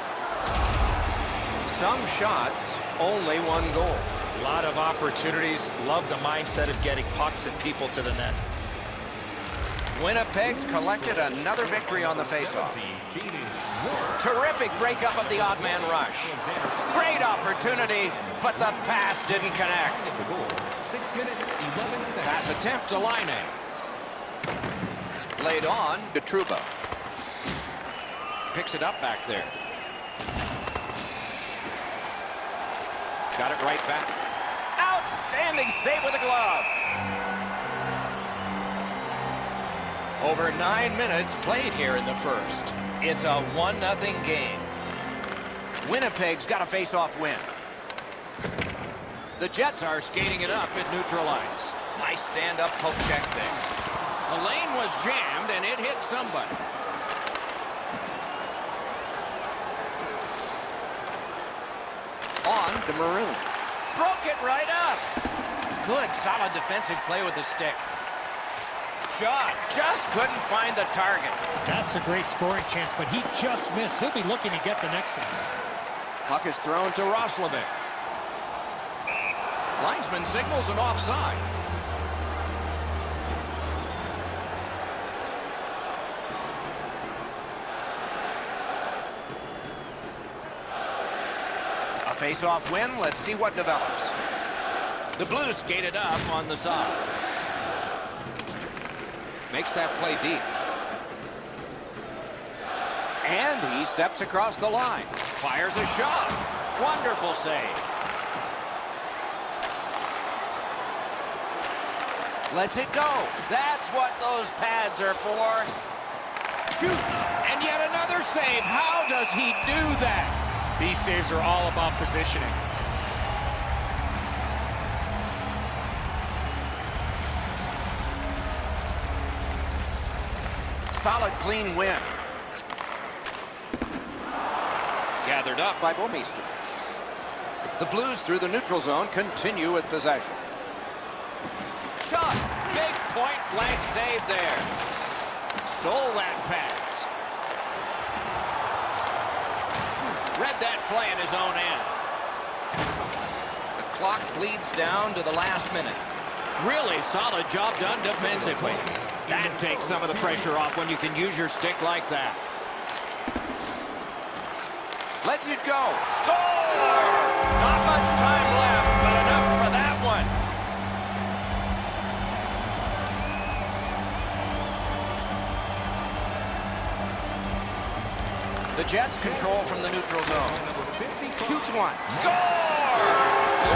Some shots, only one goal. A lot of opportunities. Love the mindset of getting pucks and people to the net. Winnipeg's collected another victory on the faceoff. Terrific breakup of the odd man rush. Great opportunity, but the pass didn't connect. 6 minutes, 11 seconds. Pass attempt to Laine. Laid on to Trouba. Picks it up back there. Got it right back. Outstanding save with a glove. Over 9 minutes played here in the first. It's a 1-0 game. Winnipeg's got a face-off win. The Jets are skating it up at neutral ice. Nice stand-up poke check there. The lane was jammed and it hit somebody. On to Maroon. Broke it right up. Good, solid defensive play with the stick. Shot, just couldn't find the target. That's a great scoring chance, but he just missed. He'll be looking to get the next one. Puck is thrown to Roslovic. Linesman signals an offside. a face-off win. Let's see what develops. The Blues skated up on the side. Makes that play deep. And he steps across the line. Fires a shot. Wonderful save. Lets it go. That's what those pads are for. Shoots. And yet another save. How does he do that? These saves are all about positioning. Solid, clean win. Gathered up by Bomeister. The Blues through the neutral zone continue with possession. Shot. Big point-blank save there. Stole that pass. Read that play in his own end. The clock bleeds down to the last minute. Really solid job done defensively. That takes some of the pressure off when you can use your stick like that. Lets it go. Score! Not much time left, but enough for that one. The Jets control from the neutral zone. Shoots one. Score!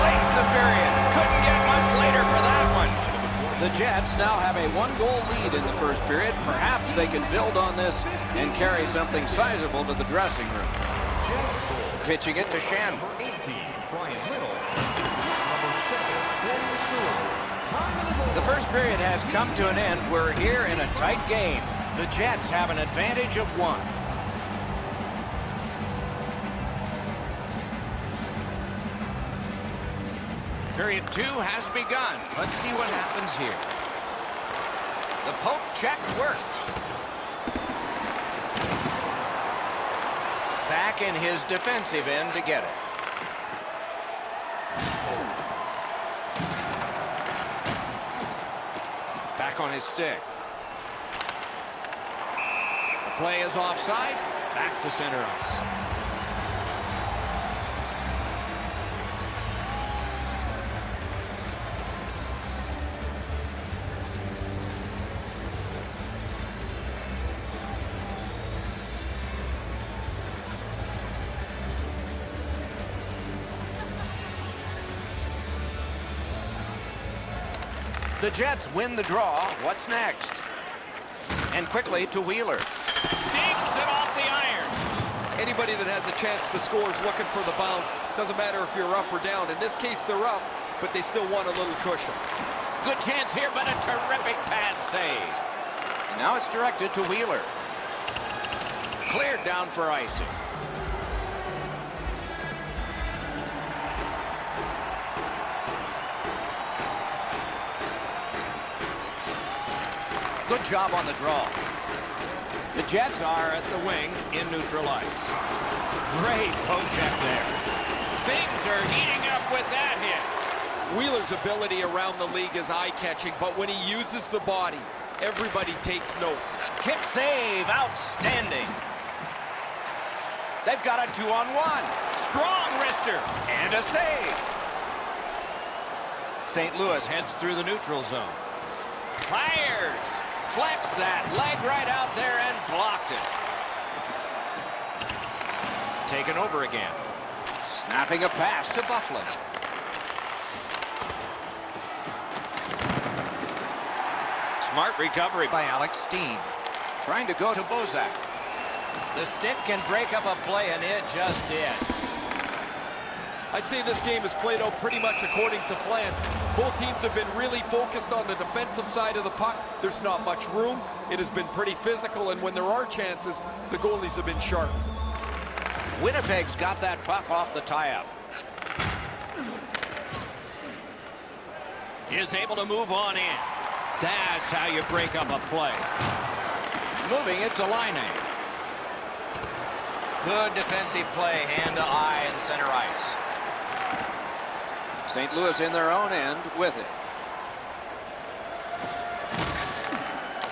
Late in the period. Couldn't get much later for that one. The Jets now have a 1-goal lead in the first period. Perhaps they can build on this and carry something sizable to the dressing room. Pitching it to Shannon. The first period has come to an end. We're here in a tight game. The Jets have an advantage of 1. Period 2 has begun. Let's see what happens here. The poke check worked. Back in his defensive end to get it. Back on his stick. The play is offside. Back to center ice. The Jets win the draw. What's next? And quickly to Wheeler. Digs it off the iron. Anybody that has a chance to score is looking for the bounce. Doesn't matter if you're up or down. In this case, they're up, but they still want a little cushion. Good chance here, but a terrific pad save. And now it's directed to Wheeler. Cleared down for icing. Good job on the draw. The Jets are at the wing in neutral ice. Great poke check there. Things are heating up with that hit. Wheeler's ability around the league is eye-catching, but when he uses the body, everybody takes note. Kick save, outstanding. They've got a 2-on-1. Strong wrister. And a save. St. Louis heads through the neutral zone. Fires. Flex that leg right out there and blocked it. Taken over again. Snapping a pass to Buffalo. Smart recovery by Alex Steen. Trying to go to Bozak. The stick can break up a play, and it just did. I'd say this game has played out pretty much according to plan. Both teams have been really focused on the defensive side of the puck. There's not much room. It has been pretty physical, and when there are chances, the goalies have been sharp. Winnipeg's got that puck off the tie-up. Is able to move on in. That's how you break up a play. Moving it to Line. Good defensive play, hand to eye and center ice. St. Louis in their own end with it.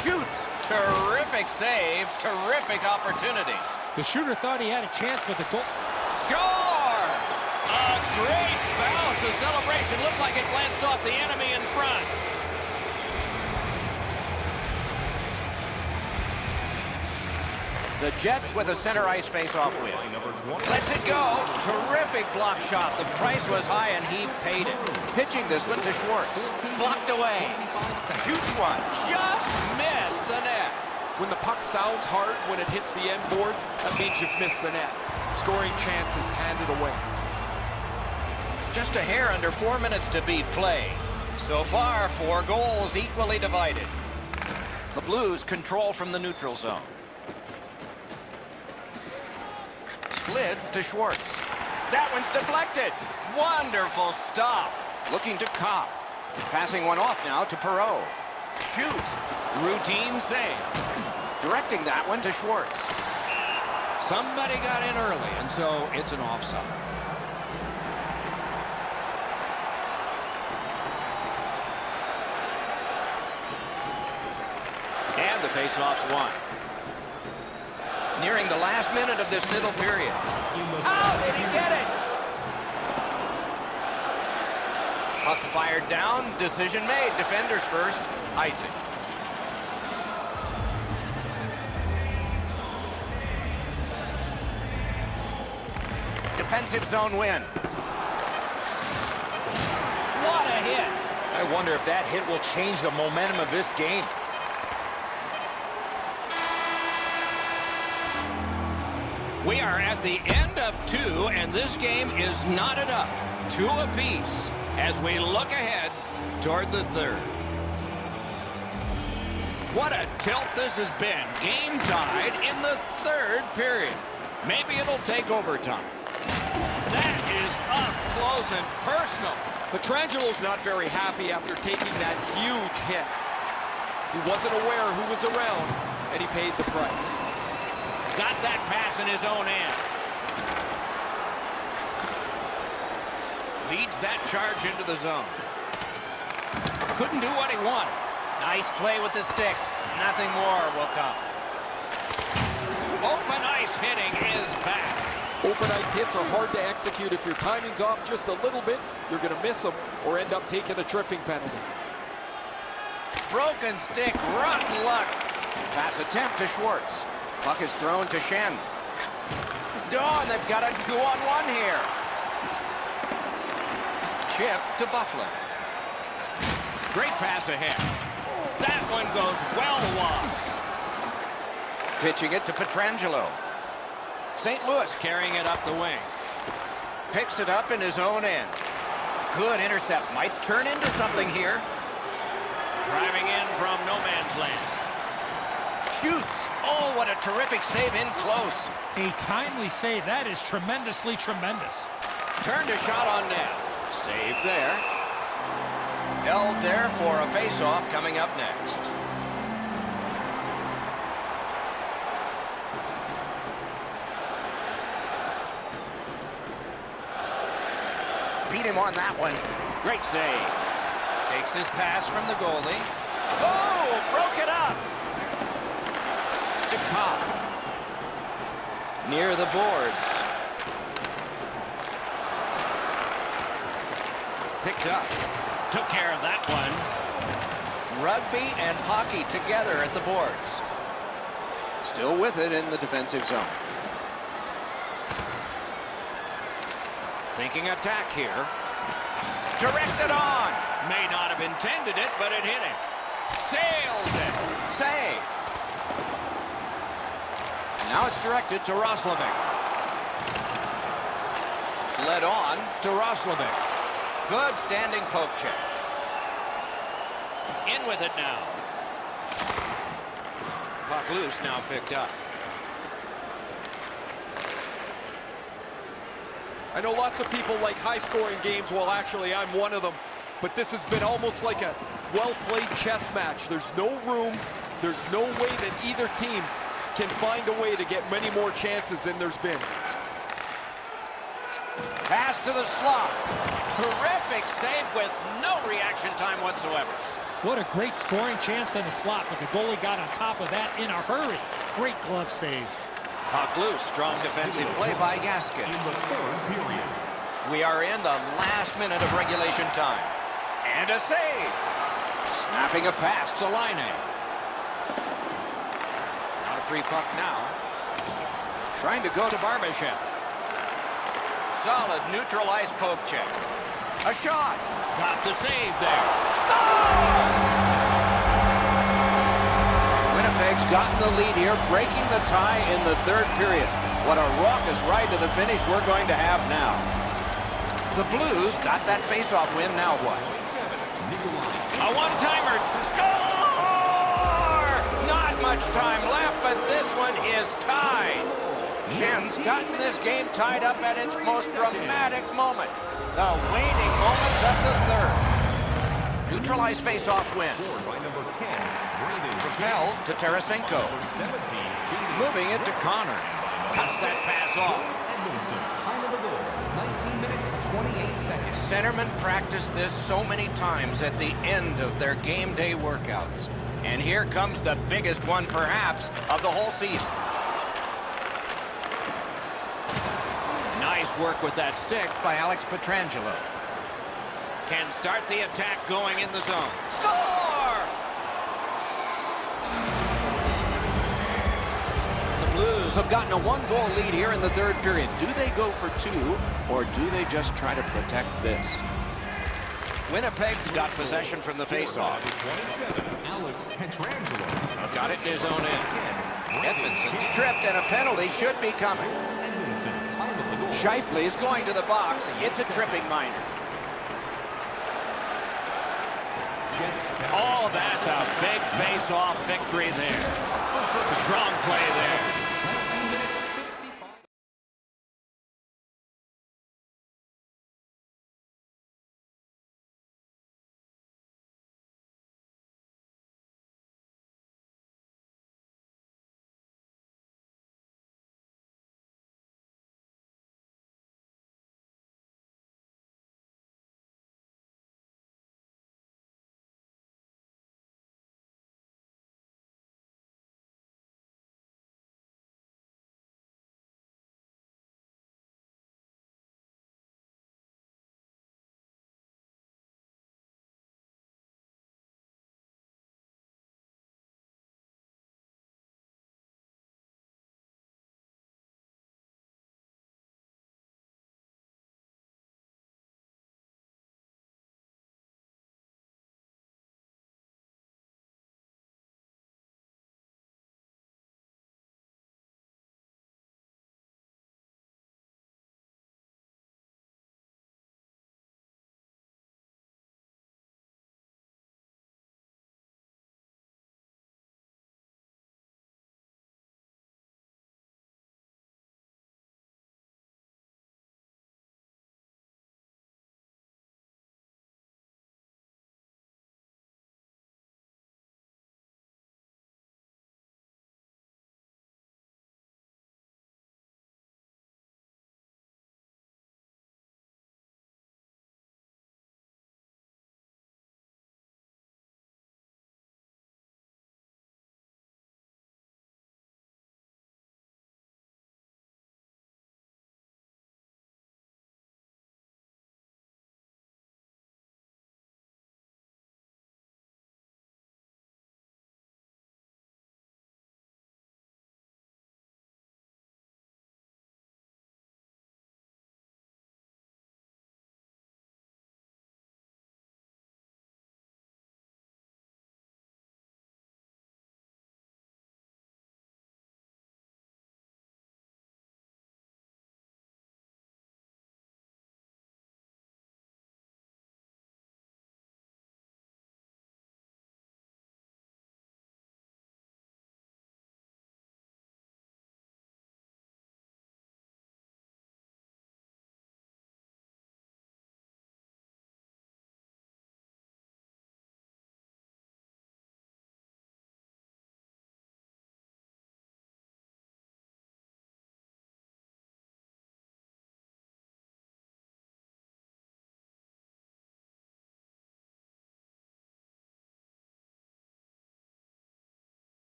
Shoots. Terrific save. Terrific opportunity. The shooter thought he had a chance, but the goal... Score! A great bounce. The celebration looked like it glanced off the enemy in front. The Jets with a center ice face-off win. Lets it go. Terrific block shot. The price was high, and he paid it. Pitching this one to Schwartz. Blocked away. Shoots one. Just missed the net. When the puck sounds hard when it hits the end boards, that means you've missed the net. Scoring chances handed away. Just a hair under 4 minutes to be played. So far, 4 goals equally divided. The Blues control from the neutral zone. Slid to Schwartz. That one's deflected. Wonderful stop. Looking to Kopp. Passing one off now to Perreault. Shoots. Routine save. Directing that one to Schwartz. Somebody got in early, and so it's an offside. And the faceoff's won. Nearing the last minute of this middle period. How did he get it? Puck fired down. Decision made. Defenders first. Icing. Defensive zone win. What a hit. I wonder if that hit will change the momentum of this game. We are at the end of 2, and this game is knotted up 2 apiece as we look ahead toward the 3rd. What a tilt this has been. Game tied in the 3rd period. Maybe it'll take overtime. That is up close and personal. Petrangelo's not very happy after taking that huge hit. He wasn't aware who was around, and he paid the price. Got that pass in his own end. Leads that charge into the zone. Couldn't do what he wanted. Nice play with the stick. Nothing more will come. Open ice hitting is back. Open ice hits are hard to execute. If your timing's off just a little bit, you're going to miss them or end up taking a tripping penalty. Broken stick, rotten luck. Pass attempt to Schwartz. Puck is thrown to Shen. Oh, and they've got a 2-on-1 here. Chip to Bufflin. Great pass ahead. That one goes well wide. Pitching it to Pietrangelo. St. Louis carrying it up the wing. Picks it up in his own end. Good intercept. Might turn into something here. Driving in from no man's land. Shoots. Oh, what a terrific save in close. A timely save. That is tremendously tremendous. Turned a shot on net. Save there. Held there for a face-off coming up next. Beat him on that one. Great save. Takes his pass from the goalie. Oh, broke it up. DeCobb. Near the boards. Picked up. Took care of that one. Rugby and hockey together at the boards. Still with it in the defensive zone. Thinking attack here. Directed on. May not have intended it, but it hit him. Sails it. Save. Now it's directed to Roslovic. Led on to Roslovic. Good standing poke check. In with it now. Puck loose, now picked up. I know lots of people like high-scoring games. Well, actually, I'm one of them. But this has been almost like a well-played chess match. There's no room. There's no way that either team can find a way to get many more chances than there's been. Pass to the slot. Terrific save with no reaction time whatsoever. What a great scoring chance on the slot, but the goalie got on top of that in a hurry. Great glove save. Puck loose. Strong defensive play by Yaskin. In the third period. We are in the last minute of regulation time. And a save. Snapping a pass to Laine. Not a free puck now. Trying to go to Barbashev. Solid neutralized poke check. A shot. Got the save there. Score! Winnipeg's gotten the lead here, breaking the tie in the third period. What a raucous ride to the finish we're going to have now. The Blues got that face-off win. Now what? A one-timer. Score! Not much time left, but this one is tied. Shen's gotten this game tied up at its most dramatic moment. The waning moments of the third. Neutralized face-off win. By number 10, Brandon. Propelled to Tarasenko. 17, Jamie. Moving it to Connor. Cuts that pass off. Edmondson. Time of the goal, 19 minutes, 28 seconds. Centermen practice this so many times at the end of their game day workouts. And here comes the biggest one, perhaps, of the whole season. Nice work with that stick. By Alex Pietrangelo. Can start the attack going in the zone. Score! The Blues have gotten a one-goal lead here in the third period. Do they go for two, or do they just try to protect this? Winnipeg's got possession from the face-off. 27, Alex Pietrangelo. Got it in his own end. Edmondson's tripped, and a penalty should be coming. Edmondson. Time of the goal. Scheifele is going to the box. It's a tripping minor. Oh, that's a big face-off victory there. Strong play there.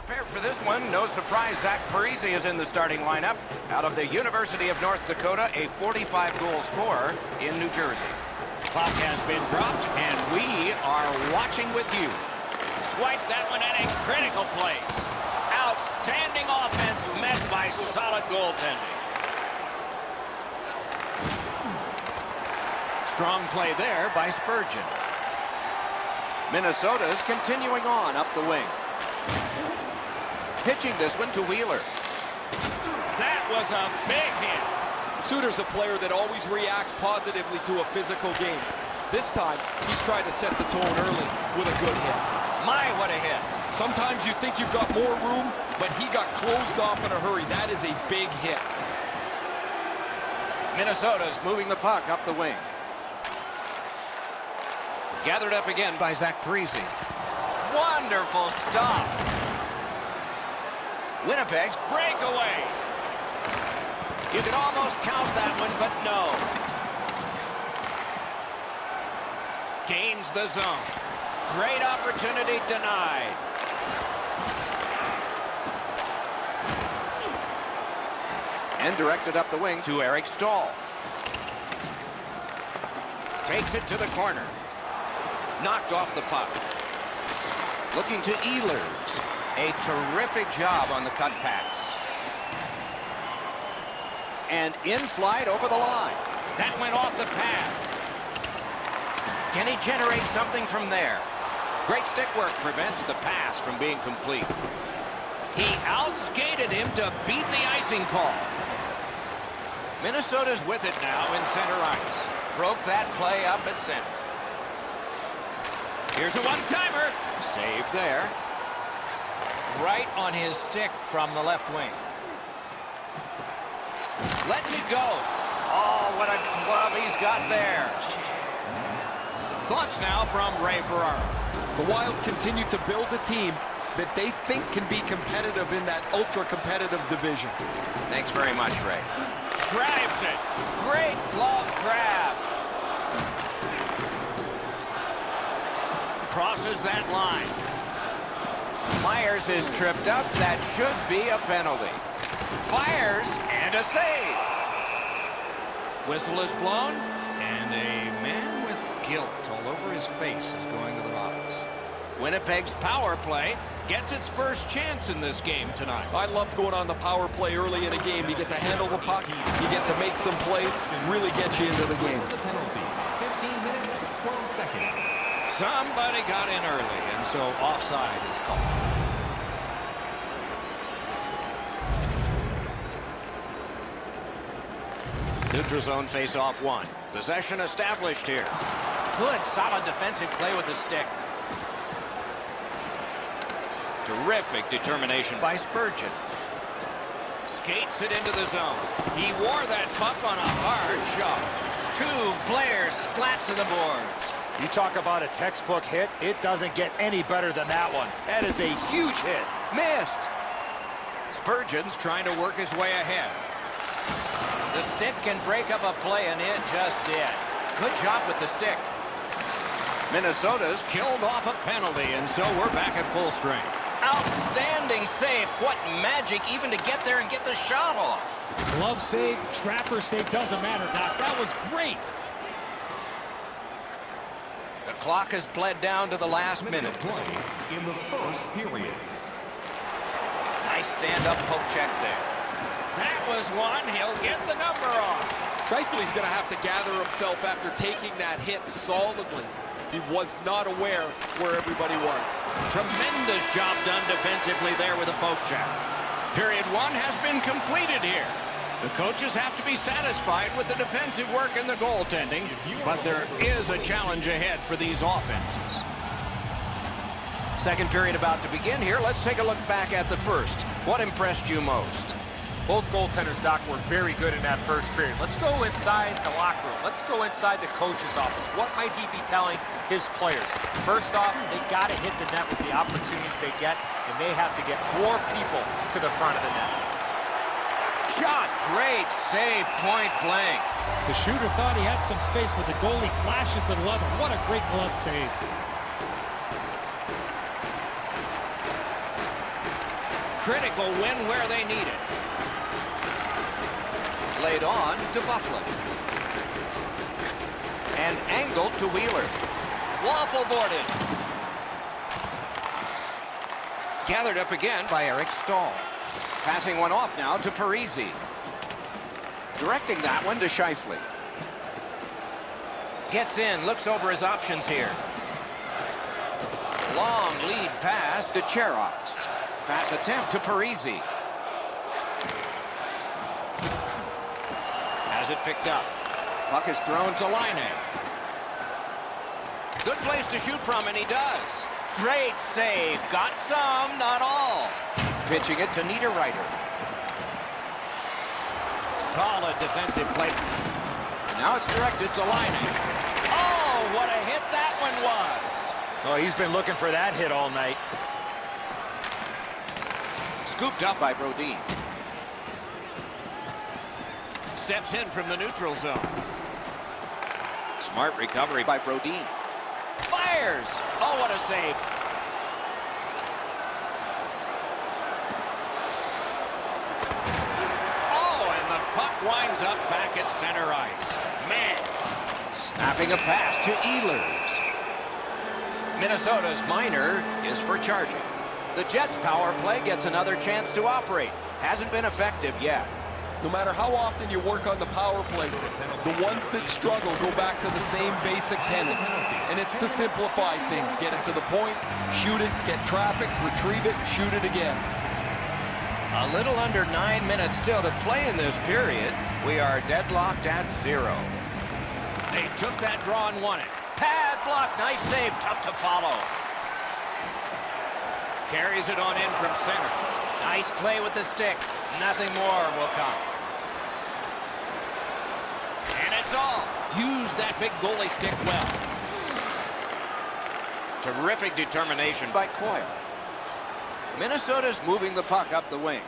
Prepared for this one. No surprise, Zach Parise is in the starting lineup. Out of the University of North Dakota, a 45-goal scorer in New Jersey. Puck has been dropped, and we are watching with you. Swipe that one in a critical place. Outstanding offense met by solid goaltending. Strong play there by Spurgeon. Minnesota's continuing on up the wing. Pitching this one to Wheeler. That was a big hit. Suter's a player that always reacts positively to a physical game. This time, he's trying to set the tone early with a good hit. My, what a hit. Sometimes you think you've got more room, but he got closed off in a hurry. That is a big hit. Minnesota's moving the puck up the wing. Gathered up again by Zach Parise. Wonderful stop. Winnipeg's Breakaway. You could almost count that one, but no. Gains the zone. Great opportunity denied. and directed up the wing to Eric Stahl. Takes it to the corner. Knocked off the puck. Looking to Ehlers. A terrific job on the cut pass. And in flight over the line. That went off the pad. Can he generate something from there? Great stick work prevents the pass from being complete. He outskated him to beat the icing call. Minnesota's with it now in center ice. Broke that play up at center. Here's a one-timer. Save there. Right on his stick from the left wing. Lets it go. Oh, what a glove he's got there. Thoughts now from Ray Ferraro. The Wild continue to build a team that they think can be competitive in that ultra-competitive division. Thanks very much, Ray. Drives it. Great glove grab. Crosses that line. Myers is tripped up. That should be a penalty. Fires and a save. Whistle is blown, and a man with guilt all over his face is going to the box. Winnipeg's power play gets its first chance in this game tonight. I loved going on the power play early in a game. You get to handle the puck, you get to make some plays, really get you into the game. The penalty, 15 minutes, 12 seconds. Somebody got in early, and so offside is called. Neutral zone face-off one. Possession established here. Good, solid defensive play with the stick. Terrific determination by Spurgeon. Skates it into the zone. He wore that puck on a hard shot. Two players splat to the boards. You talk about a textbook hit, it doesn't get any better than that one. That is a huge hit. Missed. Spurgeon's trying to work his way ahead. The stick can break up a play, and it just did. Good job with the stick. Minnesota's killed off a penalty, and so we're back at full strength. Outstanding save. What magic even to get there and get the shot off. Glove save, trapper save, doesn't matter, Doc. That was great. The clock has bled down to the last minute. Play in the first period. Nice stand-up poke check there. That was one. He'll get the number off. Scheifele's going to have to gather himself after taking that hit solidly. He was not aware where everybody was. Tremendous job done defensively there with a poke check. Period one has been completed here. The coaches have to be satisfied with the defensive work and the goaltending, but there is a challenge ahead for these offenses. Second period about to begin here. Let's take a look back at the first. What impressed you most? Both goaltenders, Doc, were very good in that first period. Let's go inside the locker room. Let's go inside the coach's office. What might he be telling his players? First off, they got to hit the net with the opportunities they get, and they have to get more people to the front of the net. Shot. Great save, point blank. The shooter thought he had some space, but the goalie flashes to the level. What a great glove save. critical win where they need it. Laid on to Buffalo. And angled to Wheeler. Waffle boarded. Gathered up again by Eric Stahl. Passing one off now to Parisi. Directing that one to Scheifele. Gets in, looks over his options here. Long lead pass to Cherot. Pass attempt to Parisi. Has it picked up. Puck is thrown to Laine. Good place to shoot from, and he does. Great save. Got some, not all. Pitching it to Niederreiter. Solid defensive play. Now it's directed to Laine. Oh, what a hit that one was. Oh, he's been looking for that hit all night. Scooped up by Brodin. Steps in from the neutral zone. Smart recovery by Brodin. Fires. Oh, what a save. Oh, and the puck winds up back at center ice. Man. Snapping a pass to Ehlers. Minnesota's Minor is for charging. The Jets' power play gets another chance to operate. Hasn't been effective yet. No matter how often you work on the power play, the ones that struggle go back to the same basic tenets. And it's to simplify things. Get it to the point, shoot it, get traffic, retrieve it, shoot it again. A little under 9 minutes still to play in this period. We are deadlocked at 0. They took that draw and won it. Pad block, nice save, tough to follow. Carries it on in from center. Nice play with the stick. Nothing more will come. And it's all. Use that big goalie stick well. Terrific determination by Coyle. Minnesota's moving the puck up the wing.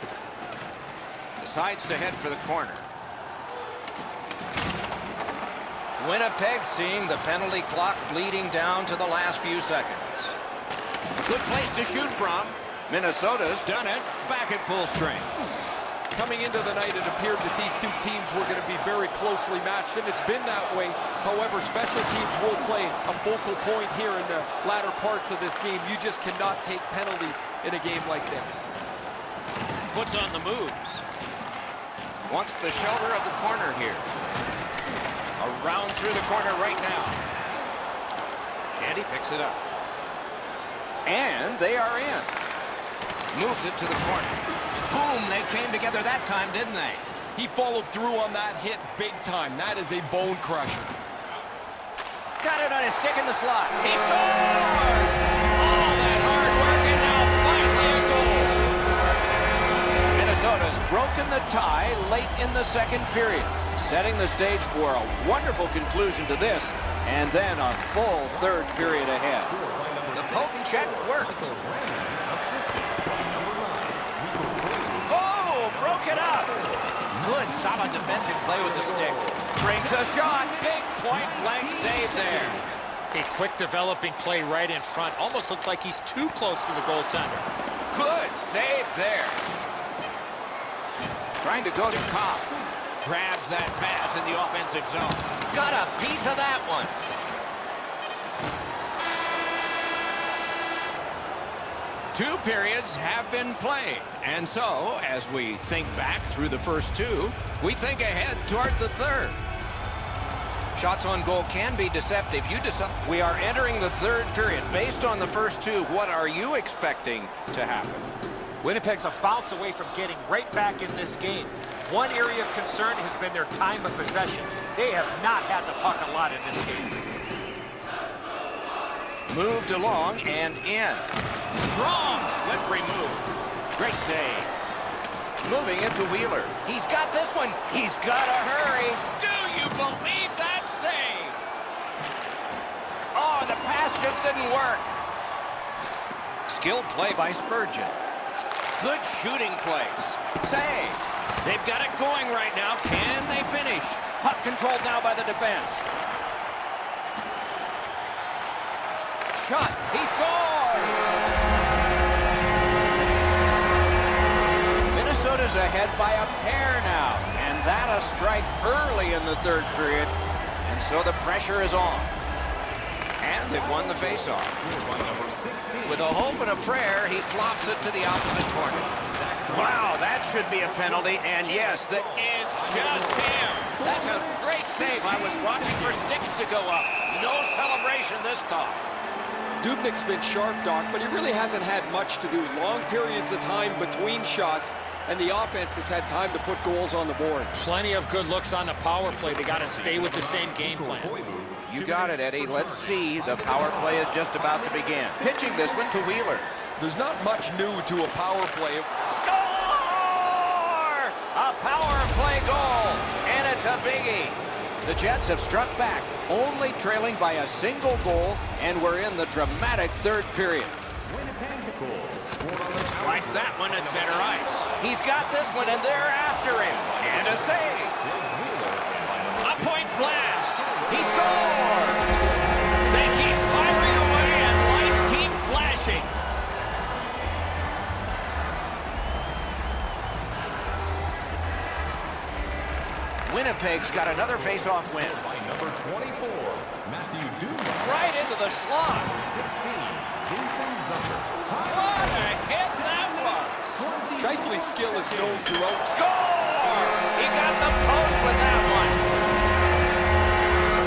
Decides to head for the corner. Winnipeg seeing the penalty clock bleeding down to the last few seconds. Good place to shoot from. Minnesota's done it. Back at full strength. Coming into the night, it appeared that these two teams were going to be very closely matched, and it's been that way. However, special teams will play a focal point here in the latter parts of this game. You just cannot take penalties in a game like this. Puts on the moves. Wants the shoulder of the corner here. Around through the corner right now. And he picks it up. And they are in. Moves it to the corner. Boom, they came together that time, didn't they? He followed through on that hit big time. That is a bone crusher. Got it on his stick in the slot. He scores! All that hard work and now finally a goal. Minnesota's broken the tie late in the second period, setting the stage for a wonderful conclusion to this, and then a full third period ahead. The poke check worked. Broke it up. Good, solid defensive play with the stick. Brings a shot. Big point-blank save there. A quick developing play right in front. Almost looks like he's too close to the goaltender. Good save there. Trying to go to Cobb. Grabs that pass in the offensive zone. Got a piece of that one. Two periods have been played. And so, as we think back through the first two, we think ahead toward the third. Shots on goal can be deceptive. We are entering the third period. Based on the first two, what are you expecting to happen? Winnipeg's a bounce away from getting right back in this game. One area of concern has been their time of possession. They have not had the puck a lot in this game. Moved along and in. Strong slippery move. Great save. Moving it to Wheeler. He's got this one. He's got to hurry. Do you believe that save? Oh, the pass just didn't work. Skilled play by Spurgeon. Good shooting place. Save. They've got it going right now. Can they finish? Puck controlled now by the defense. Shot. He scores! Minnesota's ahead by a pair now. And that a strike early in the third period. And so the pressure is on. And they've won the faceoff. With a hope and a prayer, he flops it to the opposite corner. Wow, that should be a penalty. And yes, It's just him. That's a great save. I was watching for sticks to go up. No celebration this time. Dubnik's been sharp, Doc, but he really hasn't had much to do. Long periods of time between shots, and the offense has had time to put goals on the board. Plenty of good looks on the power play. They got to stay with the same game plan. You got it, Eddie. Let's see. The power play is just about to begin. Pitching this one to Wheeler. There's not much new to a power play. Score! A power play goal, and it's a biggie. The Jets have struck back, only trailing by a single goal, and we're in the dramatic third period. Like that one at center ice. He's got this one, and they're after him. And a save. A point blast. He scores. They keep firing away, and lights keep flashing. Winnipeg's got another face-off win. By number 24, Matthew Dumas. Right into the slot. 16, Jason Zucker. What a hit that was. Scheifele's skill is known throughout. Score! He got the post with that one.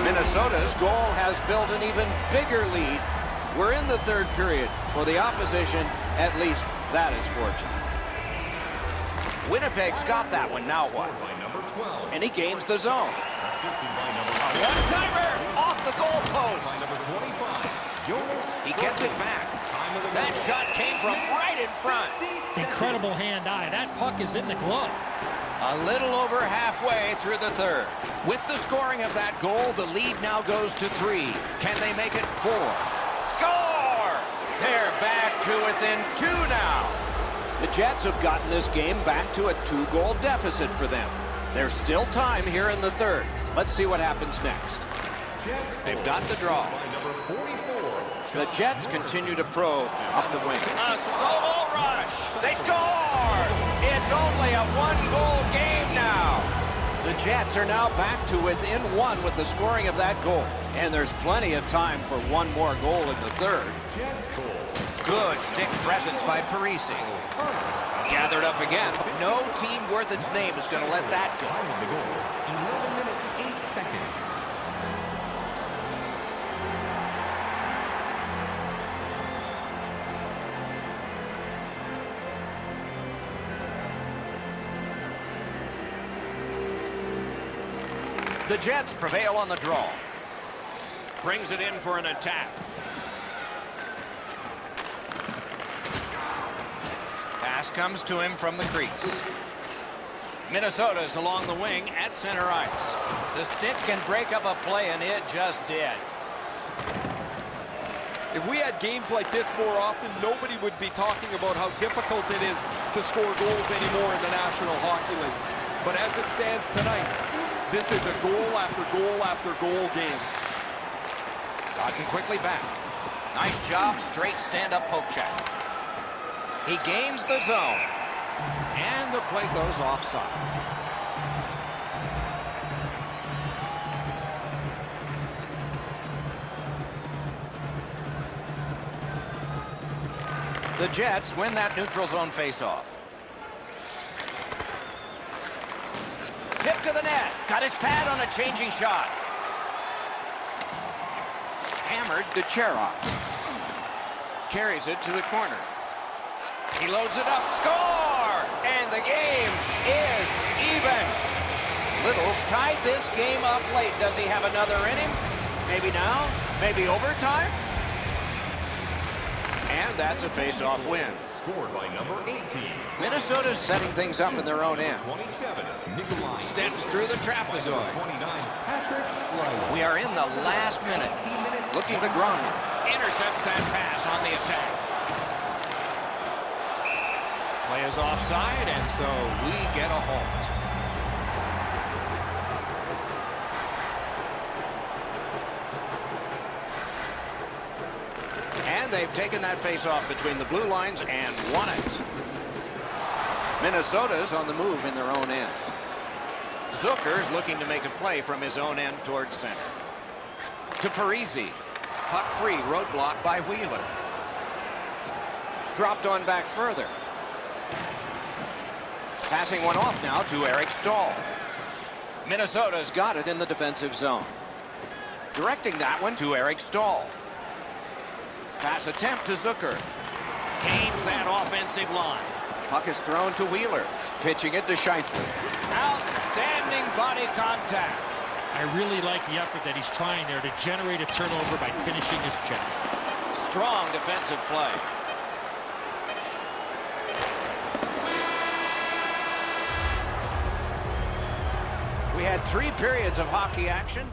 Minnesota's goal has built an even bigger lead. We're in the third period. For the opposition, at least that is fortunate. Winnipeg's got that one. Now what? And he gains the zone. One-timer off the goal post. He gets it back. That shot came from right in front. Incredible hand-eye. That puck is in the glove. A little over halfway through the third. With the scoring of that goal, the lead now goes to 3. Can they make it 4? Score! They're back to within 2 now. The Jets have gotten this game back to a 2-goal deficit for them. There's still time here in the third. Let's see what happens next. They've got the draw. The Jets continue to probe up the wing. A solo rush. They score! It's only a 1-goal game now. The Jets are now back to within 1 with the scoring of that goal. And there's plenty of time for one more goal in the third. Good stick presence by Parisi. Gathered up again. No team worth its name is going to let that go. 11 minutes, 8 seconds. The Jets prevail on the draw. Brings it in for an attack. Pass comes to him from the crease. Minnesota's along the wing at center ice. The stick can break up a play, and it just did. If we had games like this more often, nobody would be talking about how difficult it is to score goals anymore in the National Hockey League. But as it stands tonight, this is a goal after goal after goal game. Gotten quickly back. Nice job, straight stand-up poke check. He gains the zone. And the play goes offside. The Jets win that neutral zone faceoff. Tip to the net. Got his pad on a changing shot. Hammered to Cherov. Carries it to the corner. He loads it up. Score! And the game is even. Little's tied this game up late. Does he have another in him? Maybe now? Maybe overtime? And that's a face-off win. Scored by number 18. Minnesota's setting things up in their own end. 27, Nikolai. Steps through the trapezoid. 29, Patrick Riley. We are in the last minute. Looking to grind. Intercepts that pass on the attack. Play is offside, and so we get a halt. And they've taken that face-off between the blue lines and won it. Minnesota's on the move in their own end. Zucker's looking to make a play from his own end towards center. To Parisi. Puck free, roadblock by Wheeler. Dropped on back further. Passing one off now to Eric Stahl. Minnesota's got it in the defensive zone. Directing that one to Eric Stahl. Pass attempt to Zucker. Gains that offensive line. Puck is thrown to Wheeler. Pitching it to Scheifele. Outstanding body contact. I really like the effort that he's trying there to generate a turnover by finishing his check. Strong defensive play. We had 3 periods of hockey action.